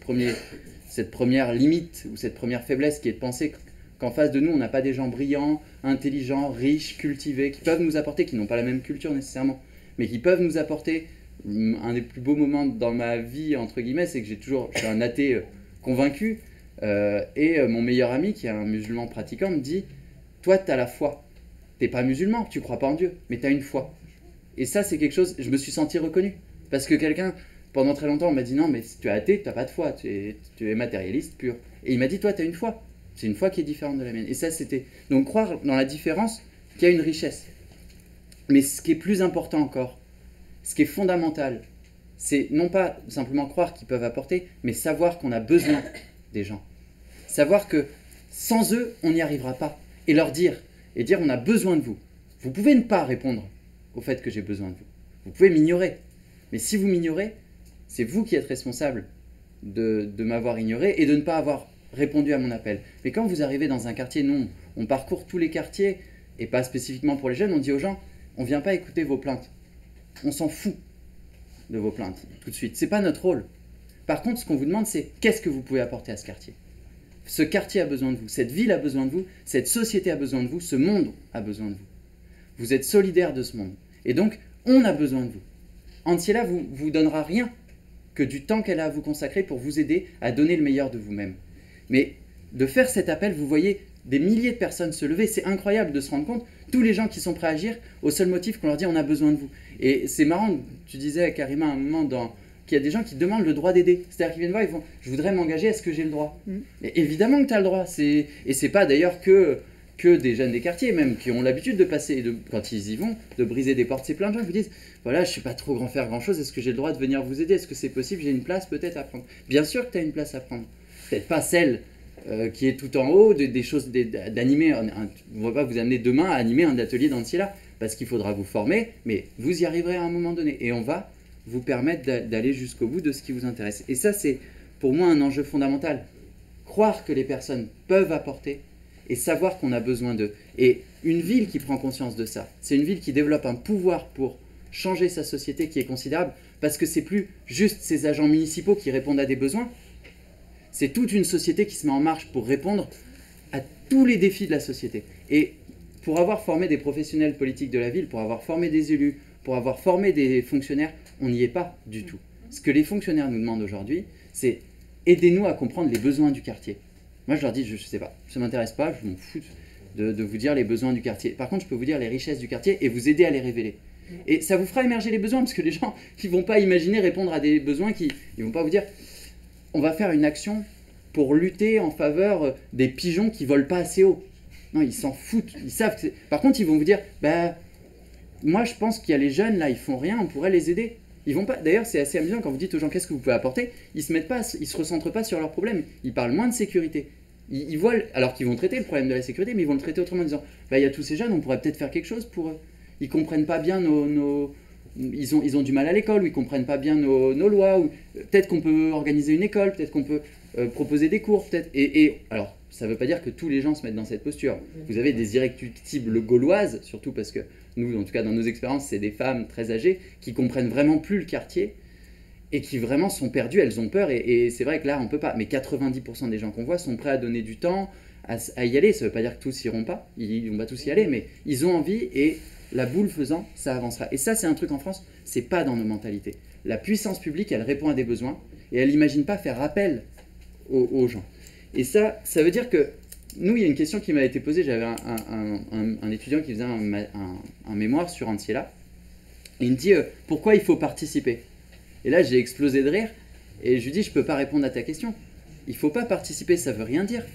première limite ou cette première faiblesse qui est de penser qu'en face de nous on n'a pas des gens brillants, intelligents, riches, cultivés, qui peuvent nous apporter, qui n'ont pas la même culture nécessairement, mais qui peuvent nous apporter. Un des plus beaux moments dans ma vie, entre guillemets, c'est que je suis un athée convaincu, et mon meilleur ami, qui est un musulman pratiquant, me dit, toi, tu as la foi. Tu n'es pas musulman, tu ne crois pas en Dieu, mais tu as une foi. Et ça, c'est quelque chose, je me suis senti reconnu. Parce que quelqu'un, pendant très longtemps, m'a dit, non, mais si tu es athée, tu n'as pas de foi, tu es matérialiste pur. Et il m'a dit, toi, tu as une foi. C'est une foi qui est différente de la mienne. Et ça, c'était... Donc, croire dans la différence qu'il y a une richesse. Mais ce qui est plus important encore, ce qui est fondamental, c'est non pas simplement croire qu'ils peuvent apporter, mais savoir qu'on a besoin des gens. Savoir que sans eux, on n'y arrivera pas. Et leur dire, on a besoin de vous. Vous pouvez ne pas répondre au fait que j'ai besoin de vous. Vous pouvez m'ignorer. Mais si vous m'ignorez, c'est vous qui êtes responsable de m'avoir ignoré et de ne pas avoir répondu à mon appel. Mais quand vous arrivez dans un quartier, nous, on parcourt tous les quartiers, et pas spécifiquement pour les jeunes, on dit aux gens, on ne vient pas écouter vos plaintes. On s'en fout de vos plaintes, tout de suite. Ce n'est pas notre rôle. Par contre, ce qu'on vous demande, c'est qu'est-ce que vous pouvez apporter à ce quartier? Ce quartier a besoin de vous, cette ville a besoin de vous, cette société a besoin de vous, ce monde a besoin de vous. Vous êtes solidaire de ce monde. Et donc, on a besoin de vous. Antiella vous donnera rien que du temps qu'elle a à vous consacrer pour vous aider à donner le meilleur de vous-même. Mais de faire cet appel, vous voyez des milliers de personnes se lever, c'est incroyable de se rendre compte, tous les gens qui sont prêts à agir au seul motif qu'on leur dit on a besoin de vous. Et c'est marrant, tu disais à Karima à un moment qu'il y a des gens qui demandent le droit d'aider. C'est-à-dire qu'ils viennent voir, ils font je voudrais m'engager, est-ce que j'ai le droit Et évidemment que tu as le droit. Et c'est pas d'ailleurs que des jeunes des quartiers même qui ont l'habitude de passer, quand ils y vont, de briser des portes. C'est plein de gens qui vous disent voilà, je ne suis pas trop faire grand-chose, est-ce que j'ai le droit de venir vous aider? Est-ce que c'est possible? J'ai une place peut-être à prendre. Bien sûr que tu as une place à prendre. Peut-être pas celle qui est tout en haut, des choses d'animer. On ne va pas vous amener demain à animer un atelier d'Antiella parce qu'il faudra vous former, mais vous y arriverez à un moment donné. Et on va vous permettre d'aller jusqu'au bout de ce qui vous intéresse. Et ça, c'est pour moi un enjeu fondamental. Croire que les personnes peuvent apporter et savoir qu'on a besoin d'eux. Et une ville qui prend conscience de ça, c'est une ville qui développe un pouvoir pour changer sa société qui est considérable, parce que c'est plus juste ces agents municipaux qui répondent à des besoins, c'est toute une société qui se met en marche pour répondre à tous les défis de la société. Et pour avoir formé des professionnels politiques de la ville, pour avoir formé des élus, pour avoir formé des fonctionnaires, on n'y est pas du tout. Ce que les fonctionnaires nous demandent aujourd'hui, c'est aidez-nous à comprendre les besoins du quartier. Moi, je leur dis, je ne sais pas, ça ne m'intéresse pas, je m'en fous de vous dire les besoins du quartier. Par contre, je peux vous dire les richesses du quartier et vous aider à les révéler. Et ça vous fera émerger les besoins, parce que les gens qui ne vont pas imaginer répondre à des besoins, ils ne vont pas vous dire, on va faire une action pour lutter en faveur des pigeons qui ne volent pas assez haut. Non, ils s'en foutent, ils savent que c'est... Par contre, ils vont vous dire, bah, moi je pense qu'il y a les jeunes, là, ils font rien, on pourrait les aider. Ils vont pas. D'ailleurs, c'est assez amusant quand vous dites aux gens qu'est-ce que vous pouvez apporter, ils se recentrent pas sur leurs problèmes, ils parlent moins de sécurité. Ils voient, alors qu'ils vont traiter le problème de la sécurité, mais ils vont le traiter autrement en disant, bah, il y a tous ces jeunes, on pourrait peut-être faire quelque chose pour eux. Ils comprennent pas bien ils ont du mal à l'école, ou ils comprennent pas bien nos lois, ou peut-être qu'on peut organiser une école, peut-être qu'on peut proposer des cours, peut-être. Et alors, ça ne veut pas dire que tous les gens se mettent dans cette posture. Vous avez des irréductibles gauloises, surtout parce que nous, en tout cas dans nos expériences, c'est des femmes très âgées qui comprennent vraiment plus le quartier et qui vraiment sont perdues, elles ont peur. Et c'est vrai que là, on ne peut pas. Mais 90% des gens qu'on voit sont prêts à donner du temps, à y aller. Ça ne veut pas dire que tous iront pas, ils vont pas tous y aller, mais ils ont envie et la boule faisant, ça avancera. Et ça, c'est un truc en France, c'est pas dans nos mentalités. La puissance publique, elle répond à des besoins et elle n'imagine pas faire appel aux gens. Et ça veut dire que nous, il y a une question qui m'a été posée. J'avais un étudiant qui faisait un mémoire sur Antiella. Et il me dit pourquoi il faut participer. Et là, j'ai explosé de rire et je lui dis je peux pas répondre à ta question. Il faut pas participer, ça veut rien dire.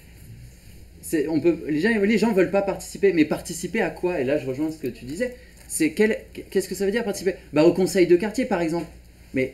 Les gens veulent pas participer, mais participer à quoi? Et là, je rejoins ce que tu disais. Qu'est-ce que ça veut dire participer? Bah, au conseil de quartier, par exemple. Mais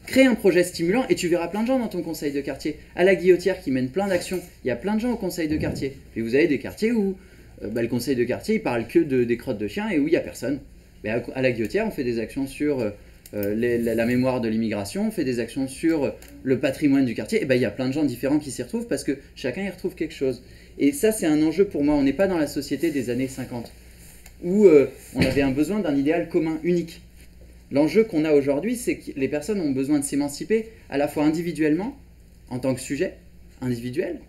crée un projet stimulant et tu verras plein de gens dans ton conseil de quartier. À la Guillotière qui mène plein d'actions, il y a plein de gens au conseil de quartier. Et vous avez des quartiers où le conseil de quartier, il parle que des crottes de chiens et où il n'y a personne. Mais à la Guillotière, on fait des actions sur la mémoire de l'immigration, on fait des actions sur le patrimoine du quartier. Et il y a plein de gens différents qui s'y retrouvent parce que chacun y retrouve quelque chose. Et ça, c'est un enjeu pour moi. On n'est pas dans la société des années 50 où on avait un besoin d'un idéal commun, unique. L'enjeu qu'on a aujourd'hui, c'est que les personnes ont besoin de s'émanciper à la fois individuellement, en tant que sujet individuel,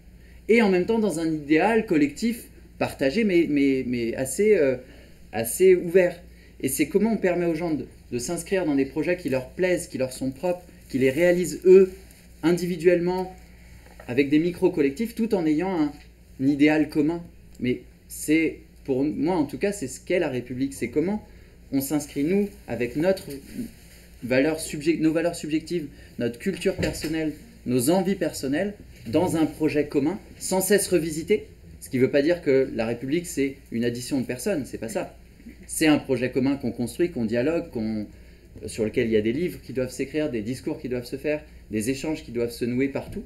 et en même temps dans un idéal collectif, partagé, mais assez ouvert. Et c'est comment on permet aux gens de s'inscrire dans des projets qui leur plaisent, qui leur sont propres, qui les réalisent eux, individuellement, avec des micro-collectifs, tout en ayant un idéal commun. Mais c'est, pour moi en tout cas, c'est ce qu'est la République. C'est comment on s'inscrit, nous, avec nos valeurs subjectives, notre culture personnelle, nos envies personnelles, dans un projet commun, sans cesse revisité. Ce qui ne veut pas dire que la République, c'est une addition de personnes, c'est pas ça. C'est un projet commun qu'on construit, qu'on dialogue, sur lequel il y a des livres qui doivent s'écrire, des discours qui doivent se faire, des échanges qui doivent se nouer partout.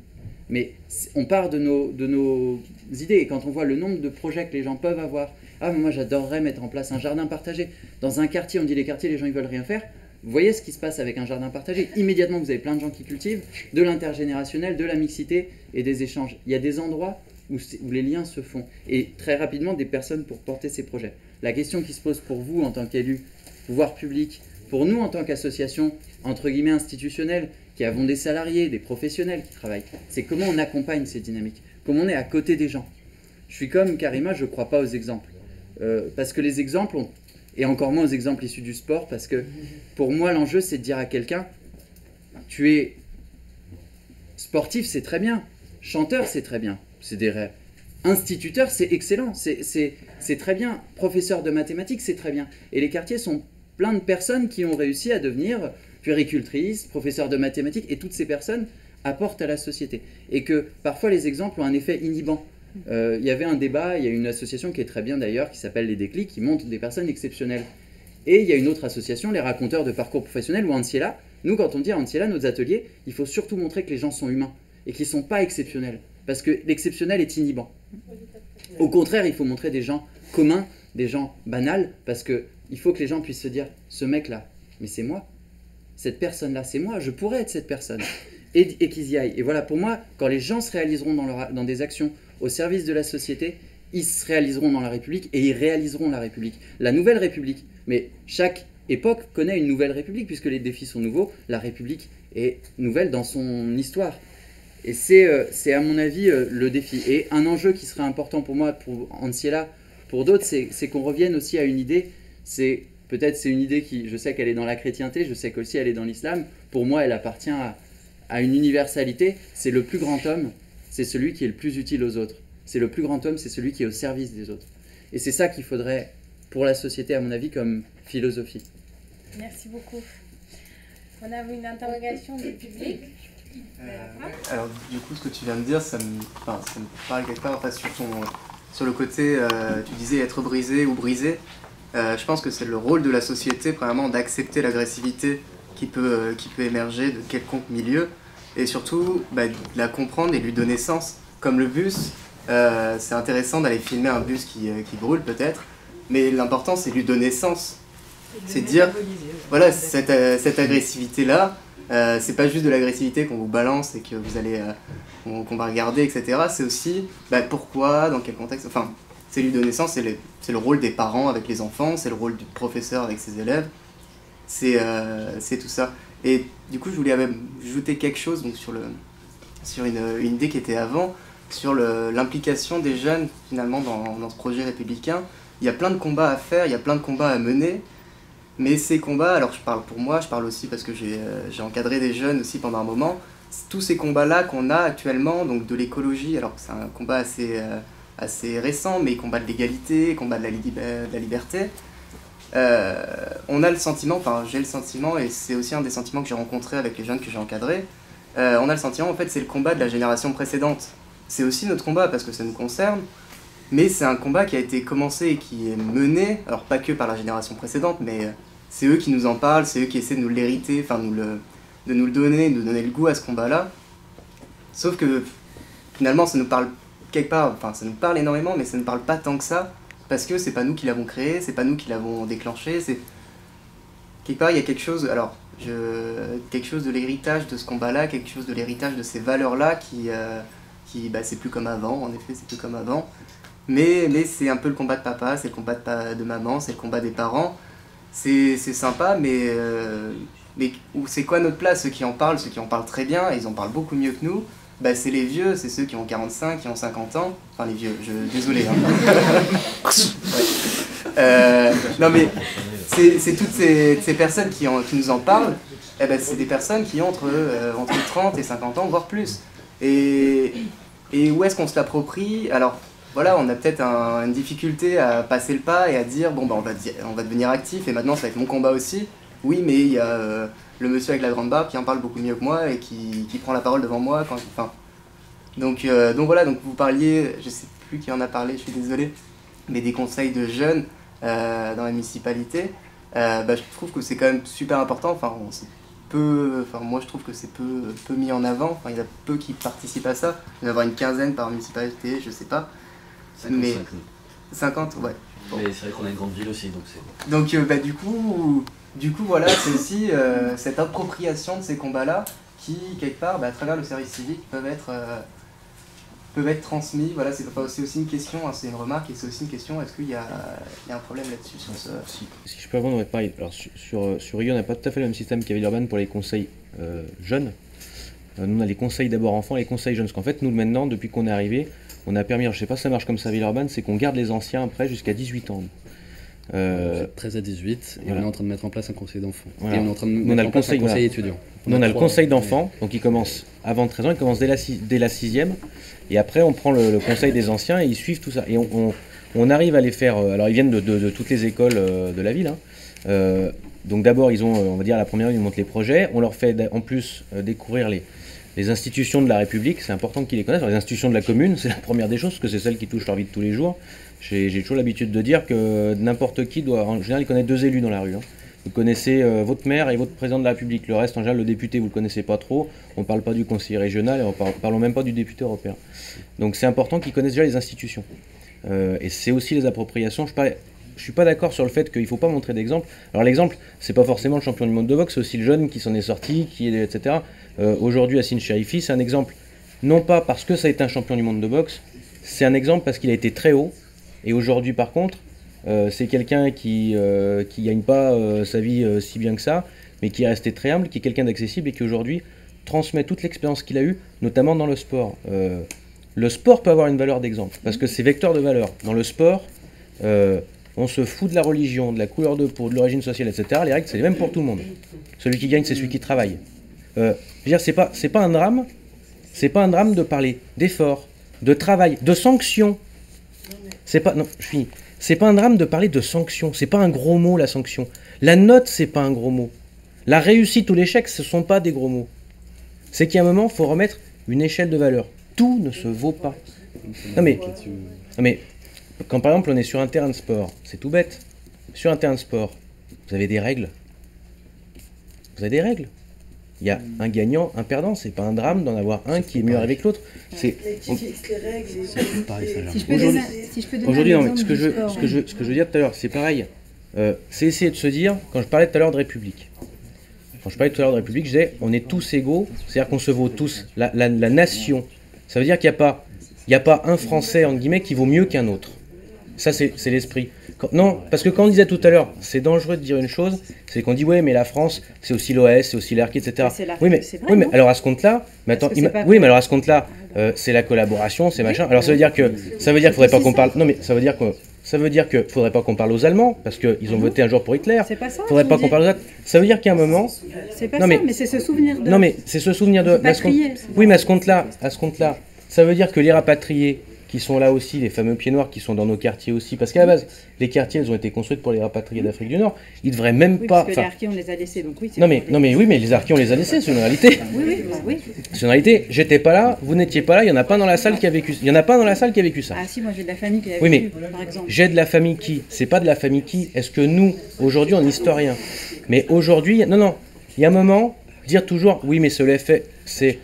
Mais on part de nos idées. Et quand on voit le nombre de projets que les gens peuvent avoir, ah, mais moi j'adorerais mettre en place un jardin partagé. Dans un quartier, on dit les quartiers, les gens ils veulent rien faire. Vous voyez ce qui se passe avec un jardin partagé. Immédiatement, vous avez plein de gens qui cultivent, de l'intergénérationnel, de la mixité et des échanges. Il y a des endroits où les liens se font. Et très rapidement, des personnes pour porter ces projets. La question qui se pose pour vous en tant qu'élu, pouvoir public, pour nous en tant qu'association, entre guillemets institutionnelle, qui avons des salariés, des professionnels qui travaillent, c'est comment on accompagne ces dynamiques, comment on est à côté des gens. Je suis comme Karima, je ne crois pas aux exemples. Parce que les exemples, et encore moins aux exemples issus du sport, parce que pour moi, l'enjeu, c'est de dire à quelqu'un, tu es sportif, c'est très bien, chanteur, c'est très bien, c'est des rêves. Instituteur, c'est excellent, c'est très bien. Professeur de mathématiques, c'est très bien. Et les quartiers sont plein de personnes qui ont réussi à devenir puéricultrices, professeurs de mathématiques, et toutes ces personnes apportent à la société. Et que parfois les exemples ont un effet inhibant. Il y avait un débat, il y a une association qui est très bien d'ailleurs, qui s'appelle Les Déclics, qui montre des personnes exceptionnelles. Et il y a une autre association, les raconteurs de parcours professionnels, ou Anciela. Nous, quand on dit à Anciela, nos ateliers, il faut surtout montrer que les gens sont humains et qu'ils ne sont pas exceptionnels. Parce que l'exceptionnel est inhibant. Au contraire, il faut montrer des gens communs, des gens banals, parce qu'il faut que les gens puissent se dire, ce mec-là, mais c'est moi. Cette personne-là, c'est moi, je pourrais être cette personne. Et qu'ils y aillent. Et voilà, pour moi, quand les gens se réaliseront dans des actions au service de la société, ils se réaliseront dans la République et ils réaliseront la République. La nouvelle République. Mais chaque époque connaît une nouvelle République, puisque les défis sont nouveaux. La République est nouvelle dans son histoire. Et c'est à mon avis le défi. Et un enjeu qui serait important pour moi, pour Anciela, pour d'autres, c'est qu'on revienne aussi à une idée. Peut-être c'est une idée qui, je sais qu'elle est dans la chrétienté, je sais qu'aussi elle est dans l'islam. Pour moi, elle appartient à une universalité. C'est le plus grand homme, c'est celui qui est le plus utile aux autres. C'est le plus grand homme, c'est celui qui est au service des autres. Et c'est ça qu'il faudrait pour la société, à mon avis, comme philosophie. Merci beaucoup. On a une interrogation du public. Alors du coup, ce que tu viens de dire, ça me parle quelque part sur le côté, tu disais être brisé ou brisé. Je pense que c'est le rôle de la société, premièrement, d'accepter l'agressivité qui peut émerger de quelconque milieu, et surtout de la comprendre et lui donner sens. Comme le bus, c'est intéressant d'aller filmer un bus qui brûle peut-être, mais l'important c'est de lui donner sens. C'est de dire, voilà, cette agressivité-là, c'est pas juste de l'agressivité qu'on vous balance et que vous allez, qu'on va regarder, etc. C'est aussi pourquoi, dans quel contexte, enfin, c'est lui donner sens, c'est le rôle des parents avec les enfants, c'est le rôle du professeur avec ses élèves, c'est tout ça. Et du coup, je voulais ajouter quelque chose donc, sur une idée qui était avant, sur l'implication des jeunes finalement dans ce projet républicain. Il y a plein de combats à faire, il y a plein de combats à mener, mais ces combats, alors je parle pour moi, je parle aussi parce que j'ai encadré des jeunes aussi pendant un moment, tous ces combats-là qu'on a actuellement, donc de l'écologie, alors c'est un combat assez récent, mais combat de l'égalité, combat de la liberté, on a le sentiment, enfin j'ai le sentiment, et c'est aussi un des sentiments que j'ai rencontrés avec les jeunes que j'ai encadrés, on a le sentiment en fait c'est le combat de la génération précédente. C'est aussi notre combat parce que ça nous concerne, mais c'est un combat qui a été commencé et qui est mené, alors pas que par la génération précédente, mais c'est eux qui nous en parlent, c'est eux qui essaient de nous l'hériter, enfin de nous le donner, de nous donner le goût à ce combat-là. Sauf que finalement ça nous parle quelque part, enfin ça nous parle énormément, mais ça ne parle pas tant que ça, parce que c'est pas nous qui l'avons créé, c'est pas nous qui l'avons déclenché, c'est... Quelque part il y a quelque chose, alors, quelque chose de l'héritage de ce combat-là, quelque chose de l'héritage de ces valeurs-là qui c'est plus comme avant, en effet c'est plus comme avant, mais c'est un peu le combat de papa, c'est le combat de maman, c'est le combat des parents, c'est sympa, mais c'est quoi notre place? Ceux qui en parlent très bien, et ils en parlent beaucoup mieux que nous, c'est les vieux, c'est ceux qui ont 45, qui ont 50 ans, enfin les vieux, désolé. Hein. Ouais. Non mais, c'est toutes ces personnes qui nous en parlent, c'est des personnes qui ont entre 30 et 50 ans, voire plus. Et où est-ce qu'on se l'approprie? Alors voilà, on a peut-être une difficulté à passer le pas et à dire bon on va devenir actif et maintenant ça va être mon combat aussi. Oui, mais il y a le monsieur avec la grande barbe qui en parle beaucoup mieux que moi et qui prend la parole devant moi donc voilà, donc vous parliez, je sais plus qui en a parlé, je suis désolé, mais des conseils de jeunes dans la municipalité. Je trouve que c'est quand même super important, moi je trouve que c'est peu mis en avant, il y en a peu qui participent à ça, il y en a avoir une quinzaine par municipalité, je sais pas. 50, mais 50, ouais. Bon. Mais c'est vrai qu'on a une grande ville aussi, donc c'est... Donc du coup voilà, c'est aussi cette appropriation de ces combats-là qui, quelque part, à travers le service civique, peuvent être transmis. Voilà, c'est aussi une question, hein, c'est une remarque et c'est aussi une question, est-ce qu'il y a un problème là-dessus sur ce... Si je peux avant, pareil, alors sur Rio, on n'a pas tout à fait le même système qu'à Villeurbanne pour les conseils jeunes. Nous on a les conseils d'abord enfants et les conseils jeunes, parce qu'en fait nous maintenant, depuis qu'on est arrivé, on a permis, alors, je sais pas si ça marche comme ça à Villeurbanne, c'est qu'on garde les anciens après jusqu'à 18 ans. 13 à 18, et Voilà. on est en train de mettre en place un conseil d'enfants. Voilà. Et on est en train de Nous, on a mettre le en place un conseil, conseil voilà. étudiant. Nous, on a le 3, conseil d'enfants, donc il commence avant 13 ans, il commence dès la 6e, et après on prend le conseil des anciens et ils suivent tout ça. Et on arrive à les faire, alors ils viennent de toutes les écoles de la ville, hein. Donc d'abord ils ont, on va dire à la première ils nous montrent les projets, on leur fait en plus découvrir les institutions de la République, c'est important qu'ils les connaissent. Alors, les institutions de la commune, c'est la première des choses, parce que c'est celle qui touche leur vie de tous les jours. J'ai toujours l'habitude de dire que n'importe qui doit, en général, il connaît 2 élus dans la rue, hein. Vous connaissez votre maire et votre président de la République. Le reste, en général, le député, vous ne le connaissez pas trop. On ne parle pas du conseiller régional et parlons même pas du député européen. Donc c'est important qu'ils connaissent déjà les institutions. Et c'est aussi les appropriations. Je ne suis pas d'accord sur le fait qu'il ne faut pas montrer d'exemple. Alors l'exemple, c'est pas forcément le champion du monde de boxe, c'est aussi le jeune qui s'en est sorti, etc. Aujourd'hui, Yassine Chérifi, c'est un exemple, non pas parce que ça a été un champion du monde de boxe, c'est un exemple parce qu'il a été très haut. Et aujourd'hui, par contre, c'est quelqu'un qui gagne pas sa vie si bien que ça, mais qui est resté très humble, qui est quelqu'un d'accessible et qui aujourd'hui transmet toute l'expérience qu'il a eue, notamment dans le sport. Le sport peut avoir une valeur d'exemple, parce que c'est vecteur de valeur. Dans le sport, on se fout de la religion, de la couleur de peau, de l'origine sociale, etc. Les règles, c'est les mêmes pour tout le monde. Celui qui gagne, c'est celui qui travaille. Je veux dire, c'est pas un drame. C'est pas un drame de parler d'effort, de travail, de sanctions. C'est pas, non, je finis. C'est pas un drame de parler de sanctions. C'est pas un gros mot, la sanction. La note, c'est pas un gros mot. La réussite ou l'échec, ce sont pas des gros mots. C'est qu'à un moment, il faut remettre une échelle de valeur. Tout ne se vaut pas. Non mais quand par exemple on est sur un terrain de sport, c'est tout bête. Sur un terrain de sport, vous avez des règles. Vous avez des règles. Il y a un gagnant, un perdant. C'est pas un drame d'en avoir un qui est mieux arrivé que l'autre. C'est aujourd'hui, non, mais ce que je veux dire tout à l'heure, c'est pareil. C'est essayer de se dire, quand je parlais tout à l'heure de République, je disais, on est tous égaux, c'est-à-dire qu'on se vaut tous. La nation, ça veut dire qu'il n'y a pas un Français, entre guillemets, qui vaut mieux qu'un autre. Ça, c'est l'esprit. Non, parce que quand on disait tout à l'heure, c'est dangereux de dire une chose, c'est qu'on dit, ouais, mais la France, c'est aussi l'OS, c'est aussi l'Arc, etc. Oui, mais alors à ce compte-là, alors à ce compte-là, c'est la collaboration, c'est machin. Alors ça veut dire qu'il faudrait pas qu'on parle. Non, mais ça veut dire qu'il faudrait pas qu'on parle aux Allemands, parce qu'ils ont voté un jour pour Hitler. C'est pas ça. Faudrait pas qu'on parle aux Allemands. Ça veut dire qu'à un moment. C'est pas ça, mais c'est se souvenir de. Non, mais c'est se souvenir de. Oui, mais à ce compte-là, ça veut dire que les rapatriés qui sont là aussi, les fameux pieds noirs qui sont dans nos quartiers aussi, parce qu'à la base, les quartiers, elles ont été construites pour les rapatriés d'Afrique du Nord, ils devraient même pas... Parce que les harkis, on les a laissés, donc oui, c'est... Non mais les harkis, on les a laissés, c'est une réalité. Oui. C'est une réalité, j'étais pas là, vous n'étiez pas là, il y en a pas dans la salle qui a vécu ça. Ah si, moi j'ai de la famille qui a vécu, par exemple. J'ai de la famille qui, c'est pas de la famille qui, est-ce que nous, aujourd'hui, on est historiens, mais aujourd'hui, non, il y a un moment, dire toujours, oui mais ce l'effet, c'est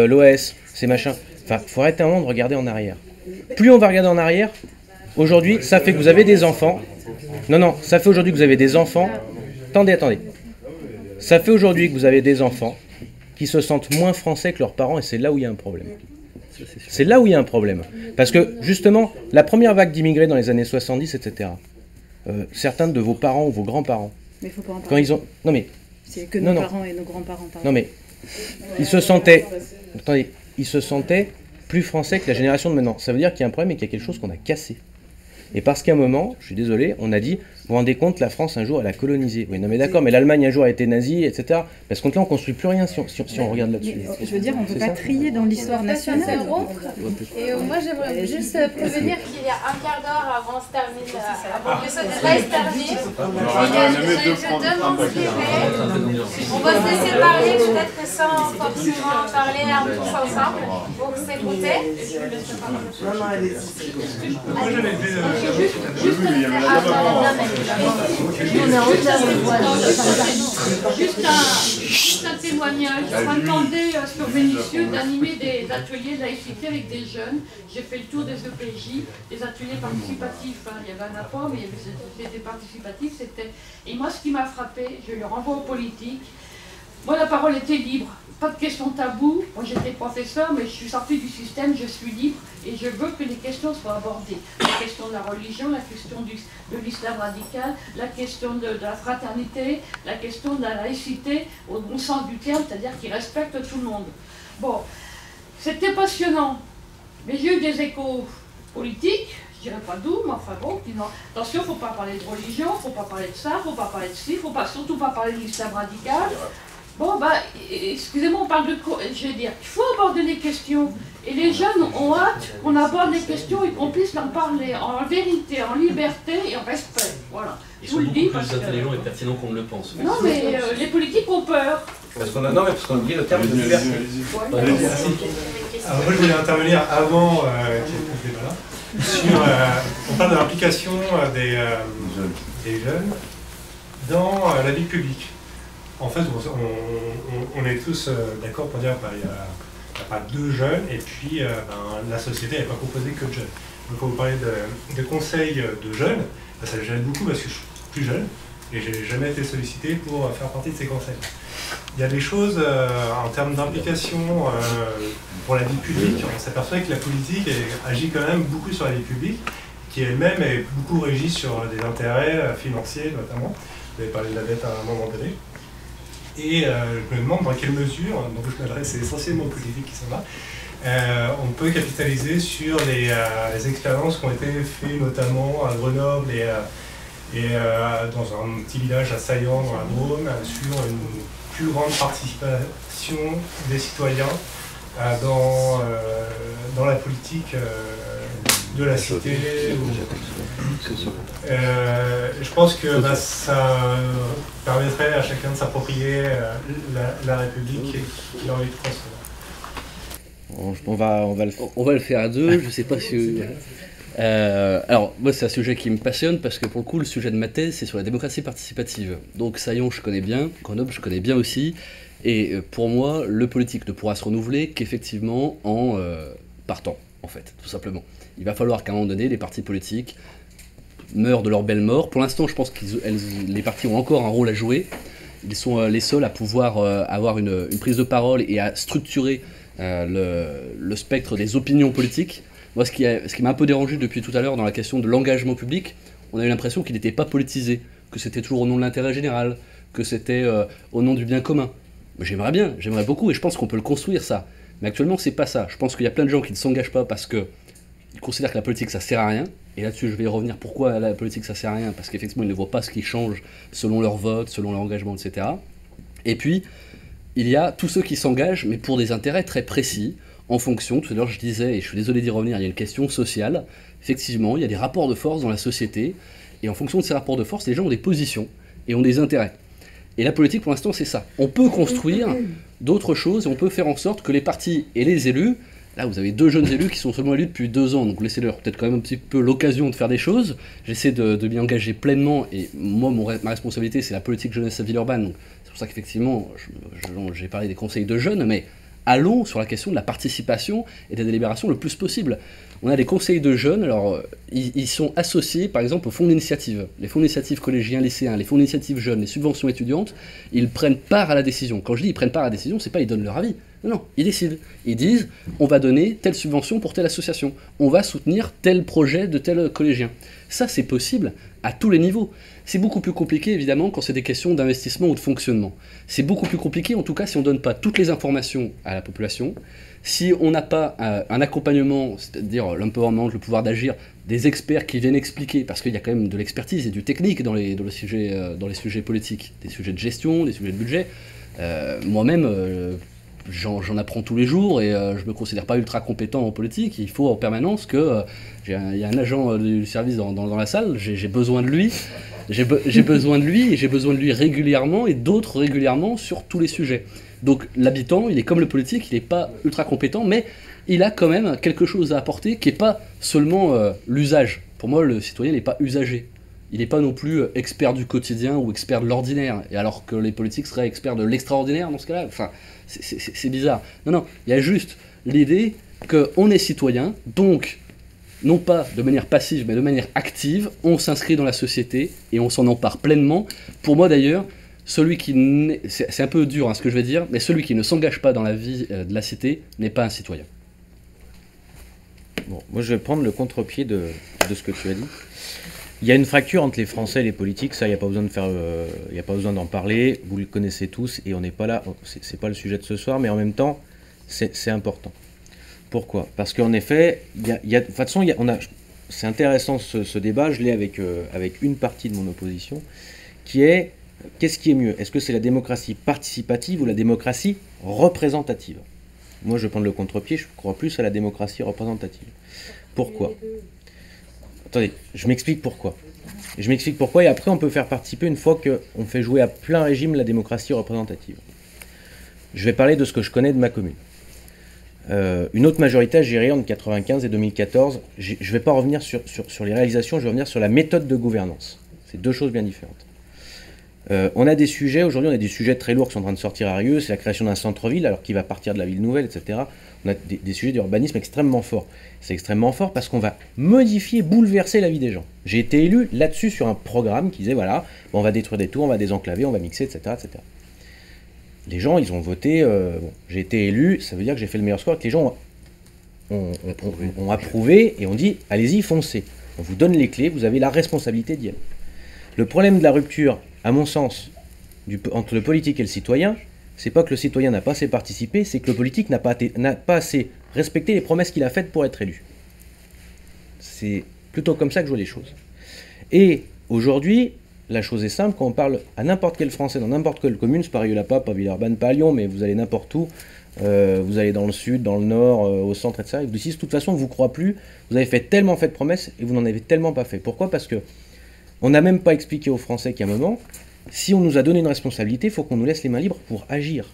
l'OS, c'est machin, enfin, faut arrêter un moment de regarder en arrière. Plus on va regarder en arrière, aujourd'hui, ça fait que vous avez des enfants. Ça fait aujourd'hui que vous avez des enfants. Attendez. Ça fait aujourd'hui que vous avez des enfants qui se sentent moins français que leurs parents et c'est là où il y a un problème. C'est là où il y a un problème. Parce que, justement, la première vague d'immigrés dans les années 70, etc., certains de vos parents ou vos grands-parents, mais faut pas en parler. quand ils ont... Non mais... C'est que nos parents et nos grands-parents parlent. Non mais... Ils se sentaient... Attendez, ils se sentaient plus français que la génération de maintenant. Ça veut dire qu'il y a un problème et qu'il y a quelque chose qu'on a cassé. Et parce qu'à un moment, je suis désolé, on a dit, vous vous rendez compte, la France un jour elle a colonisé. Oui, non mais d'accord, mais l'Allemagne un jour a été nazie, etc. Parce que là on construit plus rien si on regarde là-dessus. Je veux dire, on ne peut pas trier dans l'histoire nationale. Et moi j'aimerais juste prévenir qu'il y a un quart d'heure avant se termine, avant que ce débat se termine. Je demande s'il vous plaît. On va se laisser parler peut-être sans forcément parler un peu ensemble pour s'écouter. Non, allez-y. Juste un témoignage. Je m'attendais sur Vénitieux d'animer des ateliers de laïcité avec des jeunes. J'ai fait le tour des EPJ, des ateliers participatifs. Il y avait un apport, mais c'était participatif. Et moi, ce qui m'a frappé, je le renvoie aux politiques. Moi, la parole était libre. Pas de questions taboues. Moi, j'étais professeur, mais je suis sortie du système, je suis libre. Et je veux que les questions soient abordées. La question de la religion, la question de l'islam radical, la question de la fraternité, la question de la laïcité, au bon sens du terme, c'est-à-dire qui respecte tout le monde. Bon, c'était passionnant. Mais j'ai eu des échos politiques. je dirais pas d'où, mais enfin bon, qui non. Attention, faut pas parler de religion, faut pas parler de ça, faut pas parler de ci, faut pas, surtout pas parler de l'islam radical. Bon, bah, excusez-moi, on parle de quoi? Je vais dire, il faut aborder les questions. Et les jeunes ont hâte qu'on aborde les questions et qu'on puisse leur parler en vérité, en liberté et en respect. Voilà. Ils Je sont vous le beaucoup dis plus parce que... intelligents et pertinents qu'on ne le pense. Non, mais les politiques ont peur. Parce qu'on a, non, mais parce qu'on oublie le terme de liberté. Alors moi je voulais intervenir avant qu'il y ait ce débat-là. Sur, on parle de l'implication des jeunes dans la vie publique. En fait, on est tous d'accord pour dire qu'il n'y a pas deux jeunes et puis la société n'est pas composée que de jeunes. Donc quand vous parlez de conseils de jeunes, ça me gêne beaucoup parce que je suis plus jeune et je n'ai jamais été sollicité pour faire partie de ces conseils. Il y a des choses en termes d'implication pour la vie publique. On s'aperçoit que la politique agit quand même beaucoup sur la vie publique, qui elle-même est beaucoup régie sur des intérêts financiers notamment. Vous avez parlé de la dette à un moment donné. Et je me demande dans quelle mesure, donc je m'adresse essentiellement aux politiques qui sont là, on peut capitaliser sur les expériences qui ont été faites notamment à Grenoble et dans un petit village à Saillant dans la Drôme, sur une plus grande participation des citoyens dans la politique de la cité. Je pense que ça permettrait à chacun de s'approprier la République qu'il a envie de construire. On va le faire à deux, je sais pas si... alors, moi, c'est un sujet qui me passionne parce que pour le coup, le sujet de ma thèse, c'est sur la démocratie participative. Donc, Saillant, je connais bien, Grenoble, je connais bien aussi. Et pour moi, le politique ne pourra se renouveler qu'effectivement en partant, en fait, tout simplement. Il va falloir qu'à un moment donné, les partis politiques meurent de leur belle mort. Pour l'instant, je pense que les partis ont encore un rôle à jouer. Ils sont les seuls à pouvoir avoir une prise de parole et à structurer le spectre des opinions politiques. Moi, ce qui m'a un peu dérangé depuis tout à l'heure dans la question de l'engagement public, on a eu l'impression qu'il n'était pas politisé, que c'était toujours au nom de l'intérêt général, que c'était au nom du bien commun. J'aimerais bien, j'aimerais beaucoup, et je pense qu'on peut le construire, ça. Mais actuellement, c'est pas ça. Je pense qu'il y a plein de gens qui ne s'engagent pas parce qu'ils considèrent que la politique, ça sert à rien. Et là-dessus, je vais y revenir. Pourquoi la politique, ça sert à rien? Parce qu'effectivement, ils ne voient pas ce qui change selon leur vote, selon leur engagement, etc. Et puis, il y a tous ceux qui s'engagent, mais pour des intérêts très précis, en fonction, tout à l'heure je disais, et je suis désolé d'y revenir, il y a une question sociale. Effectivement, il y a des rapports de force dans la société, et en fonction de ces rapports de force, les gens ont des positions et ont des intérêts. Et la politique, pour l'instant, c'est ça. On peut construire d'autres choses, et on peut faire en sorte que les partis et les élus, là vous avez deux jeunes élus qui sont seulement élus depuis 2 ans, donc laissez-leur peut-être quand même un petit peu l'occasion de faire des choses. J'essaie de m'y engager pleinement, et moi, ma responsabilité, c'est la politique jeunesse à Villeurbanne. Donc c'est pour ça qu'effectivement, j'ai parlé des conseils de jeunes, mais allons sur la question de la participation et de la délibération le plus possible. On a des conseils de jeunes, alors ils sont associés par exemple aux fonds d'initiative. Les fonds d'initiative collégiens, lycéens, les fonds d'initiative jeunes, les subventions étudiantes, ils prennent part à la décision. Quand je dis ils prennent part à la décision, c'est pas ils donnent leur avis. Non, ils décident. Ils disent on va donner telle subvention pour telle association, on va soutenir tel projet de tel collégien. Ça c'est possible à tous les niveaux. C'est beaucoup plus compliqué évidemment quand c'est des questions d'investissement ou de fonctionnement. C'est beaucoup plus compliqué en tout cas si on ne donne pas toutes les informations à la population, si on n'a pas un accompagnement, c'est-à-dire l'empowerment, le pouvoir d'agir, des experts qui viennent expliquer, parce qu'il y a quand même de l'expertise et du technique dans les sujets politiques, des sujets de gestion, des sujets de budget. Moi-même, j'en apprends tous les jours et je ne me considère pas ultra compétent en politique. Il faut en permanence que... il y a un agent du service dans la salle, j'ai besoin de lui. J'ai besoin de lui et j'ai besoin de lui régulièrement et d'autres régulièrement sur tous les sujets. Donc l'habitant, il est comme le politique, il n'est pas ultra compétent, mais il a quand même quelque chose à apporter qui n'est pas seulement l'usage. Pour moi, le citoyen n'est pas usager. Il n'est pas non plus expert du quotidien ou expert de l'ordinaire, et alors que les politiques seraient experts de l'extraordinaire dans ce cas-là. Enfin, c'est bizarre. Non, il y a juste l'idée qu'on est citoyen, donc, non pas de manière passive, mais de manière active, on s'inscrit dans la société et on s'en empare pleinement. Pour moi d'ailleurs, celui qui... C'est un peu dur ce que je vais dire, mais celui qui ne s'engage pas dans la vie de la cité n'est pas un citoyen. Bon, moi je vais prendre le contre-pied de ce que tu as dit. Il y a une fracture entre les Français et les politiques, ça il n'y a pas besoin de faire, il y a pas besoin d'en parler, vous le connaissez tous et on n'est pas là, c'est pas le sujet de ce soir, mais en même temps c'est important. Pourquoi? Parce qu'en effet, de toute façon, c'est intéressant ce débat, je l'ai avec une partie de mon opposition, qui est, qu'est-ce qui est mieux? Est-ce que c'est la démocratie participative ou la démocratie représentative? Moi, je vais prendre le contre-pied, je crois plus à la démocratie représentative. Pourquoi? Attendez, je m'explique pourquoi. Et après on peut faire participer, une fois qu'on fait jouer à plein régime la démocratie représentative. Je vais parler de ce que je connais de ma commune. Une autre majorité a géré entre 1995 et 2014. Je ne vais pas revenir sur les réalisations, je vais revenir sur la méthode de gouvernance. C'est deux choses bien différentes. On a des sujets, aujourd'hui on a des sujets très lourds qui sont en train de sortir à Rieux, c'est la création d'un centre-ville alors qu'il va partir de la ville nouvelle, etc. On a des sujets d'urbanisme extrêmement forts. C'est extrêmement fort parce qu'on va modifier, bouleverser la vie des gens. J'ai été élu là-dessus sur un programme qui disait voilà, on va détruire des tours, on va désenclaver, on va mixer, etc. etc. Les gens, ils ont voté, j'ai été élu, ça veut dire que j'ai fait le meilleur score, que les gens ont approuvé et ont dit allez-y, foncez. On vous donne les clés, vous avez la responsabilité d'y aller. Le problème de la rupture, à mon sens, entre le politique et le citoyen, c'est pas que le citoyen n'a pas assez participé, c'est que le politique n'a pas assez respecté les promesses qu'il a faites pour être élu. C'est plutôt comme ça que je vois les choses. Et aujourd'hui, la chose est simple, quand on parle à n'importe quel Français, dans n'importe quelle commune, c'est pas Rieux-la-Pape, pas Villeurbanne, pas Lyon, mais vous allez n'importe où, vous allez dans le sud, dans le nord, au centre, etc. Et vous dites, de toute façon, on ne vous croit plus, vous avez tellement fait de promesses et vous n'en avez tellement pas fait. Pourquoi? Parce que on n'a même pas expliqué aux Français qu'à un moment, si on nous a donné une responsabilité, il faut qu'on nous laisse les mains libres pour agir.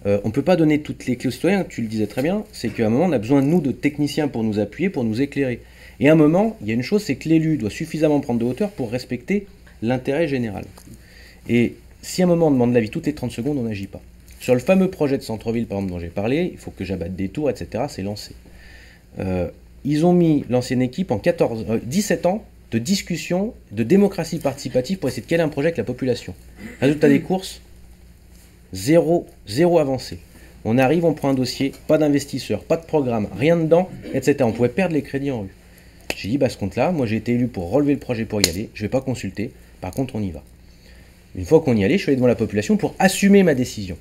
On ne peut pas donner toutes les clés aux citoyens, tu le disais très bien, c'est qu'à un moment, on a besoin de nous, de techniciens, pour nous appuyer, pour nous éclairer. Et à un moment, il y a une chose, c'est que l'élu doit suffisamment prendre de hauteur pour respecter l'intérêt général. Et si à un moment, on demande l'avis toutes les 30 secondes, on n'agit pas. Sur le fameux projet de centre-ville, par exemple, dont j'ai parlé, il faut que j'abatte des tours, etc., c'est lancé. Ils ont mis l'ancienne équipe en 17 ans de discussion, de démocratie participative pour essayer de caler un projet avec la population. Résultat des courses, zéro avancée. On arrive, on prend un dossier, pas d'investisseurs, pas de programme, rien dedans, etc. On pouvait perdre les crédits en rue. J'ai dit, ce compte-là, moi j'ai été élu pour relever le projet, pour y aller, je ne vais pas consulter, par contre on y va. Une fois qu'on y allait, je suis allé devant la population pour assumer ma décision.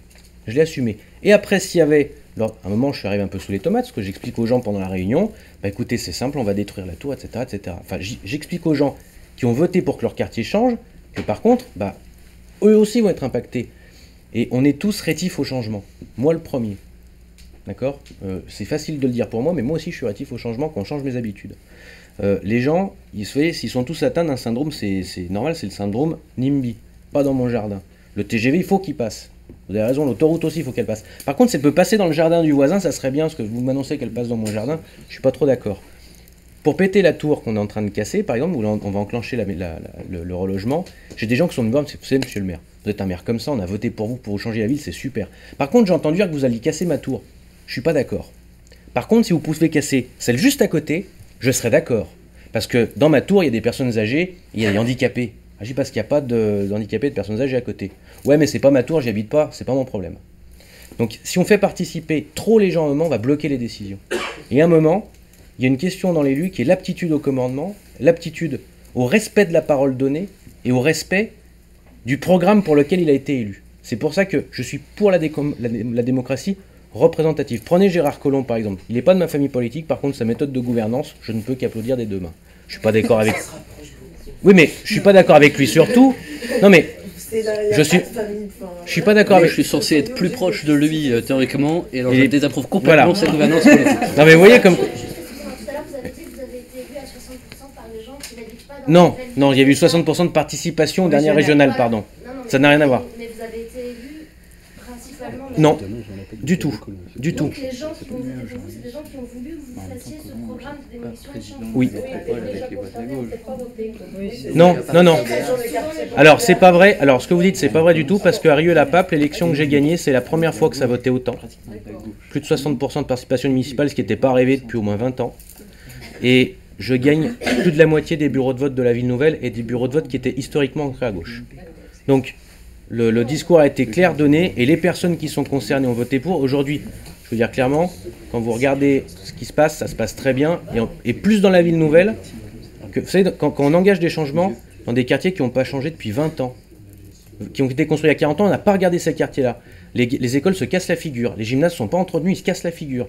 Je l'ai assumée. Et après, s'il y avait... Alors, à un moment, je suis arrivé un peu sous les tomates, ce que j'explique aux gens pendant la réunion, écoutez, c'est simple, on va détruire la tour, etc. etc. Enfin, j'explique aux gens qui ont voté pour que leur quartier change, que par contre, eux aussi vont être impactés. Et on est tous rétifs au changement. Moi, le premier. D'accord? C'est facile de le dire pour moi, mais moi aussi, je suis rétif au changement quand on change mes habitudes. Les gens, s'ils sont tous atteints d'un syndrome, c'est normal, c'est le syndrome NIMBY. Pas dans mon jardin. Le TGV, il faut qu'il passe. Vous avez raison, l'autoroute aussi, il faut qu'elle passe. Par contre, si elle peut passer dans le jardin du voisin, ça serait bien, parce que vous m'annoncez qu'elle passe dans mon jardin, je suis pas trop d'accord. Pour péter la tour qu'on est en train de casser, par exemple, où on va enclencher le relogement, j'ai des gens qui sont venus voir, vous savez, monsieur le maire, vous êtes un maire comme ça, on a voté pour vous changer la ville, c'est super. Par contre, j'ai entendu dire que vous alliez casser ma tour. Je suis pas d'accord. Par contre, si vous pouvez casser celle juste à côté, je serais d'accord. Parce que dans ma tour, il y a des personnes âgées, il y a des handicapés. Je dis parce qu'il n'y a pas de handicapés, de personnes âgées à côté. Ouais, mais c'est pas ma tour, j'y habite pas, c'est pas mon problème. Donc, si on fait participer trop les gens à un moment, on va bloquer les décisions. Et à un moment, il y a une question dans l'élu qui est l'aptitude au commandement, l'aptitude au respect de la parole donnée et au respect du programme pour lequel il a été élu. C'est pour ça que je suis pour la démocratie représentative. Prenez Gérard Collomb, par exemple. Il n'est pas de ma famille politique, par contre, sa méthode de gouvernance, je ne peux qu'applaudir des deux mains. Je suis pas d'accord avec... Oui, mais je suis pas d'accord avec lui surtout. Non, mais je suis pas d'accord avec... Je suis censé être plus proche de lui théoriquement, et alors je désapprouve complètement cette gouvernance politique. Non, mais vous voyez comme... Non, il y a eu 60% de participation aux dernières régionales, pardon. Ça n'a rien à voir. Mais vous avez été élu principalement... Non, du tout. Donc les gens qui ont voté pour vous, c'est des gens qui ont voulu que vous fassiez ce programme de démolition et changement. Oui. Non. Alors, c'est pas vrai. Alors, ce que vous dites, c'est pas vrai du tout, parce qu'à Rieux-la-Pape, l'élection que j'ai gagnée, c'est la première fois que ça votait autant. Plus de 60% de participation municipale, ce qui n'était pas arrivé depuis au moins 20 ans. Et je gagne plus de la moitié des bureaux de vote de la ville nouvelle et des bureaux de vote qui étaient historiquement ancrés à gauche. Donc, le discours a été clair, donné, et les personnes qui sont concernées ont voté pour. Aujourd'hui, je veux dire clairement, quand vous regardez ce qui se passe, ça se passe très bien, et plus dans la ville nouvelle, que, vous savez, quand on engage des changements dans des quartiers qui n'ont pas changé depuis 20 ans, qui ont été construits il y a 40 ans, on n'a pas regardé ces quartiers-là. Les écoles se cassent la figure. Les gymnases ne sont pas entretenus, ils se cassent la figure.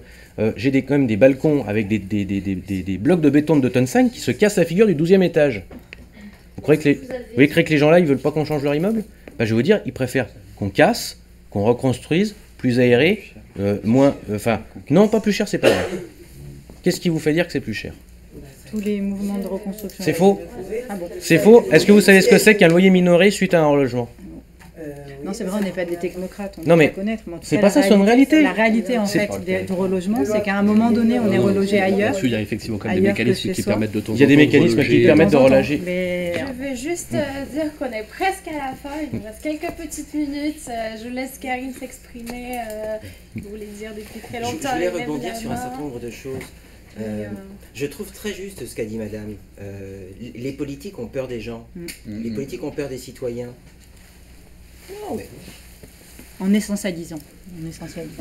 J'ai quand même des balcons avec des blocs de béton de 2,5 tonnes qui se cassent la figure du 12e étage. Vous croyez que les gens-là, ils veulent pas qu'on change leur immeuble? Bah, je vais vous dire, ils préfèrent qu'on casse, qu'on reconstruise, plus aéré, moins... non, pas plus cher, c'est pas vrai. Qu'est-ce qui vous fait dire que c'est plus cher? Tous les mouvements de reconstruction. C'est faux. Ah bon. C'est faux. Est-ce que vous savez ce que c'est qu'un loyer minoré suite à un relogement? Non, c'est vrai, on n'est pas des technocrates, on non, doit mais connaître. c'est pas ça, c'est une réalité. La réalité, en fait, du relogement, c'est qu'à un moment donné, on est relogé ailleurs. Il y a effectivement quand même des mécanismes qui permettent de temps en temps. Il y a des mécanismes qui permettent de reloger. Je vais juste dire qu'on est presque à la fin. Il nous reste quelques petites minutes. Je laisse Karine s'exprimer. Vous voulez dire depuis très longtemps. Je voulais rebondir sur un certain nombre de choses. Je trouve très juste ce qu'a dit madame. Les politiques ont peur des gens. Les politiques ont peur des citoyens. Non, mais... En essentialisant. On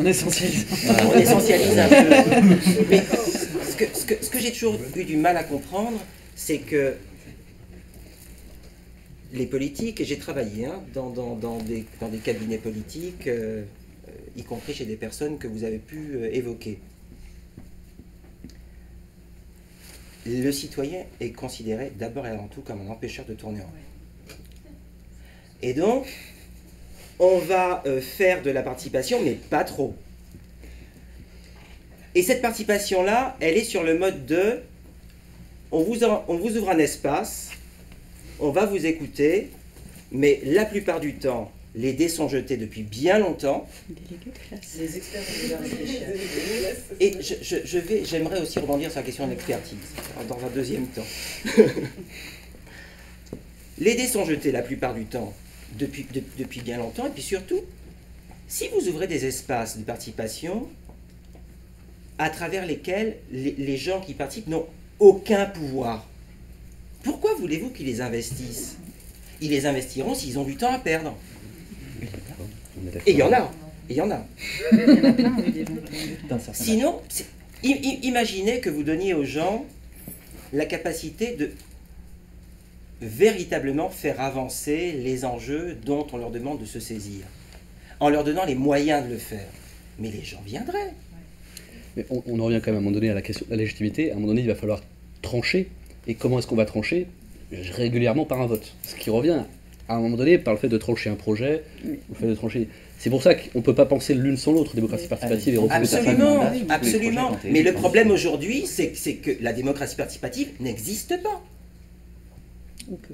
essentialise un peu. Mais ce que j'ai toujours eu du mal à comprendre, c'est que les politiques, et j'ai travaillé dans des cabinets politiques, y compris chez des personnes que vous avez pu évoquer. Le citoyen est considéré d'abord et avant tout comme un empêcheur de tourner en rond. Et donc, on va faire de la participation, mais pas trop. Et cette participation-là, elle est sur le mode de on vous ouvre un espace, on va vous écouter, mais la plupart du temps, les dés sont jetés depuis bien longtemps. Les experts et j'aimerais aussi rebondir sur la question de l'expertise, dans un deuxième temps. Les dés sont jetés la plupart du temps depuis bien longtemps, et puis surtout, si vous ouvrez des espaces de participation à travers lesquels les gens qui participent n'ont aucun pouvoir, pourquoi voulez-vous qu'ils les investissent? Ils les investiront s'ils ont du temps à perdre. Et il y en a. Sinon, imaginez que vous donniez aux gens la capacité de véritablement faire avancer les enjeux dont on leur demande de se saisir, en leur donnant les moyens de le faire. Mais les gens viendraient. Mais on en revient quand même à un moment donné à la question de la légitimité. À un moment donné, il va falloir trancher. Et comment est-ce qu'on va trancher? Régulièrement par un vote. Ce qui revient à un moment donné par le fait de trancher un projet, le fait de trancher... C'est pour ça qu'on ne peut pas penser l'une sans l'autre, démocratie participative et absolument, absolument. Mais le problème aujourd'hui, c'est que la démocratie participative n'existe pas.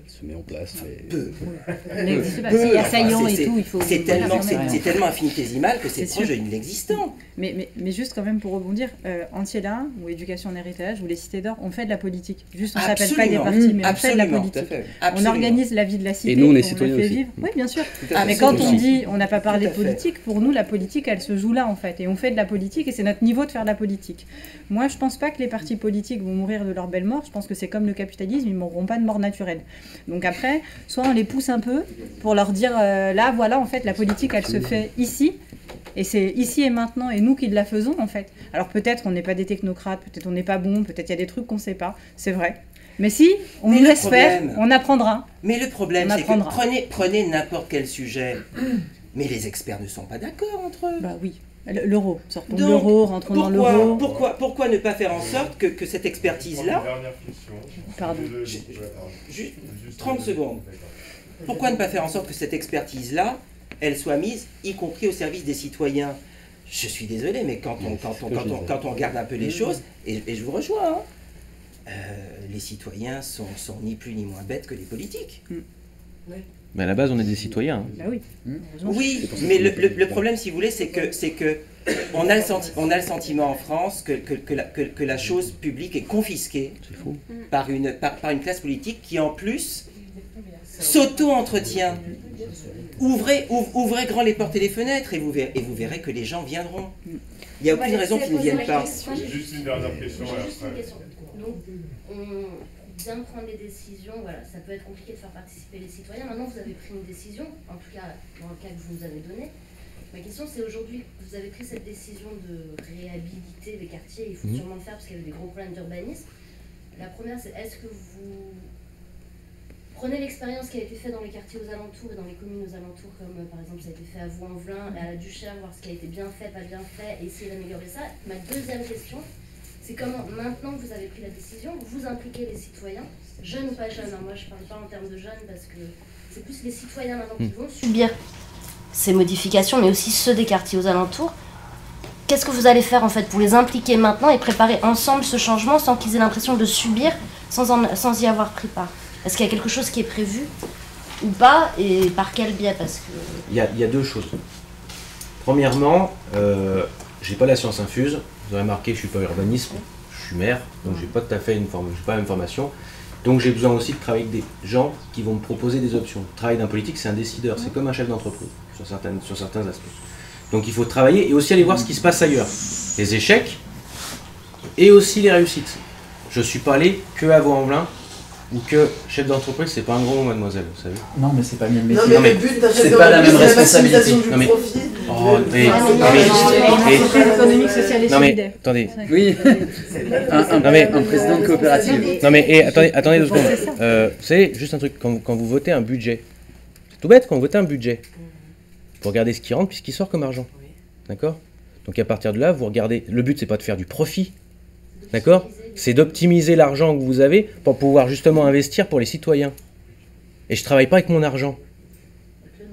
Se met en place. C'est assaillant et tout, il faut... C'est tellement infinitésimal que c'est proche de l'inexistant. Mais juste quand même pour rebondir, Antiella ou Éducation en héritage ou les Cités d'Or, on fait de la politique. Juste on ne s'appelle pas des partis, mais on fait de la politique. On organise la vie de la cité, et nous on est citoyens aussi. Vivre. Oui, bien sûr. Mais quand on dit on n'a pas parlé de politique, pour nous la politique elle se joue là en fait. Et on fait de la politique et c'est notre niveau de faire de la politique. Moi je pense pas que les partis politiques vont mourir de leur belle mort. Je pense que c'est comme le capitalisme, ils ne mourront pas de mort naturelle. Donc après, soit on les pousse un peu pour leur dire là voilà en fait la politique elle se fait ici et c'est ici et maintenant et nous qui la faisons en fait. Alors peut-être on n'est pas des technocrates, peut-être on n'est pas bon, peut-être il y a des trucs qu'on ne sait pas, c'est vrai. Mais si on nous laisse faire, on apprendra. Mais le problème c'est que prenez n'importe quel sujet, mais les experts ne sont pas d'accord entre eux. Bah oui. L'euro, sortons de l'euro, rentrons dans l'euro. Pourquoi ne pas faire en sorte que cette expertise-là... Pardon. Juste 30 secondes. Pourquoi ne pas faire en sorte que cette expertise-là, elle soit mise, y compris au service des citoyens? Je suis désolé, mais quand on regarde un peu les choses, et je vous rejoins, les citoyens sont ni plus ni moins bêtes que les politiques. Mais à la base, on est des citoyens. Bah oui. Oui, mais le problème, si vous voulez, c'est que on a le sentiment en France que la chose publique est confisquée par une classe politique qui, en plus, s'auto-entretient. Ouvrez grand les portes et les fenêtres et vous verrez que les gens viendront. Il n'y a aucune raison qu'ils ne viennent pas. Juste une dernière question. Donc, on vient de prendre les décisions, voilà, ça peut être compliqué de faire participer les citoyens. Maintenant, vous avez pris une décision, en tout cas dans le cas que vous nous avez donné. Ma question, c'est aujourd'hui, vous avez pris cette décision de réhabiliter les quartiers, il faut sûrement le faire parce qu'il y avait des gros problèmes d'urbanisme. La première, c'est est-ce que vous Prenez l'expérience qui a été faite dans les quartiers aux alentours et dans les communes aux alentours, comme par exemple ça a été fait à Vaux-en-Velin et à la Duchère, voir ce qui a été bien fait, pas bien fait, et essayer d'améliorer ça. Ma deuxième question, c'est comment, maintenant que vous avez pris la décision, vous impliquez les citoyens, jeunes ou pas jeunes, hein, moi je parle pas en termes de jeunes parce que c'est plus les citoyens maintenant qui vont subir ces modifications, mais aussi ceux des quartiers aux alentours. Qu'est-ce que vous allez faire en fait pour les impliquer maintenant et préparer ensemble ce changement sans qu'ils aient l'impression de subir sans y avoir pris part? Est-ce qu'il y a quelque chose qui est prévu ou pas, et par quel biais? Parce que... Il y a deux choses. Premièrement, j'ai pas la science infuse. Vous aurez remarqué que je suis pas urbaniste, je suis maire, donc j'ai pas tout à fait pas la même formation. Donc j'ai besoin aussi de travailler avec des gens qui vont me proposer des options. Le travail d'un politique, c'est un décideur, c'est comme un chef d'entreprise sur certains aspects. Donc il faut travailler et aussi aller voir ce qui se passe ailleurs. Les échecs et aussi les réussites. Je suis pas allé que à Vaux-en-Velin ou que chef d'entreprise, c'est pas un gros mot, mademoiselle, vous savez. Non, mais c'est pas le même métier. Non, mais le but d'un chef c'est pas la même d'entreprise, responsabilité. c'est la maximisation du profit. économique, sociale et solidaire. Attendez. Oui, un président de coopérative. Non mais attendez 2 secondes. Vous savez, juste un truc, quand vous votez un budget, c'est tout bête, quand vous votez un budget, vous regardez ce qui rentre puis ce qui sort comme argent. D'accord? Donc à partir de là, vous regardez, le but c'est pas de faire du profit, d'accord? C'est d'optimiser l'argent que vous avez pour pouvoir justement investir pour les citoyens. Et je travaille pas avec mon argent.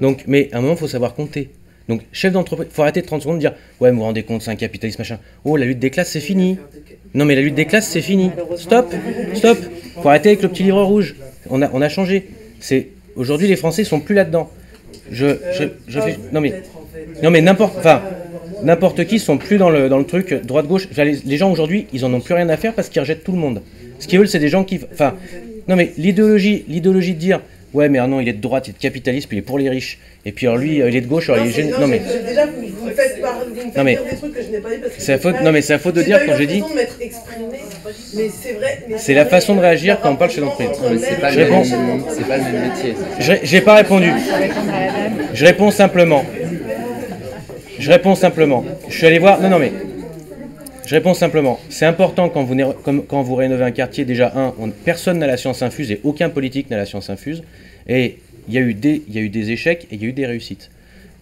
Donc, mais à un moment, il faut savoir compter. Donc, chef d'entreprise, il faut arrêter de 30 secondes de dire « Ouais, vous vous rendez compte, c'est un capitalisme, machin. Oh, la lutte des classes, c'est fini. » Non, mais la lutte des classes, c'est fini. Stop. Il faut arrêter avec le petit livre rouge. On a changé. Aujourd'hui, les Français sont plus là-dedans. Non, mais n'importe qui sont plus dans le truc droite-gauche. Les gens aujourd'hui, ils en ont plus rien à faire parce qu'ils rejettent tout le monde. Ce qu'ils veulent, c'est des gens qui... Enfin, non, mais l'idéologie de dire... Ouais, mais non, il est de droite, il est de capitalisme, il est pour les riches. Et puis alors lui, il est de gauche, alors il est génial. Non, mais... Déjà, vous me faites dire des trucs que je n'ai pas dit parce que... C'est à faute de dire quand j'ai dit... Mais c'est vrai... C'est la façon de réagir quand on parle chez l'entreprise. C'est pas le même métier. J'ai pas répondu. Je réponds simplement. Je suis allé voir... Non, mais... Je réponds simplement. C'est important quand vous rénovez un quartier, déjà, personne n'a la science infuse et aucun politique n'a la science infuse. Et il y a eu des échecs et il y a eu des réussites.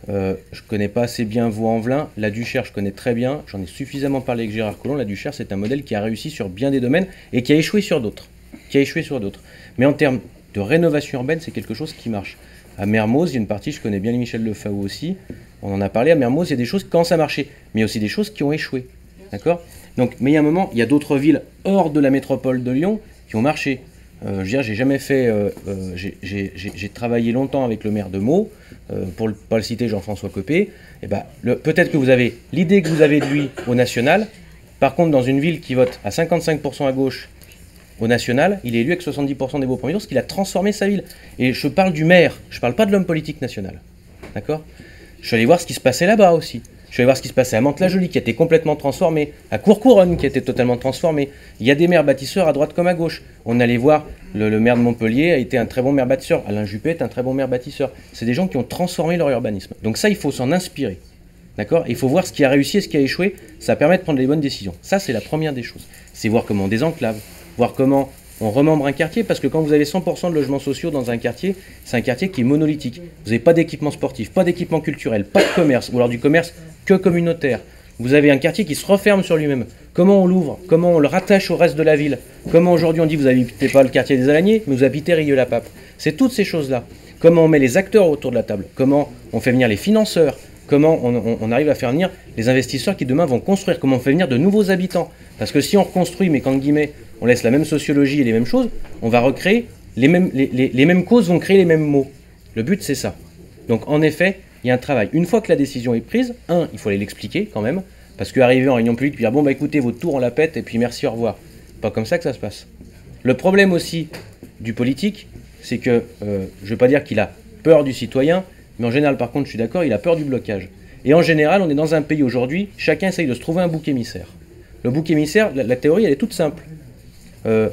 Je connais pas assez bien Vaux-en-Velin. La Duchère, je connais très bien. J'en ai suffisamment parlé avec Gérard Collomb. La Duchère, c'est un modèle qui a réussi sur bien des domaines et qui a échoué sur d'autres. Mais en termes de rénovation urbaine, c'est quelque chose qui marche. À Mermoz, il y a une partie, je connais bien Michel Lefao aussi. On en a parlé. À Mermoz, il y a des choses quand ça marchait. Mais il y a aussi des choses qui ont échoué. D'accord? Donc, mais il y a un moment, il y a d'autres villes hors de la métropole de Lyon qui ont marché. Je veux dire, j'ai jamais fait... j'ai travaillé longtemps avec le maire de Meaux, pour ne pas le citer, Jean-François Copé. Et ben, peut-être que vous avez l'idée que vous avez de lui au national. Par contre, dans une ville qui vote à 55% à gauche au national, il est élu avec 70% des voix au premier tour, parce qu'il a transformé sa ville. Et je parle du maire, je ne parle pas de l'homme politique national. D'accord? Je suis allé voir ce qui se passait là-bas aussi. Je suis allé voir ce qui se passait à Mantes-la-Jolie, qui a été complètement transformé, à Courcouronne, qui a été totalement transformé. Il y a des maires bâtisseurs à droite comme à gauche. On allait voir, le maire de Montpellier a été un très bon maire bâtisseur. Alain Juppé est un très bon maire bâtisseur. C'est des gens qui ont transformé leur urbanisme. Donc ça, il faut s'en inspirer. D'accord? Il faut voir ce qui a réussi et ce qui a échoué. Ça permet de prendre les bonnes décisions. Ça, c'est la première des choses. C'est voir comment on désenclave, voir comment on remembre un quartier, parce que quand vous avez 100% de logements sociaux dans un quartier, c'est un quartier qui est monolithique. Vous n'avez pas d'équipement sportif, pas d'équipement culturel, pas de commerce, ou alors du commerce que communautaire. Vous avez un quartier qui se referme sur lui-même. Comment on l'ouvre? Comment on le rattache au reste de la ville? Comment aujourd'hui on dit vous n'habitez pas le quartier des Alagniers, mais vous habitez Rieux-la-Pape? C'est toutes ces choses-là. Comment on met les acteurs autour de la table? Comment on fait venir les financeurs? Comment on arrive à faire venir les investisseurs qui demain vont construire? Comment on fait venir de nouveaux habitants? Parce que si on reconstruit, mais qu'en guillemets, on laisse la même sociologie et les mêmes choses, on va recréer les mêmes causes vont créer les mêmes mots. Le but, c'est ça. Donc en effet, il y a un travail. Une fois que la décision est prise, il faut aller l'expliquer quand même, parce qu'arriver en réunion publique, puis dire bon bah écoutez, votre tour on la pète, et puis merci, au revoir. Pas comme ça que ça se passe. Le problème aussi du politique, c'est que, je ne veux pas dire qu'il a peur du citoyen, mais en général par contre, je suis d'accord, il a peur du blocage. Et en général, on est dans un pays aujourd'hui, chacun essaye de se trouver un bouc émissaire. Le bouc émissaire, la théorie, elle est toute simple.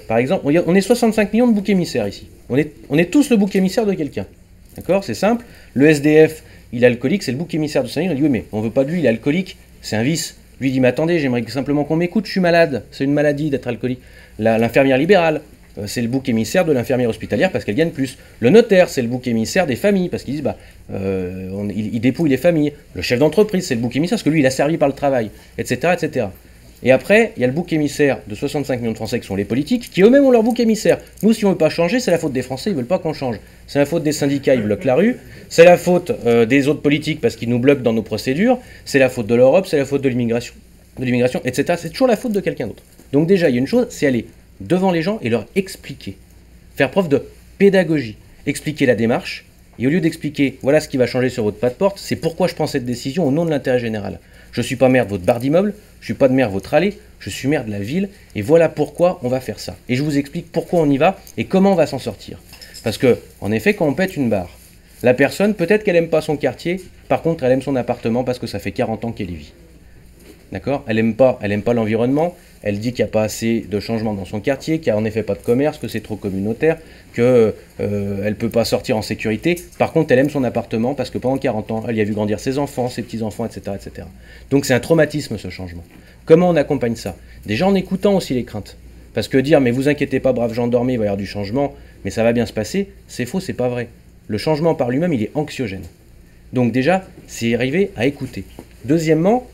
Par exemple, on est 65 millions de boucs émissaires ici. On est tous le bouc émissaire de quelqu'un. D'accord? C'est simple. Le SDF, il est alcoolique, c'est le bouc émissaire de sa vie. On dit oui, mais on veut pas de lui, il est alcoolique, c'est un vice. Lui dit mais attendez, j'aimerais simplement qu'on m'écoute, je suis malade, c'est une maladie d'être alcoolique. L'infirmière libérale, c'est le bouc émissaire de l'infirmière hospitalière parce qu'elle gagne plus. Le notaire, c'est le bouc émissaire des familles parce qu'ils disent il dépouille les familles. Le chef d'entreprise, c'est le bouc émissaire parce que lui, il a servi par le travail, etc., etc. Et après, il y a le bouc émissaire de 65 millions de Français qui sont les politiques, qui eux-mêmes ont leur bouc émissaire. Nous, si on ne veut pas changer, c'est la faute des Français, ils ne veulent pas qu'on change. C'est la faute des syndicats, ils bloquent la rue. C'est la faute des autres politiques parce qu'ils nous bloquent dans nos procédures. C'est la faute de l'Europe, c'est la faute de l'immigration, etc. C'est toujours la faute de quelqu'un d'autre. Donc déjà, il y a une chose, c'est aller devant les gens et leur expliquer. Faire preuve de pédagogie. Expliquer la démarche. Et au lieu d'expliquer, voilà ce qui va changer sur votre pas de porte, c'est pourquoi je prends cette décision au nom de l'intérêt général. Je ne suis pas maire de votre barre d'immeuble, je ne suis pas de maire de votre allée, je suis maire de la ville, et voilà pourquoi on va faire ça. Et je vous explique pourquoi on y va et comment on va s'en sortir. Parce que, en effet, quand on pète une barre, la personne, peut-être qu'elle n'aime pas son quartier, par contre, elle aime son appartement parce que ça fait 40 ans qu'elle y vit. D'accord ? Elle n'aime pas l'environnement, elle dit qu'il n'y a pas assez de changements dans son quartier, qu'il n'y a en effet pas de commerce, que c'est trop communautaire, qu'elle ne peut pas sortir en sécurité. Par contre, elle aime son appartement parce que pendant 40 ans, elle y a vu grandir ses enfants, ses petits-enfants, etc., etc. Donc c'est un traumatisme, ce changement. Comment on accompagne ça ? Déjà en écoutant aussi les craintes. Parce que dire « mais vous inquiétez pas, braves gens, dormez, il va y avoir du changement, mais ça va bien se passer », c'est faux, c'est pas vrai. Le changement par lui-même, il est anxiogène. Donc déjà, c'est arriver à écouter. Deuxièmement,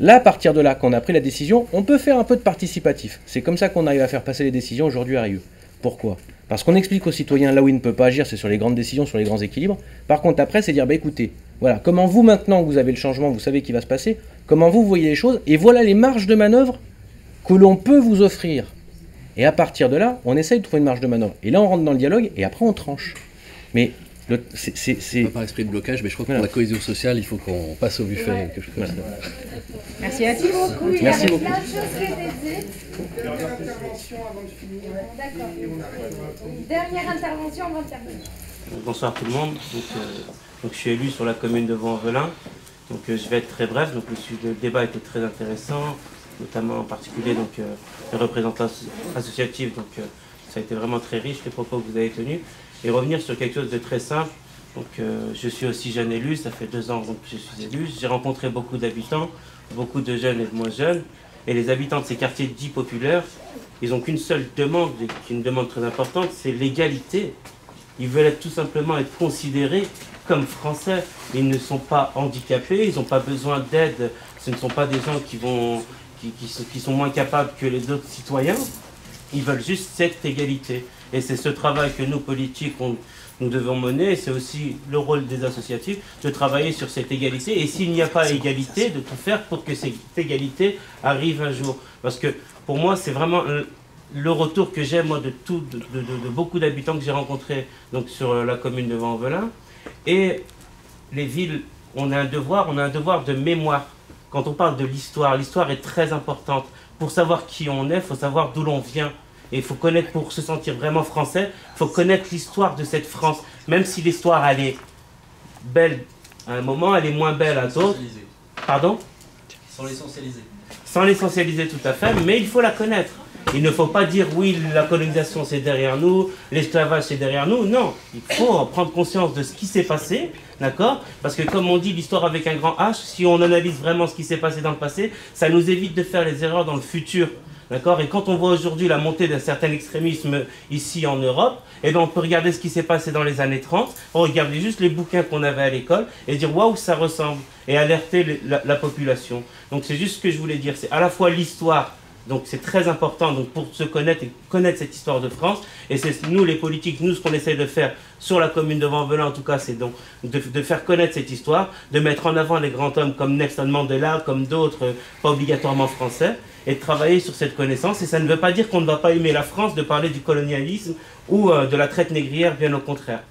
là, à partir de là, qu'on a pris la décision, on peut faire un peu de participatif. C'est comme ça qu'on arrive à faire passer les décisions aujourd'hui à Rieux. Pourquoi ? Parce qu'on explique aux citoyens là où il ne peut pas agir, c'est sur les grandes décisions, sur les grands équilibres. Par contre, après, c'est dire, écoutez, voilà, comment vous, maintenant que vous avez le changement, vous savez qu'il va se passer, comment vous voyez les choses, et voilà les marges de manœuvre que l'on peut vous offrir. Et à partir de là, on essaye de trouver une marge de manœuvre. Et là, on rentre dans le dialogue, et après, on tranche. Mais c'est pas par esprit de blocage, mais je crois que pour la cohésion sociale, il faut qu'on passe au buffet. Ouais. Voilà. Merci à tous. Merci beaucoup. Dernière intervention avant de terminer. Bonsoir tout le monde. Donc, je suis élu sur la commune de Vaux-en-Velin. Donc je vais être très bref. Donc le débat était très intéressant, notamment en particulier les représentants associatifs. Donc ça a été vraiment très riche les propos que vous avez tenus. Et revenir sur quelque chose de très simple. Donc je suis aussi jeune élu, ça fait 2 ans que je suis élu. J'ai rencontré beaucoup d'habitants, beaucoup de jeunes et de moins jeunes. Et les habitants de ces quartiers dits populaires, ils n'ont qu'une seule demande, et une demande très importante, c'est l'égalité. Ils veulent tout simplement être considérés comme Français. Ils ne sont pas handicapés, ils n'ont pas besoin d'aide. Ce ne sont pas des gens qui sont moins capables que les autres citoyens. Ils veulent juste cette égalité. Et c'est ce travail que nous, politiques, nous devons mener. Et c'est aussi le rôle des associatifs de travailler sur cette égalité. Et s'il n'y a pas égalité, de tout faire pour que cette égalité arrive un jour. Parce que pour moi, c'est vraiment le retour que j'ai moi de beaucoup d'habitants que j'ai rencontrés donc, sur la commune de Vaux-en-Velin. Et les villes, on a un devoir de mémoire. Quand on parle de l'histoire est très importante. Pour savoir qui on est, il faut savoir d'où l'on vient. Et il faut connaître, pour se sentir vraiment français, il faut connaître l'histoire de cette France. Même si l'histoire, elle est belle à un moment, elle est moins belle à d'autres. Pardon ? Sans l'essentialiser. Sans l'essentialiser tout à fait, mais il faut la connaître. Il ne faut pas dire oui, la colonisation c'est derrière nous, l'esclavage c'est derrière nous. Non, il faut prendre conscience de ce qui s'est passé, d'accord ? Parce que comme on dit, l'histoire avec un grand H, si on analyse vraiment ce qui s'est passé dans le passé, ça nous évite de faire les erreurs dans le futur. D'accord ? Et quand on voit aujourd'hui la montée d'un certain extrémisme ici en Europe, eh bien on peut regarder ce qui s'est passé dans les années 30, regarder juste les bouquins qu'on avait à l'école et dire waouh, ça ressemble, et alerter la population. Donc c'est juste ce que je voulais dire, c'est à la fois l'histoire. Donc c'est très important donc, pour se connaître et connaître cette histoire de France. Et c'est nous les politiques, nous ce qu'on essaie de faire sur la commune de Vaux-en-Velin en tout cas, c'est donc de faire connaître cette histoire, de mettre en avant les grands hommes comme Nelson Mandela, comme d'autres, pas obligatoirement français, et de travailler sur cette connaissance. Et ça ne veut pas dire qu'on ne va pas aimer la France, de parler du colonialisme ou de la traite négrière, bien au contraire.